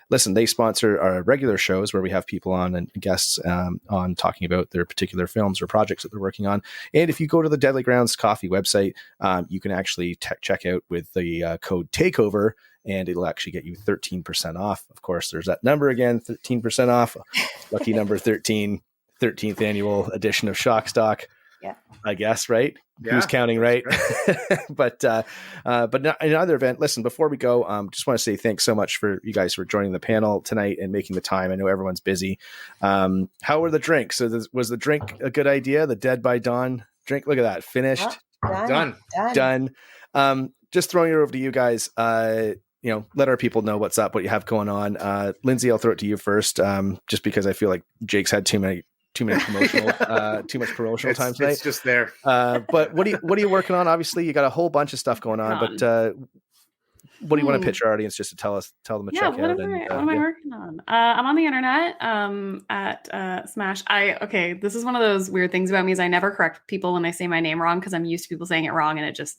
listen, they sponsor our regular shows where we have people on and guests on talking about their particular films or projects that they're working on. And if you go to the Deadly Grounds Coffee website, you can actually check out with the code Takeover, and it'll actually get you 13% off. Of course, there's that number again, 13% off. Lucky number 13, 13th annual edition of Shock Stock. Yeah. I guess, right? Yeah, Who's counting, right? but in either event, listen, before we go, just want to say thanks so much for you guys for joining the panel tonight and making the time. I know everyone's busy. How were the drinks? So was the drink a good idea? The Dead by Dawn drink. Look at that. Finished. Done. Just throwing it over to you guys. Let our people know what's up, what you have going on. Lindsay, I'll throw it to you first, just because I feel like Jake's had too much promotional time tonight. It's just there. But what are you working on? Obviously, you got a whole bunch of stuff going on, but what do you want to pitch our audience just to tell them to check out? What am I working on? I'm on the internet at Smash. This is one of those weird things about me is I never correct people when they say my name wrong because I'm used to people saying it wrong, and it just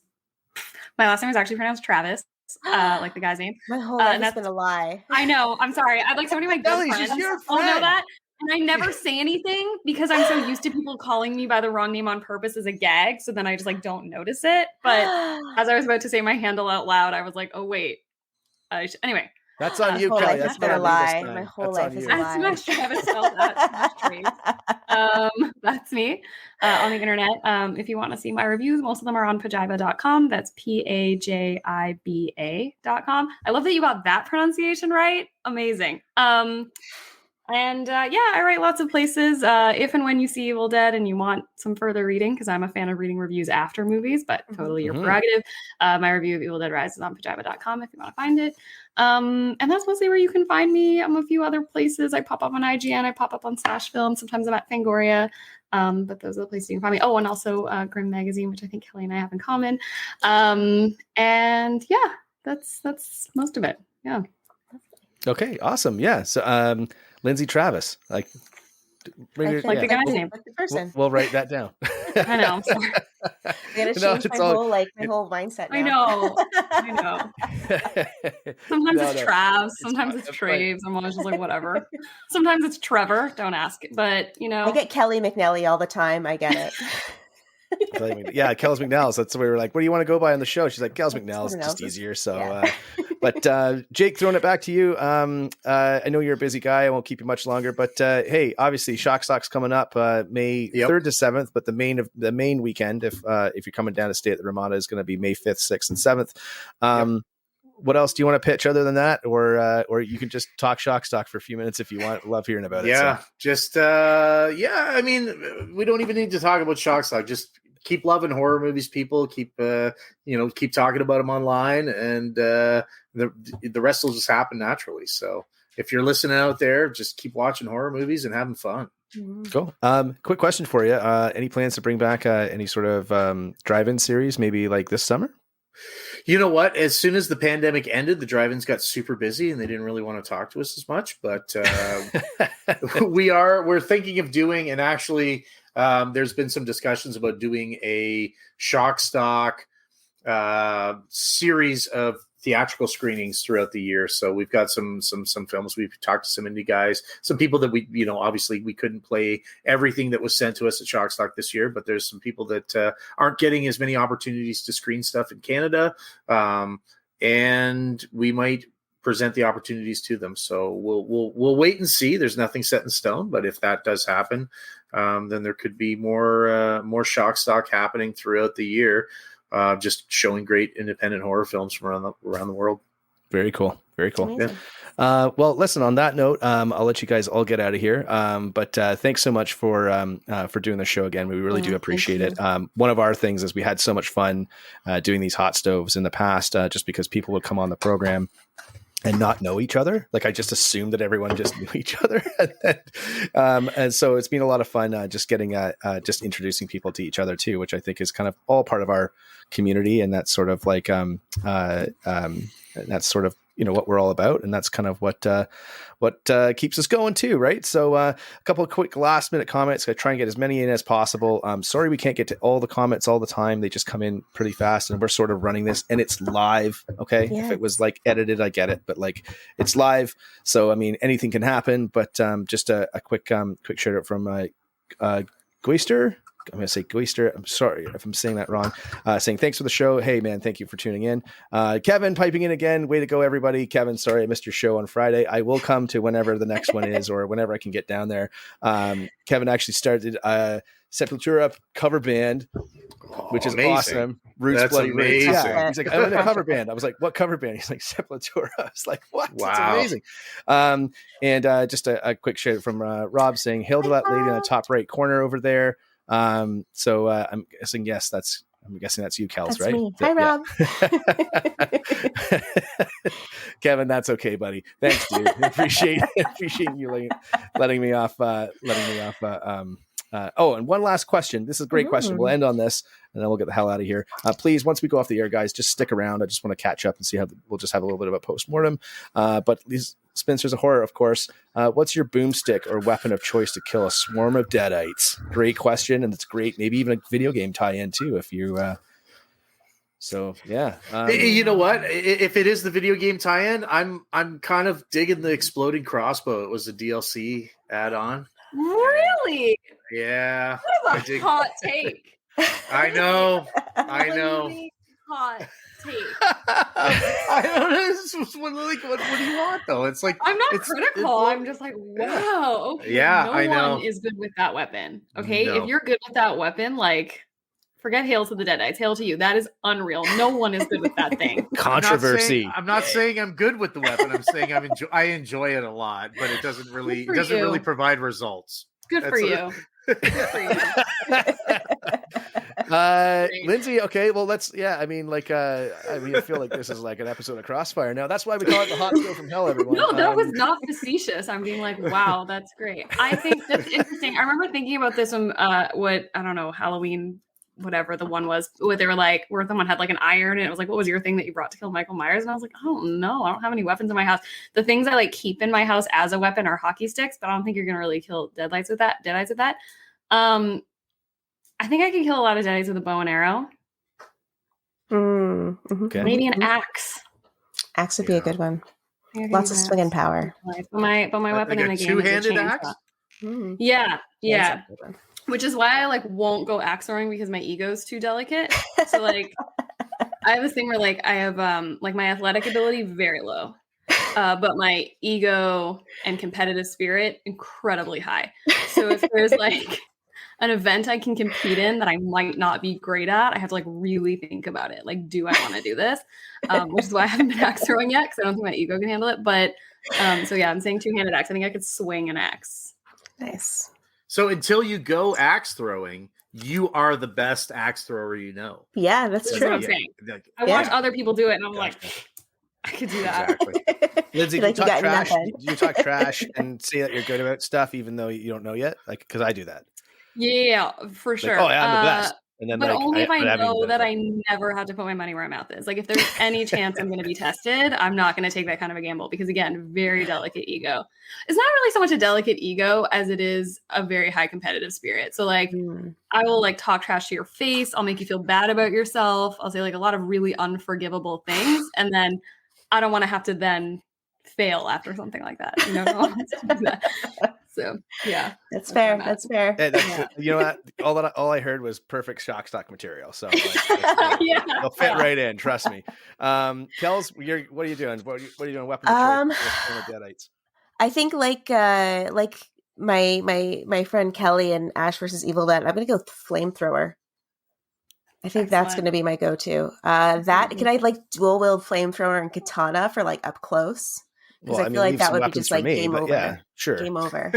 my last name is actually pronounced Travis. Like the guy's name. My whole life has been a lie. I know. I'm sorry. I'd like so many of my good friends all know that. And I never say anything because I'm so used to people calling me by the wrong name on purpose as a gag. So then I just like don't notice it. But as I was about to say my handle out loud, I was like, oh wait. Anyway. That's on you, Kelly. That's been a lie. My whole life is a lie. Smash Travis spelled that. That's me on the internet. If you want to see my reviews, most of them are on pajiba.com. That's PAJIBA.com. I love that you got that pronunciation right. Amazing. I write lots of places. If and when you see Evil Dead and you want some further reading, because I'm a fan of reading reviews after movies, but totally your prerogative. My review of Evil Dead Rise is on pajiba.com if you want to find it. And that's mostly where you can find me. I'm a few other places. I pop up on IGN. I pop up on Slash Film. Sometimes I'm at Fangoria. But those are the places you can find me. Oh, and also Grim Magazine, which I think Kelly and I have in common. That's most of it. Yeah. Okay, awesome. Yeah. So Lindsay Traves, like the guy's name, like the person. We'll write that down. I know. I'm sorry. I gotta change my whole mindset now. I know. Sometimes it's Traves. Sometimes it's Traves. I'm always just like, whatever. Sometimes it's Trevor. Don't ask. But, I get Kelly McNally all the time. I get it. Yeah, Kells McNally's. That's where we were like, what do you want to go by on the show? She's like, Kells McNally's just easier. So, yeah. But Jake, throwing it back to you. I know you're a busy guy. I won't keep you much longer. But hey, obviously, Shock Stock's coming up May 3rd to 7th. But the main weekend, if you're coming down to stay at the Ramada, is going to be May 5th, 6th, and 7th. What else do you want to pitch other than that, or you can just talk Shock Stock for a few minutes if you want? Love hearing about it. Yeah, so. I mean, we don't even need to talk about Shock Stock. Just keep loving horror movies, people. Keep keep talking about them online, and the rest will just happen naturally. So if you're listening out there, just keep watching horror movies and having fun. Cool. Quick question for you. Any plans to bring back any sort of drive-in series, maybe like this summer? You know what? As soon as the pandemic ended, the drive-ins got super busy and they didn't really want to talk to us as much. But we're thinking of doing, and actually there's been some discussions about doing a Shock Stock series of theatrical screenings throughout the year. So we've got some films. We've talked to some indie guys, some people that we, obviously we couldn't play everything that was sent to us at Shock Stock this year, but there's some people that aren't getting as many opportunities to screen stuff in Canada. And we might present the opportunities to them. So we'll wait and see. There's nothing set in stone, but if that does happen, then there could be more Shock Stock happening throughout the year. Just showing great independent horror films from around the world. Very cool. Very cool. Amazing. Well, listen, on that note, I'll let you guys all get out of here. But thanks so much for doing the show again. We really do appreciate it. One of our things is we had so much fun doing these hot stoves in the past, just because people would come on the program and not know each other. Like I just assumed that everyone just knew each other. And so it's been a lot of fun just getting, just introducing people to each other too, which I think is kind of all part of our community. And that's sort of like, that's sort of, what we're all about. And that's kind of what keeps us going too. Right. So a couple of quick last minute comments. I try and get as many in as possible. Sorry, we can't get to all the comments all the time. They just come in pretty fast and we're sort of running this and it's live. Okay. Yeah. If it was like edited, I get it, but like it's live. So, I mean, anything can happen, but just a quick shout out from Goister. I'm going to say Goister. I'm sorry if I'm saying that wrong. Saying thanks for the show. Hey, man, thank you for tuning in. Kevin piping in again. Way to go, everybody. Kevin, sorry I missed your show on Friday. I will come to whenever the next one is or whenever I can get down there. Kevin actually started Sepultura cover band, which is awesome. Roots Bloody Roots. Yeah. He's like, I'm in a cover band. I was like, what cover band? He's like, Sepultura. I was like, what? Wow. It's amazing. And just a quick shout from Rob saying, hail to that lady in the top right corner over there. So I'm guessing that's you, Kels, That's right? me. Hi, Rob. Kevin, that's okay, buddy. Thanks, dude. appreciate you letting me off. And one last question. This is a great question. We'll end on this, and then we'll get the hell out of here. Please, once we go off the air, guys, just stick around. I just want to catch up and see we'll just have a little bit of a postmortem. But these Spincers of Horror, of course. What's your boomstick or weapon of choice to kill a swarm of deadites? Great question, and it's great. Maybe even a video game tie-in too, if you. So yeah, you know what? If it is the video game tie-in, I'm kind of digging the exploding crossbow. It was a DLC add-on. Really? Yeah, What a hot take. I know. Really hot take. I don't know. What do you want though? It's like I'm not critical. I'm just like, wow. Okay, yeah, no I know. one is good with that weapon. Okay, No. if you're good with that weapon, like. Forget hail to the deadites. Hail to you. That is unreal. No one is good with that thing. Controversy. I'm not saying I'm good with the weapon. I'm saying I enjoy it a lot, but it doesn't really provide results. Good for you. Good for you. Lindsay, okay, well I feel like this is like an episode of Crossfire now. That's why we call it the Hotstove from Hell, everyone. No, that was not facetious. I'm being like, wow, that's great. I think that's interesting. I remember thinking about this when Halloween, whatever the one was, where they were like, where someone had like an iron and it was like, what was your thing that you brought to kill Michael Myers? And I was like, oh no, I don't have any weapons in my house. The things I like keep in my house as a weapon are hockey sticks, but I don't think you're gonna really kill deadites with that. I think I can kill a lot of deadites with a bow and arrow. Okay. Maybe an axe. Axe would be a good one. Lots of swinging power. But my weapon in the game is a chainsaw. Axe? Yeah. Which is why I like won't go axe throwing because my ego's too delicate. So like I have this thing where like I have like my athletic ability very low. But my ego and competitive spirit incredibly high. So if there's like an event I can compete in that I might not be great at, I have to like really think about it. Like, do I want to do this? Which is why I haven't been axe throwing yet because I don't think my ego can handle it. But so yeah, I'm saying two-handed axe. I think I could swing an axe. Nice. So until you go axe throwing, you are the best axe thrower you know. Yeah, that's true. What I'm saying. I watch other people do it, and I'm like, I could do that. Exactly. Lindsay, do you talk trash and say that you're good about stuff even though you don't know yet? Like, because I do that. Yeah, for sure. Like, I'm the best. And then, but only if I know that I never have to put my money where my mouth is. Like if there's any chance I'm going to be tested, I'm not going to take that kind of a gamble because again, very delicate ego. It's not really so much a delicate ego as it is a very high competitive spirit. So like I will like talk trash to your face. I'll make you feel bad about yourself. I'll say like a lot of really unforgivable things. And then I don't want to have to then fail after something like that. You know, so yeah, that's fair. That's fair. Yeah, you know what? All I heard was perfect shock stock material. So like, yeah, they'll fit right in. Trust me. Kels, what are you doing? What are you doing? Weapon of choice with deadites. I think like my friend Kelly and Ash versus Evil Dead. I'm gonna go flamethrower. I think that's going to be my go-to. That can I like dual wield flamethrower and katana for like up close? Because I feel like that would be just like game over. Yeah, sure. Game over.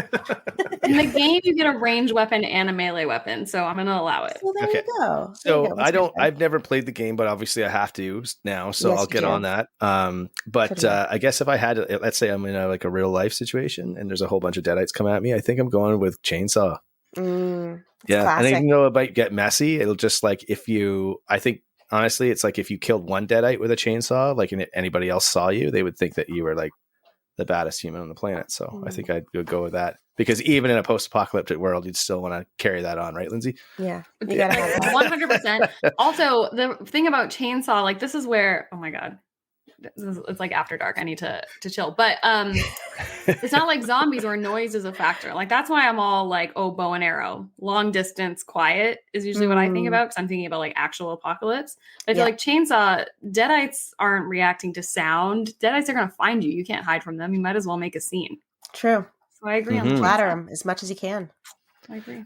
In the game, you get a ranged weapon and a melee weapon, so I'm going to allow it. Well, there you go. So I've never played the game, but obviously I have to now, so I'll get on that. But I guess if I had to, let's say I'm in a real life situation and there's a whole bunch of deadites coming at me, I think I'm going with chainsaw. Yeah, classic. And even though it might get messy, it'll just like I think honestly, it's like if you killed one deadite with a chainsaw, like and anybody else saw you, they would think that you were like the baddest human on the planet. So I think I'd go with that because even in a post-apocalyptic world, you'd still want to carry that on, right, Lindsay? Yeah, you gotta have 100%. Also, the thing about chainsaw, like this is where, oh my god. It's like after dark. I need to chill. But it's not like zombies where noise is a factor. Like that's why I'm all like, oh, bow and arrow. Long distance, quiet is usually what I think about because I'm thinking about like actual apocalypse. But I feel like chainsaw, deadites aren't reacting to sound. Deadites are going to find you. You can't hide from them. You might as well make a scene. True. So I agree on the flatter them as much as you can. I agree.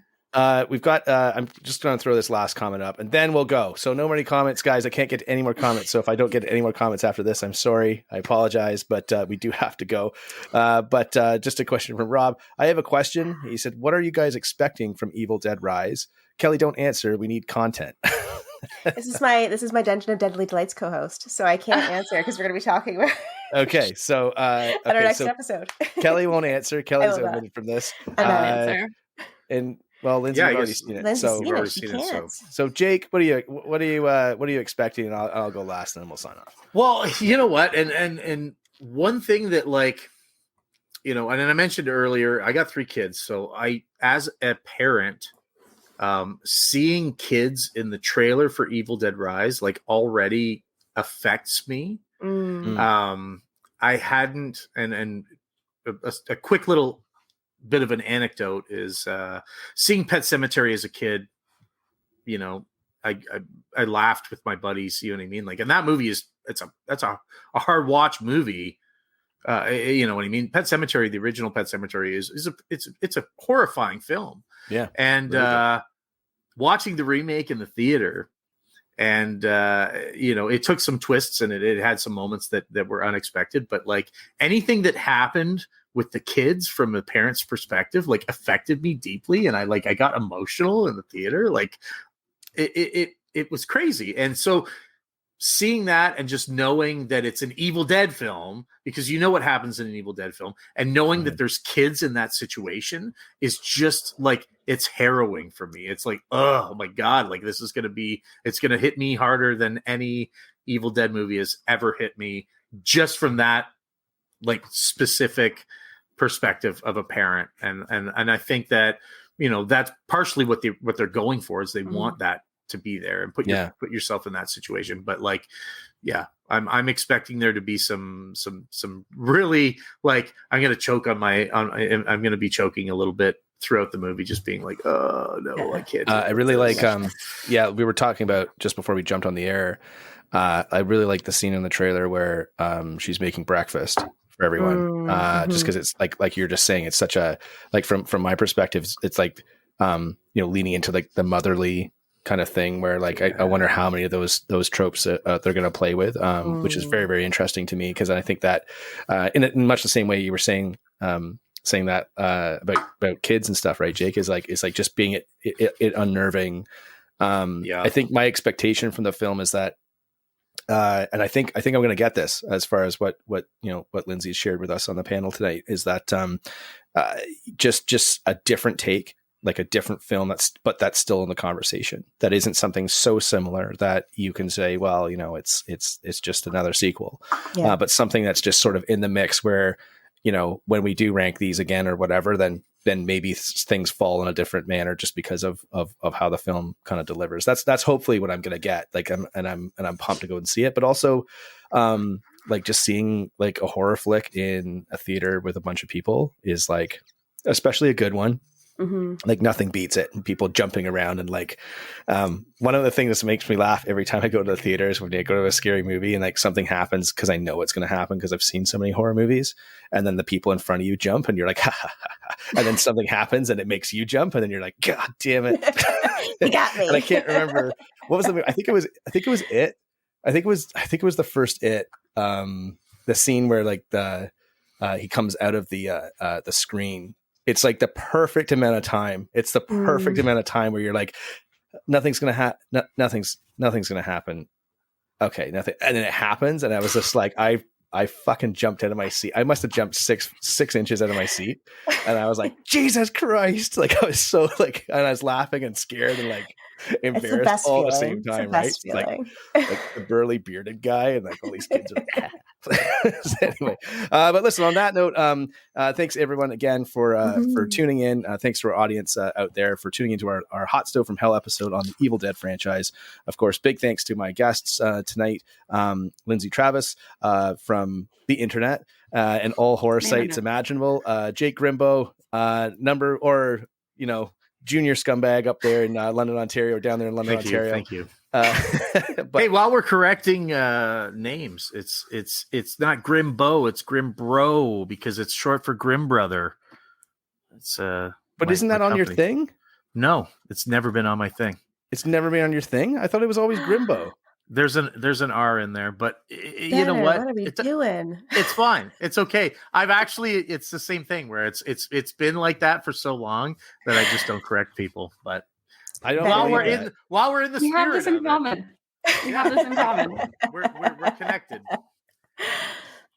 We've got I'm just going to throw this last comment up and then we'll go. So no more comments, guys. I can't get any more comments. So if I don't get any more comments after this, I'm sorry. I apologize, but we do have to go. But just a question from Rob. I have a question. He said, what are you guys expecting from Evil Dead Rise? Kelly, don't answer. We need content. This is my Dungeon of Deadly Delights co-host, so I can't answer because we're going to be talking about Okay, so at our next episode. Kelly won't answer. Kelly's will not. omitted from this. I'm not answer. And well, Lindsay, Yeah, you've I already guess seen it. Lindsay's So seen you've it. already She seen it, can't. So Jake, what are you expecting? And I'll go last, and then we'll sign off. Well, you know what, and one thing that, like, you know, and I mentioned earlier, I got 3 kids, so I, as a parent, seeing kids in the trailer for Evil Dead Rise, like, already affects me. I hadn't, and a quick little bit of an anecdote is seeing Pet Sematary as a kid. You know, I laughed with my buddies. You know what I mean? Like, and that movie that's a hard watch movie. You know what I mean? Pet Sematary, the original Pet Sematary, it's a horrifying film. Yeah, and really watching the remake in the theater, and you know, it took some twists and it had some moments that were unexpected. But like, anything that happened with the kids from the parents' perspective, like, affected me deeply, and I got emotional in the theater. Like, it was crazy. And so seeing that and just knowing that it's an Evil Dead film, because you know what happens in an Evil Dead film, and knowing that there's kids in that situation is just like, it's harrowing for me. It's like, oh my God, like, this is it's going to hit me harder than any Evil Dead movie has ever hit me, just from that, like, specific perspective of a parent. And I think that, you know, that's partially what they're going for, is they want that to be there and put yourself in that situation. But like, yeah, I'm expecting there to be some really, like, I'm going to choke I'm going to be choking a little bit throughout the movie, just being like, oh no, I can't. I really like, we were talking about just before we jumped on the air. I really like the scene in the trailer where she's making breakfast for everyone. Just because it's like you're just saying, it's such a, like, from my perspective, it's like, you know, leaning into like the motherly kind of thing, where like, I wonder how many of those tropes they're going to play with, which is very, very interesting to me, because I think that in much the same way you were saying that about kids and stuff, right, Jake, is like just being it unnerving. I think my expectation from the film is that, and I think I'm going to get this, as far as what Lindsay shared with us on the panel tonight, is that just a different take, like a different film that's still in the conversation, that isn't something so similar that you can say, well, you know, it's just another sequel, but something that's just sort of in the mix, where, you know, when we do rank these again or whatever, then maybe things fall in a different manner, just because of how the film kind of delivers. That's hopefully what I'm going to get. Like, I'm pumped to go and see it, but also like, just seeing like a horror flick in a theater with a bunch of people is like, especially a good one. Like, nothing beats it, and people jumping around. And like, one of the things that makes me laugh every time I go to the theater is when I go to a scary movie and like something happens, because I know it's going to happen because I've seen so many horror movies, and then the people in front of you jump and you're like, ha, ha, ha, ha. And then something happens and it makes you jump, and then you're like, God damn it. You got me. And I can't remember what was the movie. I think it was It. I think it was the first It. The scene where like he comes out of the screen. It's like the perfect amount of time. It's the perfect amount of time where you're like, nothing's going to happen. Okay. Nothing. And then it happens. And I was just like, I fucking jumped out of my seat. I must've jumped six inches out of my seat. And I was like, Jesus Christ. Like, I was so like, and I was laughing and scared and like embarrassed all at the same time. Right. Like the burly bearded guy and like all these kids are so anyway, but listen, on that note, thanks everyone again for tuning in. Thanks to our audience out there for tuning into our Hot Stove from Hell episode on the Evil Dead franchise. Of course, big thanks to my guests tonight, Lindsay Traves from the internet and all horror sites imaginable, Jake Grimb, junior scumbag up there in London, Ontario, or down there in London, Ontario. Thank you. But, hey, while we're correcting names, it's not Grimbo, it's Grimbro, because it's short for Grim Brother. It's but isn't that on your thing? No, it's never been on my thing. It's never been on your thing? I thought it was always Grimbo. There's an R in there, but you know what? What are we doing? It's fine. It's okay. It's the same thing where it's been like that for so long that I just don't correct people. But I don't while believe we're in the We have spirit this in of it. common. We have this in common. We're connected.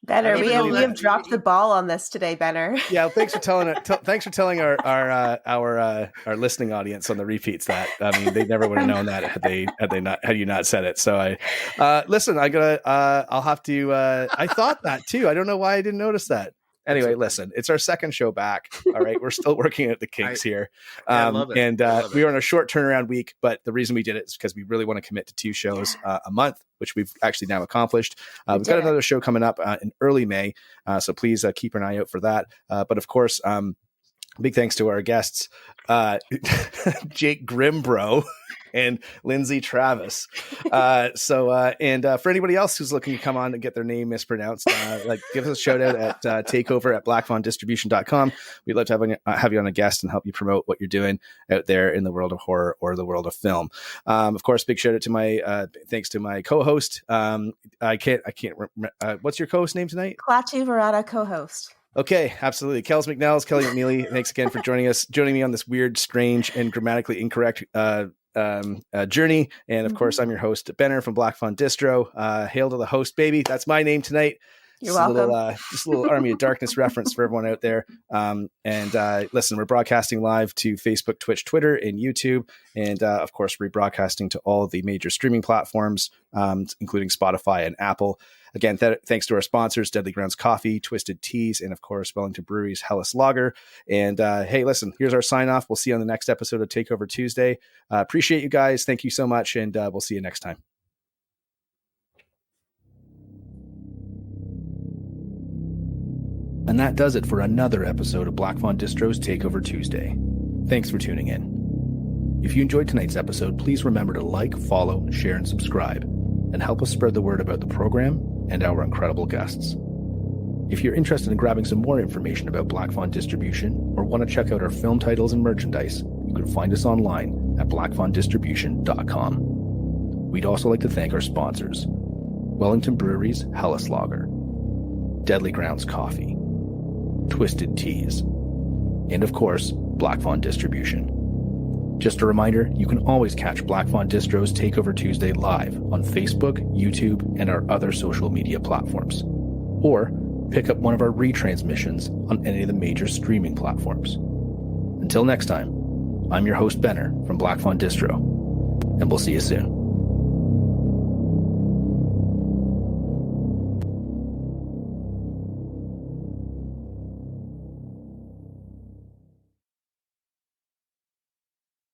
Benner, we Even though have dropped the ball on this today, Benner. Yeah, thanks for telling thanks for telling our listening audience on the repeats that. I mean, they never would have known that had you not said it. So I listen. I'll have to. I thought that too. I don't know why I didn't notice that. Anyway, listen, it's our second show back. All right. We're still working at the kinks here. I love it. And I love it. we were on a short turnaround week, but the reason we did it is because we really want to commit to 2 shows a month, which we've actually now accomplished. We've got another show coming up in early May. So please keep an eye out for that. But of course, big thanks to our guests, Jake Grimb, and Lindsay Traves. For anybody else who's looking to come on and get their name mispronounced, give us a shout out at Takeover at blackfawndistribution.com. We'd love to have you on a guest and help you promote what you're doing out there in the world of horror or the world of film. Of course, big shout out to my thanks to my co-host. I can't remember, what's your co-host name tonight? Klaatu Verada co-host. Okay, absolutely. Kelly McNeilly, thanks again for joining me on this weird, strange, and grammatically incorrect journey. And of course, I'm your host, Benner from Black Fawn Distro. Hail to the host, baby. That's my name tonight. You're welcome. Just a little Army of Darkness reference for everyone out there. Listen, we're broadcasting live to Facebook, Twitch, Twitter, and YouTube. And of course, rebroadcasting to all the major streaming platforms, including Spotify and Apple. Again, thanks to our sponsors, Deadly Grounds Coffee, Twisted Teas, and of course, Wellington Brewery's Helles Lager. And hey, listen, here's our sign off. We'll see you on the next episode of Takeover Tuesday. Appreciate you guys. Thank you so much. And we'll see you next time. And that does it for another episode of Black Fawn Distro's Takeover Tuesday. Thanks for tuning in. If you enjoyed tonight's episode, please remember to like, follow, share, and subscribe, and help us spread the word about the program and our incredible guests. If you're interested in grabbing some more information about Black Fawn Distribution or want to check out our film titles and merchandise, you can find us online at blackfawndistribution.com. We'd also like to thank our sponsors, Wellington Brewery's Helles Lager, Deadly Grounds Coffee, Twisted Teas, and of course, Black Fawn Distribution. Just a reminder, you can always catch Black Fawn Distro's Takeover Tuesday live on Facebook, YouTube, and our other social media platforms. Or pick up one of our retransmissions on any of the major streaming platforms. Until next time, I'm your host, Benner from Black Fawn Distro, and we'll see you soon.